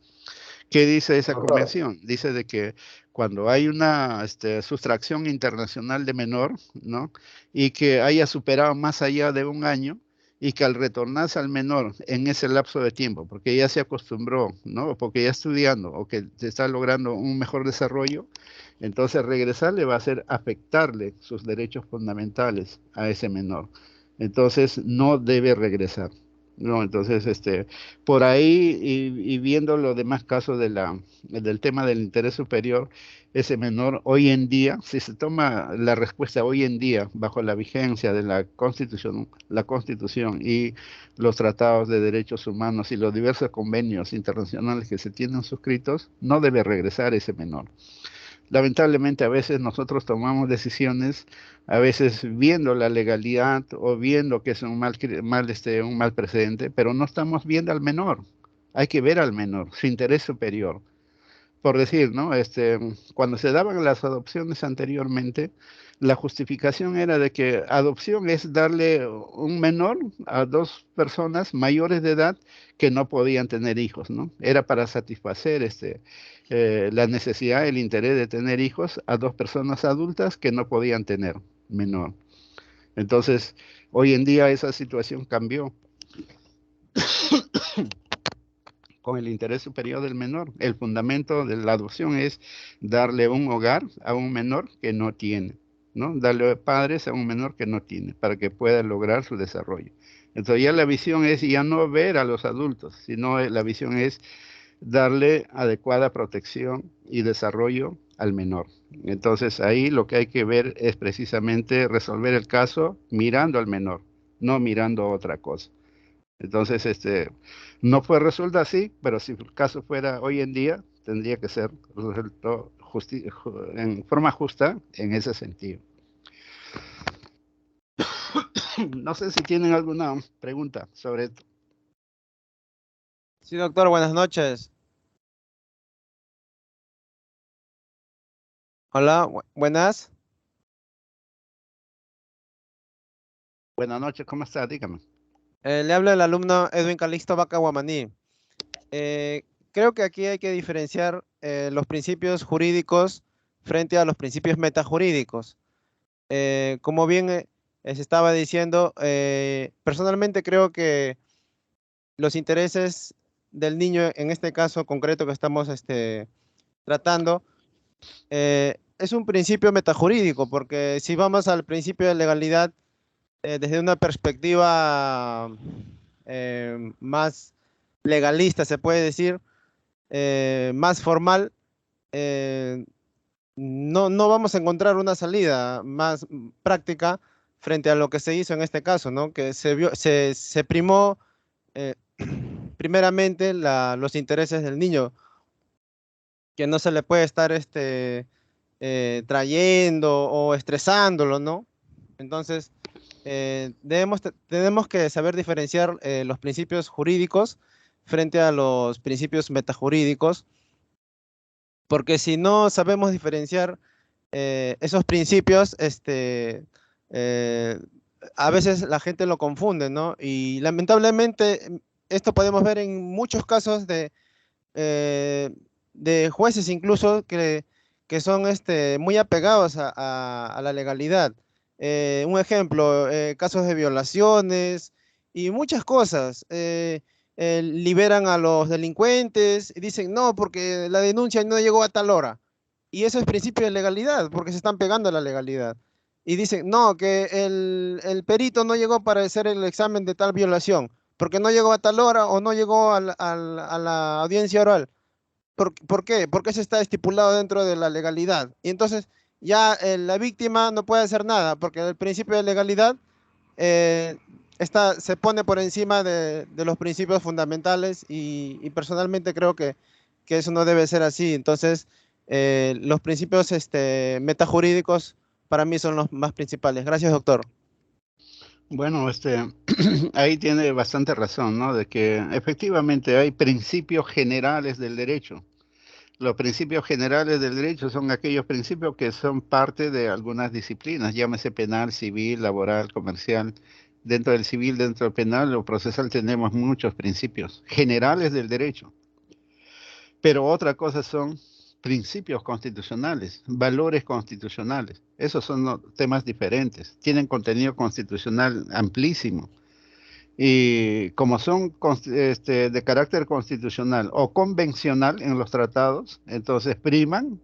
¿Qué dice esa convención? Dice de que cuando hay una sustracción internacional de menor, ¿no?, y que haya superado más allá de un año, y que al retornarse al menor en ese lapso de tiempo, porque ya se acostumbró, ¿no?, porque ya estudiando o que se está logrando un mejor desarrollo, entonces regresarle va a ser afectarle sus derechos fundamentales a ese menor. Entonces no debe regresar. No, entonces, por ahí y viendo los demás casos del tema del interés superior, ese menor hoy en día, si se toma la respuesta hoy en día bajo la vigencia de la Constitución y los tratados de derechos humanos y los diversos convenios internacionales que se tienen suscritos, no debe regresar ese menor. Lamentablemente a veces nosotros tomamos decisiones, a veces viendo la legalidad o viendo que es un mal precedente, pero no estamos viendo al menor. Hay que ver al menor, su interés superior. Por decir, ¿no? Cuando se daban las adopciones anteriormente, la justificación era de que adopción es darle un menor a dos personas mayores de edad que no podían tener hijos, ¿no? Era para satisfacer la necesidad, el interés de tener hijos a dos personas adultas que no podían tener menor. Entonces, hoy en día esa situación cambió con el interés superior del menor. El fundamento de la adopción es darle un hogar a un menor que no tiene, ¿no? Darle padres a un menor que no tiene, para que pueda lograr su desarrollo. Entonces ya la visión es ya no ver a los adultos, sino la visión es darle adecuada protección y desarrollo al menor. Entonces ahí lo que hay que ver es precisamente resolver el caso mirando al menor, no mirando otra cosa. Entonces, no fue resuelto así, pero si el caso fuera hoy en día, tendría que ser resuelto en forma justa en ese sentido. No sé si tienen alguna pregunta sobre esto.
Sí, doctor, buenas noches. Hola, buenas.
Buenas noches, ¿cómo está? Dígame.
Le habla el alumno Edwin Calixto Vaca Guamaní. Creo que aquí hay que diferenciar los principios jurídicos frente a los principios metajurídicos. Como bien se estaba diciendo, personalmente creo que los intereses del niño, en este caso concreto que estamos tratando, es un principio metajurídico, porque si vamos al principio de legalidad desde una perspectiva más legalista, se puede decir, más formal, no vamos a encontrar una salida más práctica frente a lo que se hizo en este caso, ¿no? Que se primó primeramente los intereses del niño, que no se le puede estar trayendo o estresándolo, ¿no? Entonces, tenemos que saber diferenciar los principios jurídicos frente a los principios metajurídicos, porque si no sabemos diferenciar esos principios, a veces la gente lo confunde, ¿no? Y lamentablemente esto podemos ver en muchos casos de jueces incluso que son muy apegados a la legalidad. Un ejemplo, casos de violaciones y muchas cosas. Liberan a los delincuentes y dicen, no, porque la denuncia no llegó a tal hora. Y eso es principio de legalidad, porque se están pegando a la legalidad. Y dicen, no, que el perito no llegó para hacer el examen de tal violación, porque no llegó a tal hora o no llegó a la audiencia oral. ¿Por qué? Porque eso está estipulado dentro de la legalidad. Y entonces ya la víctima no puede hacer nada, porque el principio de legalidad eh, se pone por encima de los principios fundamentales y personalmente creo que eso no debe ser así. Entonces, los principios metajurídicos para mí son los más principales. Gracias, doctor.
Bueno, ahí tiene bastante razón, ¿no? De que efectivamente hay principios generales del derecho. Los principios generales del derecho son aquellos principios que son parte de algunas disciplinas, llámese penal, civil, laboral, comercial. Dentro del civil, dentro del penal o procesal tenemos muchos principios generales del derecho. Pero otra cosa son principios constitucionales, valores constitucionales. Esos son temas diferentes, tienen contenido constitucional amplísimo. Y como son de carácter constitucional o convencional en los tratados, entonces priman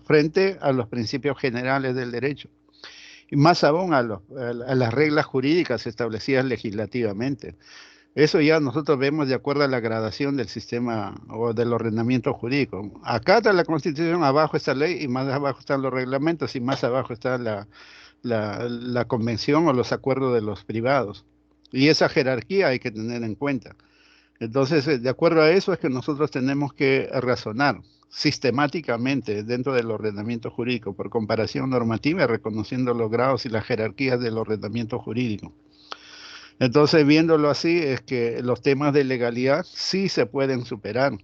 frente a los principios generales del derecho. Y más aún a las reglas jurídicas establecidas legislativamente. Eso ya nosotros vemos de acuerdo a la gradación del sistema o del ordenamiento jurídico. Acá está la Constitución, abajo está la ley y más abajo están los reglamentos y más abajo está la convención o los acuerdos de los privados. Y esa jerarquía hay que tener en cuenta. Entonces, de acuerdo a eso es que nosotros tenemos que razonar sistemáticamente dentro del ordenamiento jurídico por comparación normativa, reconociendo los grados y las jerarquías del ordenamiento jurídico. Entonces, viéndolo así, es que los temas de legalidad sí se pueden superar.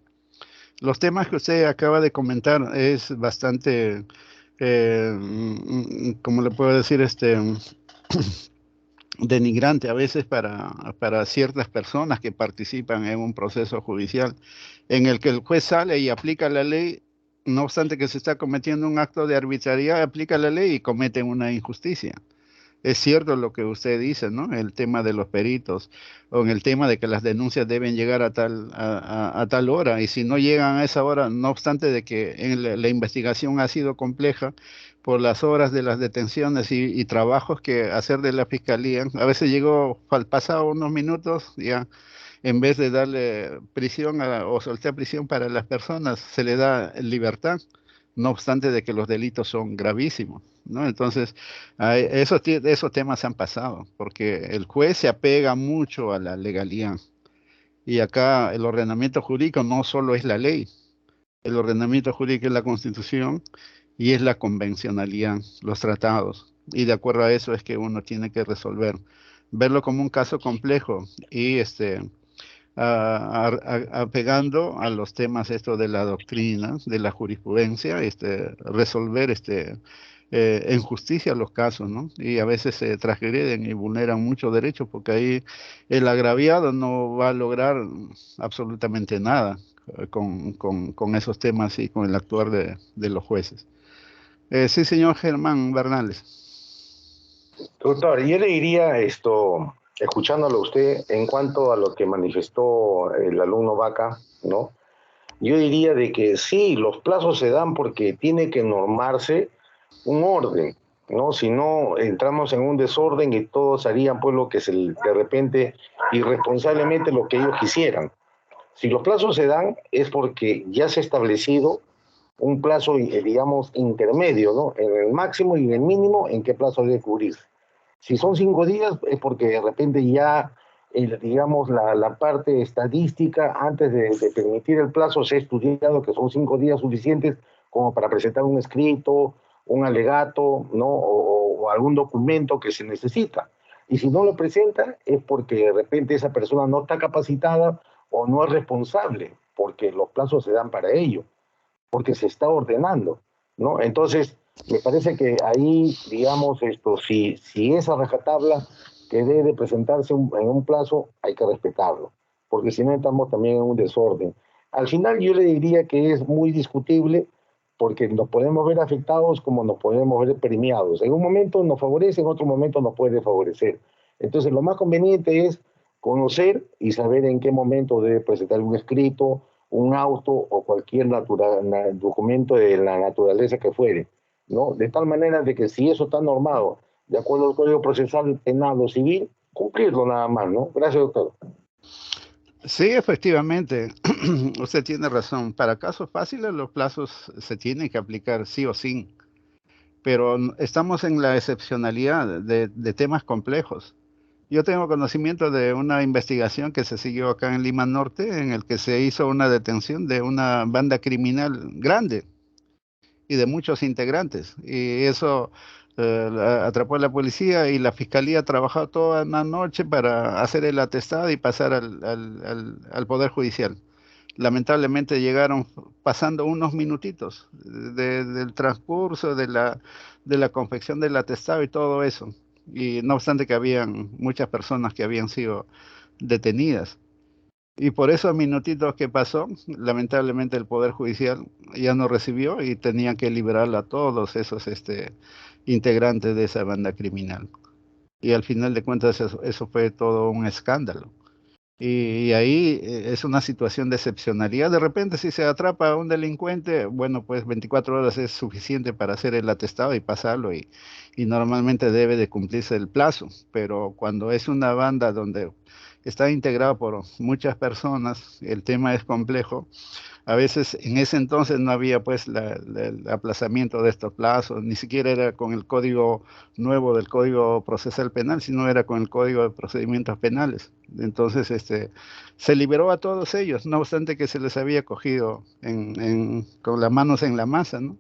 Los temas que usted acaba de comentar es bastante, ¿cómo le puedo decir? Denigrante a veces para ciertas personas que participan en un proceso judicial en el que el juez sale y aplica la ley, no obstante que se está cometiendo un acto de arbitrariedad, aplica la ley y cometen una injusticia. Es cierto lo que usted dice, ¿no? El tema de los peritos, o en el tema de que las denuncias deben llegar a tal hora, y si no llegan a esa hora, no obstante de que la investigación ha sido compleja por las horas de las detenciones y trabajos que hacer de la fiscalía, a veces llegó pasado unos minutos ya, en vez de darle prisión o soltar prisión para las personas, se le da libertad, no obstante de que los delitos son gravísimos, ¿no? Entonces, esos temas han pasado, porque el juez se apega mucho a la legalidad. Y acá el ordenamiento jurídico no solo es la ley, el ordenamiento jurídico es la Constitución y es la convencionalidad, los tratados. Y de acuerdo a eso es que uno tiene que resolver, verlo como un caso complejo y apegando a los temas esto de la doctrina, de la jurisprudencia, resolver en justicia los casos, ¿no? Y a veces se transgreden y vulneran muchos derechos porque ahí el agraviado no va a lograr absolutamente nada con esos temas y con el actuar de los jueces. Sí, señor Germán Bernales.
Doctor, yo le diría esto, escuchándolo a usted, en cuanto a lo que manifestó el alumno Vaca, ¿no? Yo diría de que sí, los plazos se dan porque tiene que normarse un orden, ¿no? Si no, entramos en un desorden y todos harían pues lo que de repente, irresponsablemente lo que ellos quisieran. Si los plazos se dan es porque ya se ha establecido un plazo, digamos, intermedio, ¿no? En el máximo y en el mínimo, en qué plazo debe cubrirse. Si son 5 días, es porque de repente ya, digamos, la parte estadística, antes de permitir el plazo, se ha estudiado que son 5 días suficientes como para presentar un escrito, un alegato, ¿no? O algún documento que se necesita. Y si no lo presenta, es porque de repente esa persona no está capacitada o no es responsable, porque los plazos se dan para ello, porque se está ordenando, ¿no? Entonces, me parece que ahí, digamos, si esa rajatabla que debe presentarse en un plazo, hay que respetarlo, porque si no estamos también en un desorden. Al final yo le diría que es muy discutible, porque nos podemos ver afectados como nos podemos ver premiados. En un momento nos favorece, en otro momento nos puede favorecer. Entonces, lo más conveniente es conocer y saber en qué momento debe presentar un escrito, un auto o cualquier documento de la naturaleza que fuere, ¿no? De tal manera de que si eso está normado de acuerdo al Código Procesal Penal o Civil, cumplirlo nada más, ¿no? Gracias, doctor.
Sí, efectivamente, usted tiene razón. Para casos fáciles los plazos se tienen que aplicar sí o sí, pero estamos en la excepcionalidad de temas complejos. Yo tengo conocimiento de una investigación que se siguió acá en Lima Norte, en el que se hizo una detención de una banda criminal grande y de muchos integrantes. Y eso atrapó a la policía y la fiscalía trabajó toda la noche para hacer el atestado y pasar al Poder Judicial. Lamentablemente llegaron pasando unos minutitos del transcurso de la confección del atestado y todo eso. Y no obstante que habían muchas personas que habían sido detenidas. Y por esos minutitos que pasó, lamentablemente el Poder Judicial ya no recibió y tenían que liberar a todos esos integrantes de esa banda criminal. Y al final de cuentas eso fue todo un escándalo. Y ahí es una situación de excepcionalidad. De repente, si se atrapa a un delincuente, bueno, pues 24 horas es suficiente para hacer el atestado y pasarlo, y normalmente debe de cumplirse el plazo. Pero cuando es una banda donde está integrado por muchas personas, el tema es complejo. A veces en ese entonces no había pues el aplazamiento de estos plazos, ni siquiera era con el código nuevo del Código Procesal Penal, sino era con el Código de Procedimientos Penales. Entonces se liberó a todos ellos, no obstante que se les había cogido con las manos en la masa, ¿no?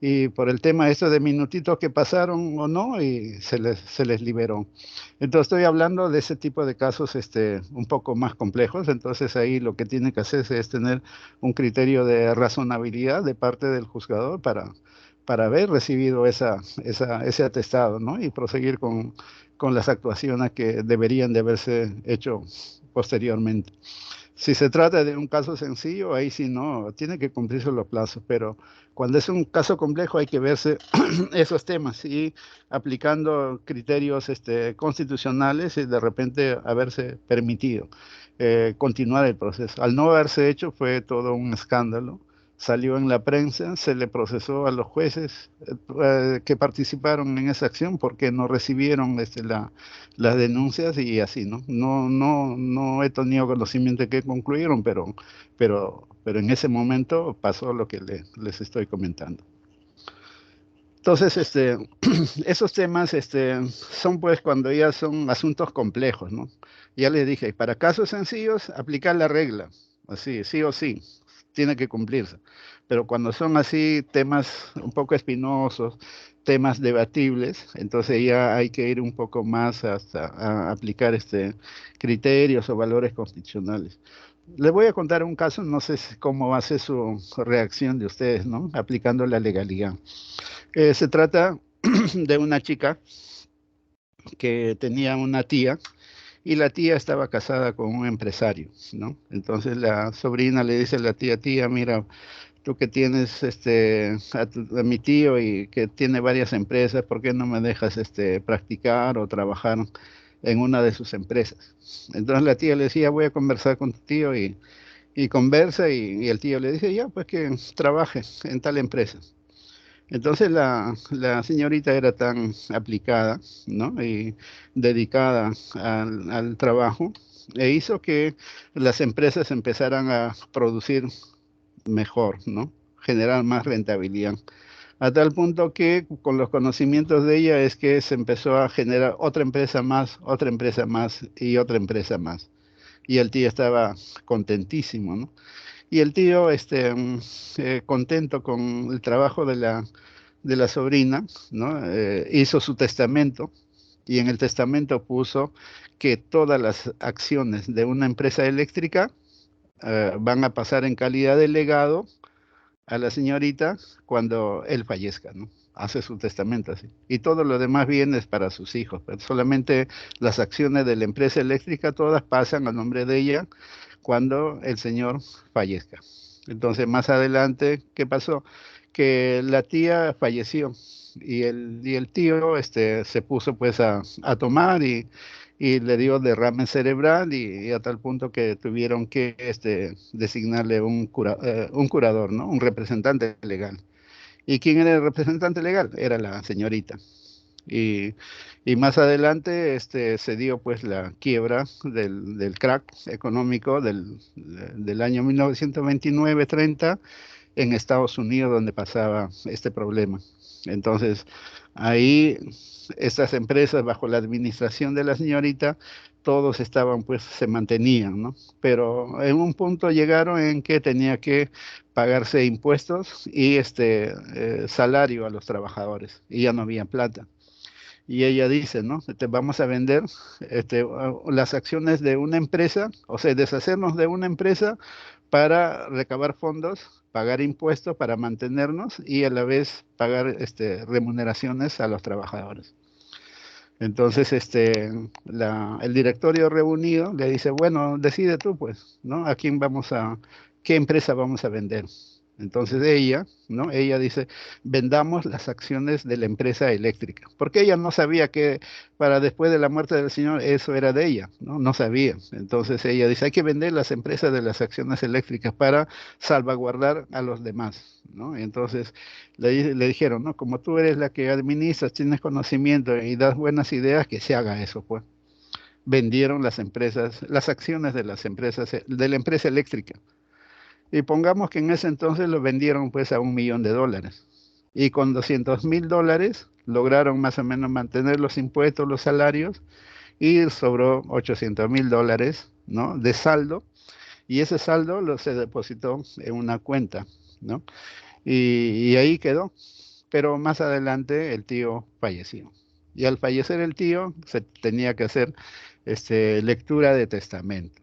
Y por el tema esto de minutitos que pasaron o no, y se les liberó. Entonces estoy hablando de ese tipo de casos un poco más complejos. Entonces ahí lo que tiene que hacerse es tener un criterio de razonabilidad de parte del juzgador para haber recibido ese atestado, ¿no? Y proseguir con las actuaciones que deberían de haberse hecho posteriormente. Si se trata de un caso sencillo, ahí sí no, tiene que cumplirse los plazos, pero cuando es un caso complejo hay que verse esos temas y aplicando criterios constitucionales y de repente haberse permitido continuar el proceso. Al no haberse hecho fue todo un escándalo salió en la prensa, se le procesó a los jueces que participaron en esa acción porque no recibieron las denuncias y así, ¿no? No he tenido conocimiento de que concluyeron, pero en ese momento pasó lo que les estoy comentando. Entonces, esos temas son pues cuando ya son asuntos complejos, ¿no? Ya les dije, para casos sencillos, aplicar la regla, así, sí o sí, tiene que cumplirse. Pero cuando son así temas un poco espinosos, temas debatibles, entonces ya hay que ir un poco más hasta a aplicar criterios o valores constitucionales. Les voy a contar un caso, no sé cómo va a ser su reacción de ustedes, ¿no? Aplicando la legalidad. Se trata de una chica que tenía una tía y la tía estaba casada con un empresario, ¿no? Entonces la sobrina le dice a la tía, tía, mira, tú que tienes a mi tío y que tiene varias empresas, ¿por qué no me dejas practicar o trabajar en una de sus empresas? Entonces la tía le decía, voy a conversar con tu tío y conversa y el tío le dice, ya, pues que trabaje en tal empresa. Entonces la señorita era tan aplicada, ¿no? Y dedicada al trabajo, e hizo que las empresas empezaran a producir mejor, ¿no? Generar más rentabilidad. A tal punto que con los conocimientos de ella es que se empezó a generar otra empresa más y otra empresa más. Y el tío estaba contentísimo, ¿no? Y el tío, contento con el trabajo de la sobrina, ¿no? Hizo su testamento y en el testamento puso que todas las acciones de una empresa eléctrica van a pasar en calidad de legado a la señorita cuando él fallezca, ¿no? Hace su testamento así. Y todo lo demás bienes para sus hijos, pero solamente las acciones de la empresa eléctrica todas pasan a nombre de ella cuando el señor fallezca. Entonces, más adelante, ¿qué pasó? Que la tía falleció y el tío se puso pues a tomar y le dio derrame cerebral y a tal punto que tuvieron que designarle un curador, ¿no? Un representante legal. ¿Y quién era el representante legal? Era la señorita. Y, y más adelante se dio pues la quiebra del crack económico del año 1929-30 en Estados Unidos donde pasaba este problema. Entonces, ahí estas empresas bajo la administración de la señorita, todos estaban, pues, se mantenían, ¿no? Pero en un punto llegaron en que tenía que pagarse impuestos y salario a los trabajadores y ya no había plata. Y ella dice, ¿no? Te vamos a vender las acciones de una empresa, o sea, deshacernos de una empresa para recabar fondos, pagar impuestos para mantenernos y a la vez pagar remuneraciones a los trabajadores. Entonces, el directorio reunido le dice, bueno, decide tú, pues, ¿no? ¿Qué empresa vamos a vender? Entonces ella, ¿no? Ella dice, vendamos las acciones de la empresa eléctrica, porque ella no sabía que para después de la muerte del señor eso era de ella, ¿no? No sabía. Entonces ella dice, hay que vender las empresas de las acciones eléctricas para salvaguardar a los demás, ¿no? Y entonces le dijeron, ¿no? Como tú eres la que administras, tienes conocimiento y das buenas ideas, que se haga eso, pues. Vendieron las empresas, las acciones de las empresas, de la empresa eléctrica. Y pongamos que en ese entonces lo vendieron pues a $1.000.000. Y con $200.000 lograron más o menos mantener los impuestos, los salarios, y sobró $800.000, ¿no? De saldo. Y ese saldo se depositó en una cuenta, ¿no? Y ahí quedó. Pero más adelante el tío falleció. Y al fallecer el tío, se tenía que hacer lectura de testamento.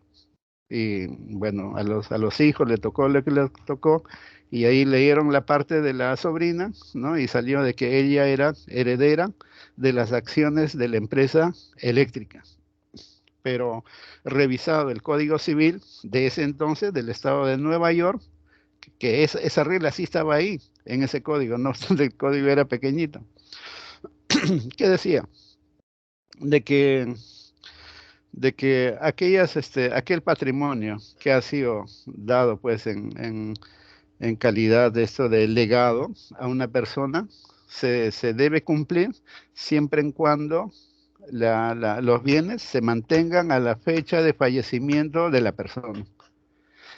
Y bueno, a los hijos le tocó lo que les tocó, y ahí leyeron la parte de la sobrina, ¿no? Y salió de que ella era heredera de las acciones de la empresa eléctrica. Pero revisado el Código Civil de ese entonces, del estado de Nueva York, que esa regla sí estaba ahí, en ese código, no obstante el código era pequeñito. ¿Qué decía? De que aquel patrimonio que ha sido dado pues en calidad de esto de legado a una persona, se debe cumplir siempre en cuando los bienes se mantengan a la fecha de fallecimiento de la persona.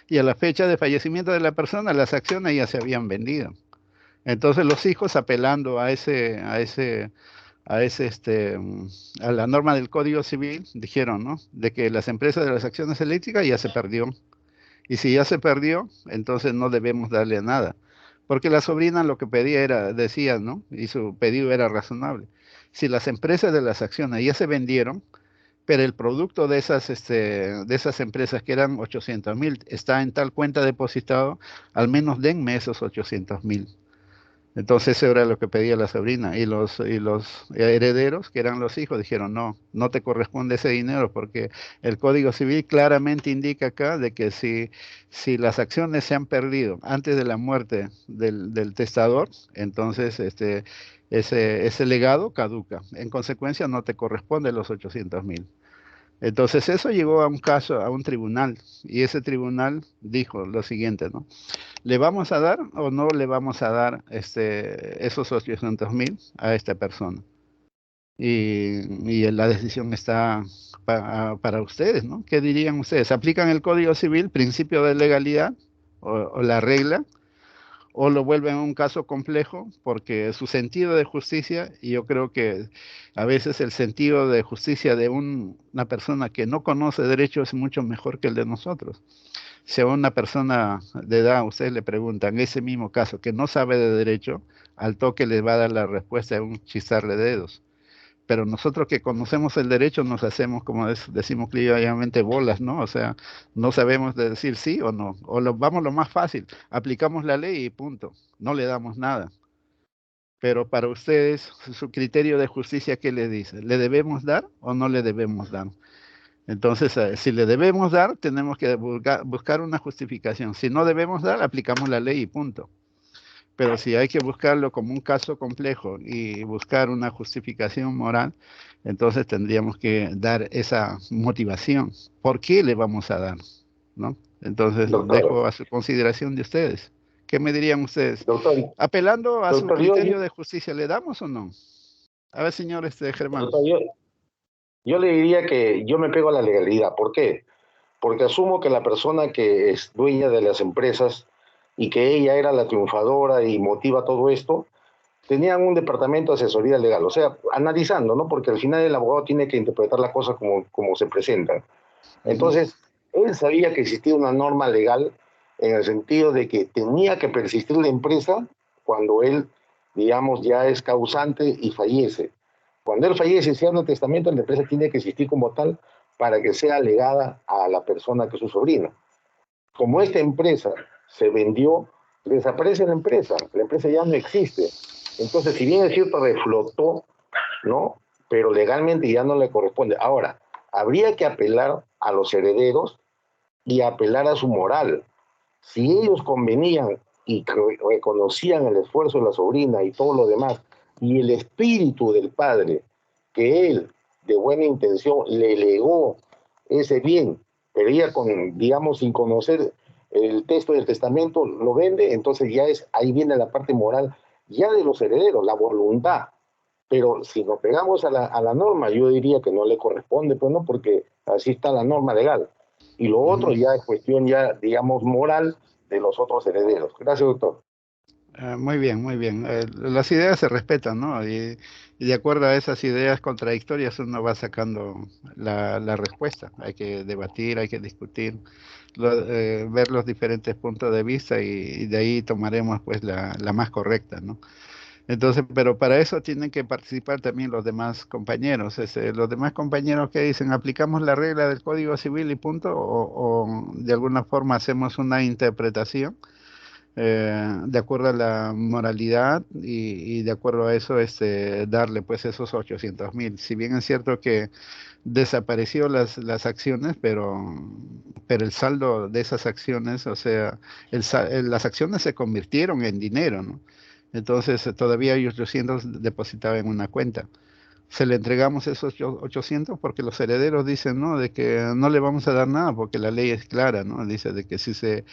Y a la fecha de fallecimiento de la persona, las acciones ya se habían vendido. Entonces los hijos, apelando a la norma del Código Civil, dijeron, ¿no?, de que las empresas de las acciones eléctricas ya se perdió. Y si ya se perdió, entonces no debemos darle nada. Porque la sobrina lo que decía, ¿no?, y su pedido era razonable. Si las empresas de las acciones ya se vendieron, pero el producto de esas empresas, que eran 800,000, está en tal cuenta depositado, al menos denme esos 800,000. Entonces eso era lo que pedía la sobrina. Y los herederos, que eran los hijos, dijeron, no, no te corresponde ese dinero, porque el Código Civil claramente indica acá de que si las acciones se han perdido antes de la muerte del testador, entonces ese legado caduca. En consecuencia, no te corresponde los 800,000. Entonces eso llegó a un caso, a un tribunal, y ese tribunal dijo lo siguiente, ¿no? ¿Le vamos a dar o no le vamos a dar esos 800,000 a esta persona? Y la decisión está para ustedes, ¿no? ¿Qué dirían ustedes? ¿Aplican el Código Civil, principio de legalidad o la regla? ¿O lo vuelven un caso complejo? Porque su sentido de justicia, y yo creo que a veces el sentido de justicia de una persona que no conoce derecho es mucho mejor que el de nosotros. Si a una persona de edad ustedes le preguntan ese mismo caso que no sabe de derecho, al toque les va a dar la respuesta de un chistarle de dedos. Pero nosotros que conocemos el derecho nos hacemos, como decimos criollanamente, bolas, ¿no? O sea, no sabemos de decir sí o no. O vamos lo más fácil, aplicamos la ley y punto. No le damos nada. Pero para ustedes, su criterio de justicia, ¿qué le dice? ¿Le debemos dar o no le debemos dar? Entonces, si le debemos dar, tenemos que buscar una justificación. Si no debemos dar, aplicamos la ley y punto. Pero si hay que buscarlo como un caso complejo y buscar una justificación moral, entonces tendríamos que dar esa motivación. ¿Por qué le vamos a dar? ¿No? Entonces,
Doctor,
dejo a su consideración de ustedes. ¿Qué me dirían ustedes?
doctor,
Apelando a su
doctor,
criterio de justicia, ¿le damos o no? A ver, señor Germán.
doctor, yo le diría que yo me pego a la legalidad. ¿Por qué? Porque asumo que la persona que es dueña de las empresas y que ella era la triunfadora y motiva todo esto, tenían un departamento de asesoría legal, o sea, analizando, ¿no? Porque al final el abogado tiene que interpretar las cosas como se presentan. Entonces, él sabía que existía una norma legal en el sentido de que tenía que persistir la empresa cuando él, digamos, ya es causante y fallece. Cuando él fallece, si hay un testamento, la empresa tiene que existir como tal para que sea legada a la persona que es su sobrina. Como esta empresa se vendió, desaparece la empresa ya no existe. Entonces, si bien es cierto, reflotó, ¿no? Pero legalmente ya no le corresponde. Ahora, habría que apelar a los herederos y apelar a su moral. Si ellos convenían y reconocían el esfuerzo de la sobrina y todo lo demás, y el espíritu del padre, que él, de buena intención, le legó ese bien, pero ella, digamos, sin conocer el texto del testamento, lo vende, entonces ahí viene la parte moral ya de los herederos, la voluntad. Pero si nos pegamos a la norma, yo diría que no le corresponde, pues no, porque así está la norma legal. Y lo otro ya es cuestión digamos, moral de los otros herederos. Gracias, doctor.
Muy bien, muy bien. Las ideas se respetan, ¿no? Y de acuerdo a esas ideas contradictorias uno va sacando la respuesta. Hay que debatir, hay que discutir, ver los diferentes puntos de vista y de ahí tomaremos pues la más correcta, ¿no? Entonces, pero para eso tienen que participar también los demás compañeros. Los demás compañeros que dicen, ¿aplicamos la regla del Código Civil y punto? ¿O de alguna forma hacemos una interpretación de acuerdo a la moralidad y de acuerdo a eso darle pues esos 800,000? Si bien es cierto que desapareció las acciones, pero el saldo de esas acciones, o sea, las acciones se convirtieron en dinero, ¿no? Entonces todavía hay 800 depositados en una cuenta. se le entregamos esos 800 porque los herederos dicen, ¿no? De que no le vamos a dar nada porque la ley es clara, ¿no? Dice de que si se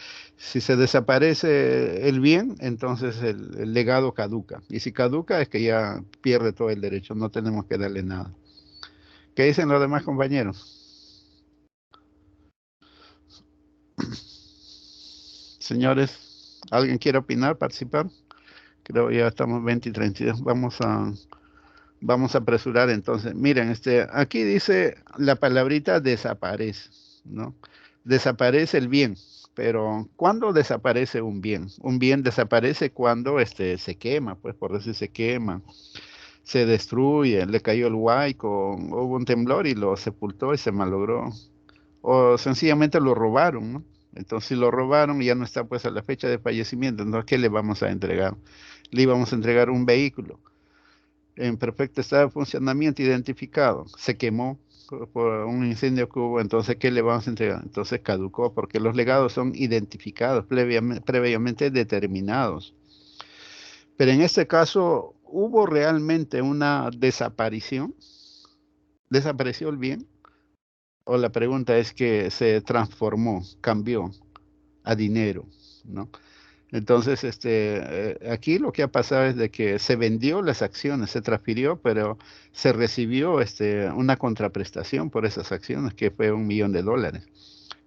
desaparece el bien, entonces el legado caduca. Y si caduca es que ya pierde todo el derecho, no tenemos que darle nada. ¿Qué dicen los demás compañeros? Señores, ¿alguien quiere opinar, participar? Creo ya estamos 20 y 32. Vamos a apresurar entonces. Miren, aquí dice la palabrita desaparece, ¿no? Desaparece el bien, pero ¿cuándo desaparece un bien? Un bien desaparece cuando se quema, pues por decir se quema, se destruye, le cayó el huaico, hubo un temblor y lo sepultó y se malogró. O sencillamente lo robaron, ¿no? Entonces, si lo robaron y ya no está pues a la fecha de fallecimiento, entonces, ¿qué le vamos a entregar? Le íbamos a entregar un vehículo en perfecto estado de funcionamiento identificado, se quemó por un incendio que hubo, entonces, ¿qué le vamos a entregar? Entonces caducó, porque los legados son identificados, previamente determinados. Pero en este caso, ¿hubo realmente una desaparición? ¿Desapareció el bien? O la pregunta es que se transformó, cambió a dinero, ¿no? Entonces, aquí lo que ha pasado es de que se vendió las acciones, se transfirió, pero se recibió una contraprestación por esas acciones, que fue $1.000.000.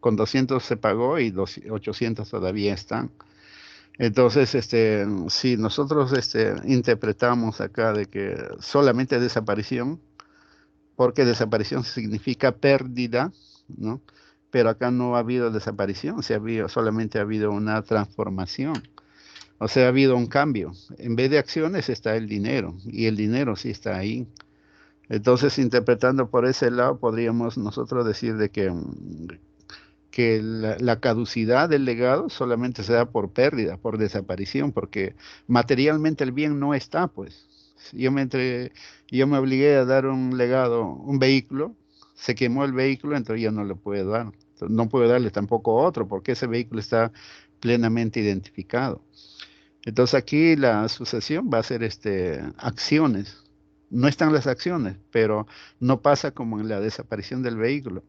Con 200 se pagó y 800 todavía están. Entonces, si nosotros interpretamos acá de que solamente desaparición, porque desaparición significa pérdida, ¿no? Pero acá no ha habido desaparición, solamente ha habido una transformación. O sea, ha habido un cambio. En vez de acciones está el dinero, y el dinero sí está ahí. Entonces, interpretando por ese lado, podríamos nosotros decir de que la caducidad del legado solamente se da por pérdida, por desaparición, porque materialmente el bien no está, pues. Yo me obligué a dar un legado, un vehículo, se quemó el vehículo, entonces ya no le puedo dar. Entonces, no puedo darle tampoco otro, porque ese vehículo está plenamente identificado. Entonces aquí la sucesión va a ser acciones. No están las acciones, pero no pasa como en la desaparición del vehículo.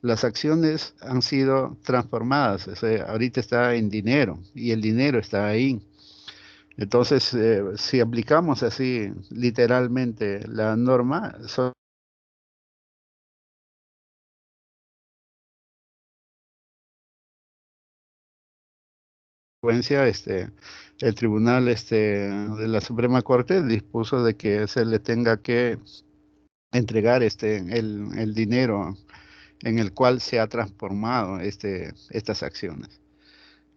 Las acciones han sido transformadas, o sea, ahorita está en dinero y el dinero está ahí. Entonces, si aplicamos así literalmente la norma, consecuencia, el tribunal de la Suprema Corte dispuso de que se le tenga que entregar el dinero en el cual se ha transformado estas acciones.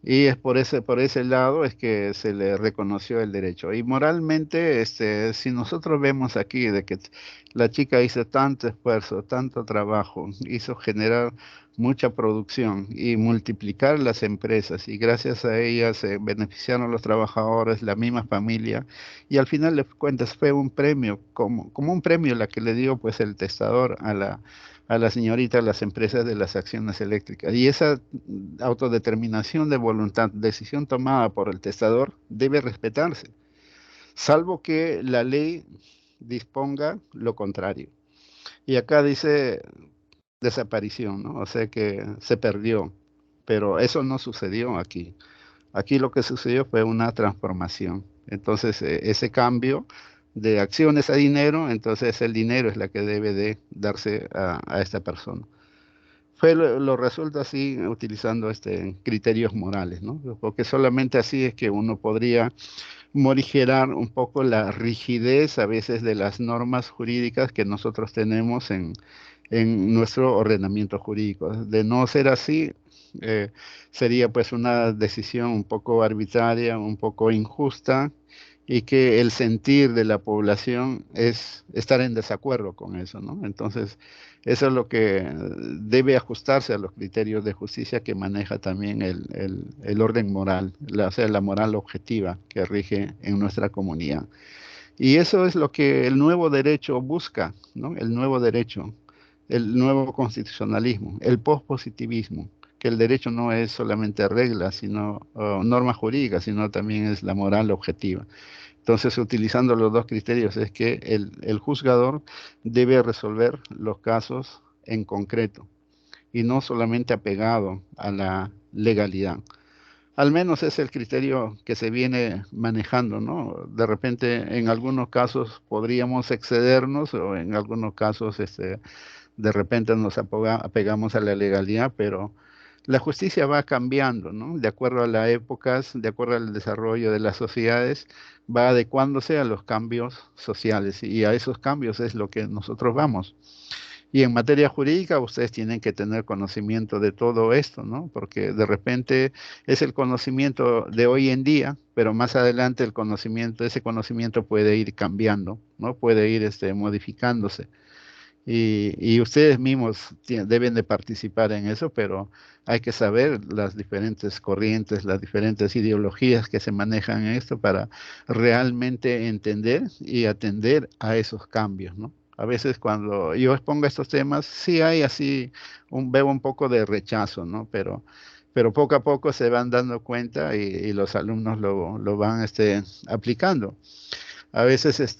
Y es por ese lado es que se le reconoció el derecho. Y moralmente, si nosotros vemos aquí de que la chica hizo tanto esfuerzo, tanto trabajo, hizo generar mucha producción y multiplicar las empresas, y gracias a ella se beneficiaron los trabajadores, la misma familia, y al final de cuentas fue un premio, como un premio la que le dio pues el testador a la señorita de las empresas de las acciones eléctricas. Y esa autodeterminación de voluntad, decisión tomada por el testador, debe respetarse, salvo que la ley disponga lo contrario. Y acá dice desaparición, ¿no? O sea que se perdió, pero eso no sucedió aquí. Aquí lo que sucedió fue una transformación. Entonces, ese cambio de acciones a dinero, entonces el dinero es la que debe de darse a esta persona. Lo resuelto así utilizando criterios morales, ¿no? Porque solamente así es que uno podría morigerar un poco la rigidez a veces de las normas jurídicas que nosotros tenemos en nuestro ordenamiento jurídico. De no ser así, eh, sería pues una decisión un poco arbitraria, un poco injusta, y que el sentir de la población es estar en desacuerdo con eso, ¿no? Entonces, eso es lo que debe ajustarse a los criterios de justicia que maneja también el orden moral, o sea, la moral objetiva que rige en nuestra comunidad. Y eso es lo que el nuevo derecho busca, ¿no? El nuevo derecho, el nuevo constitucionalismo, el pospositivismo, que el derecho no es solamente reglas, sino normas jurídicas, sino también es la moral objetiva. Entonces, utilizando los dos criterios, es que el juzgador debe resolver los casos en concreto y no solamente apegado a la legalidad. Al menos es el criterio que se viene manejando, ¿no? De repente, en algunos casos podríamos excedernos o en algunos casos, de repente nos apegamos a la legalidad, pero la justicia va cambiando, ¿no? De acuerdo a las épocas, de acuerdo al desarrollo de las sociedades, va adecuándose a los cambios sociales y a esos cambios es lo que nosotros vamos. Y en materia jurídica ustedes tienen que tener conocimiento de todo esto, ¿no? Porque de repente es el conocimiento de hoy en día, pero más adelante el conocimiento, ese conocimiento puede ir cambiando, ¿no? Puede ir modificándose. Y ustedes mismos deben de participar en eso, pero hay que saber las diferentes corrientes, las diferentes ideologías que se manejan en esto para realmente entender y atender a esos cambios, ¿no? A veces cuando yo expongo estos temas, sí hay así, veo un poco de rechazo, ¿no? Pero poco a poco se van dando cuenta y los alumnos lo van aplicando. A veces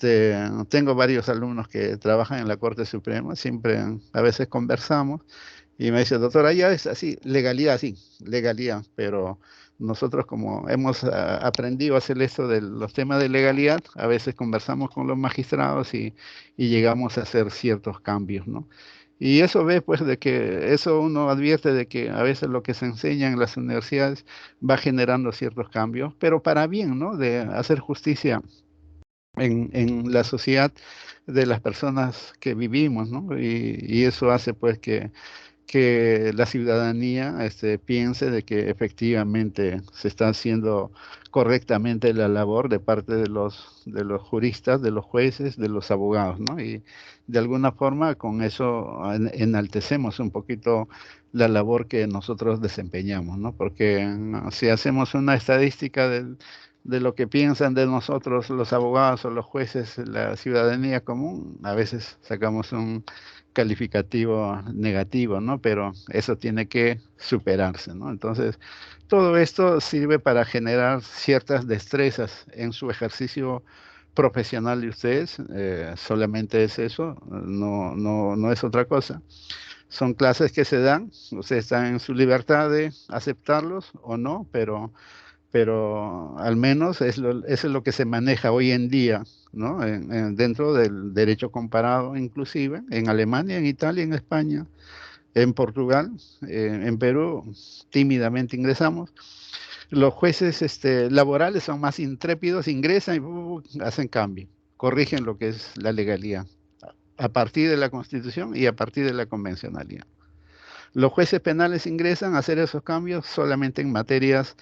tengo varios alumnos que trabajan en la Corte Suprema, siempre a veces conversamos y me dice, doctora, ya es así, legalidad, sí, legalidad, pero nosotros como hemos aprendido a hacer esto de los temas de legalidad, a veces conversamos con los magistrados y llegamos a hacer ciertos cambios, ¿no? Y eso ve, pues, de que eso uno advierte de que a veces lo que se enseña en las universidades va generando ciertos cambios, pero para bien, ¿no? De hacer justicia en la sociedad de las personas que vivimos, ¿no? Y eso hace pues que la ciudadanía piense de que efectivamente se está haciendo correctamente la labor de parte de los juristas, de los jueces, de los abogados, ¿no? Y de alguna forma con eso enaltecemos un poquito la labor que nosotros desempeñamos, ¿no? Porque si hacemos una estadística de lo que piensan de nosotros los abogados o los jueces, la ciudadanía común, a veces sacamos un calificativo negativo, ¿no? Pero eso tiene que superarse, ¿no? Entonces, todo esto sirve para generar ciertas destrezas en su ejercicio profesional de ustedes, solamente es eso, no es otra cosa. Son clases que se dan, ustedes están en su libertad de aceptarlos o no, pero al menos eso es lo que se maneja hoy en día, ¿no? Dentro del derecho comparado, inclusive, en Alemania, en Italia, en España, en Portugal, en Perú, tímidamente ingresamos. Los jueces laborales son más intrépidos, ingresan y hacen cambio, corrigen lo que es la legalidad, a partir de la Constitución y a partir de la convencionalidad. Los jueces penales ingresan a hacer esos cambios solamente en materias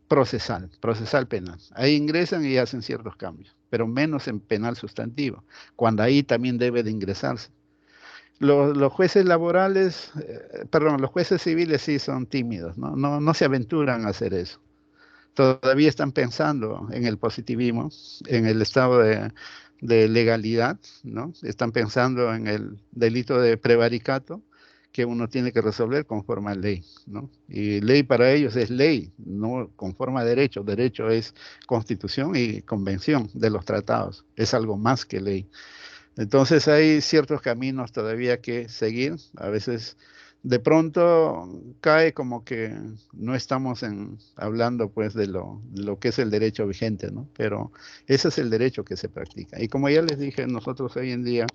procesal penal. Ahí ingresan y hacen ciertos cambios, pero menos en penal sustantivo, cuando ahí también debe de ingresarse. Los jueces laborales, los jueces civiles sí son tímidos, ¿no? No se aventuran a hacer eso. Todavía están pensando en el positivismo, en el estado de legalidad, ¿no? Están pensando en el delito de prevaricato que uno tiene que resolver conforme a ley, ¿no? Y ley para ellos es ley, no conforme a derecho. Derecho es constitución y convención de los tratados, es algo más que ley. Entonces hay ciertos caminos todavía que seguir. A veces de pronto cae como que no estamos hablando pues de lo que es el derecho vigente, ¿no? Pero ese es el derecho que se practica. Y como ya les dije, nosotros hoy en día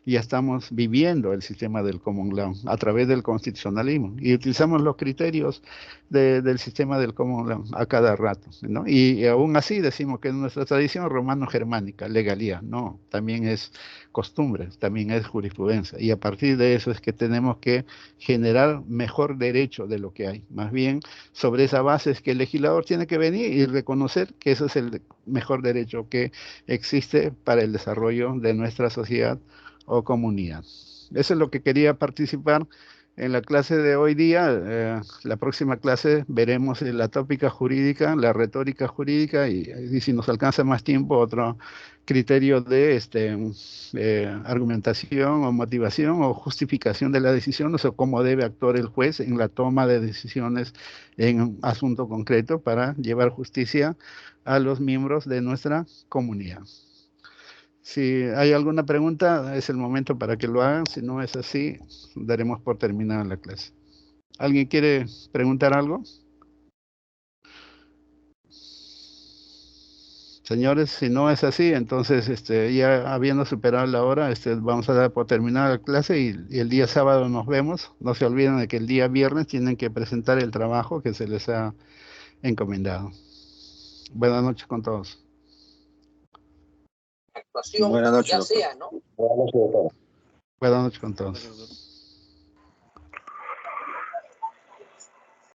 ya estamos viviendo el sistema del common law a través del constitucionalismo y utilizamos los criterios del sistema del common law a cada rato, ¿no? Y aún así decimos que es nuestra tradición romano-germánica, legalidad, no, también es costumbre, también es jurisprudencia y a partir de eso es que tenemos que generar mejor derecho de lo que hay. Más bien, sobre esa base es que el legislador tiene que venir y reconocer que ese es el mejor derecho que existe para el desarrollo de nuestra sociedad o comunidad. Eso es lo que quería participar En la clase de hoy día, la próxima clase, veremos la tópica jurídica, la retórica jurídica y si nos alcanza más tiempo, otro criterio de argumentación o motivación o justificación de la decisión, o sea, cómo debe actuar el juez en la toma de decisiones en un asunto concreto para llevar justicia a los miembros de nuestra comunidad. Si hay alguna pregunta, es el momento para que lo hagan. Si no es así, daremos por terminada la clase. ¿Alguien quiere preguntar algo? Señores, si no es así, entonces ya habiendo superado la hora, vamos a dar por terminada la clase y el día sábado nos vemos. No se olviden de que el día viernes tienen que presentar el trabajo que se les ha encomendado. Buenas noches con todos.
Buenas noches, doctor.
Buenas noches, doctor.
Buenas noches con todos.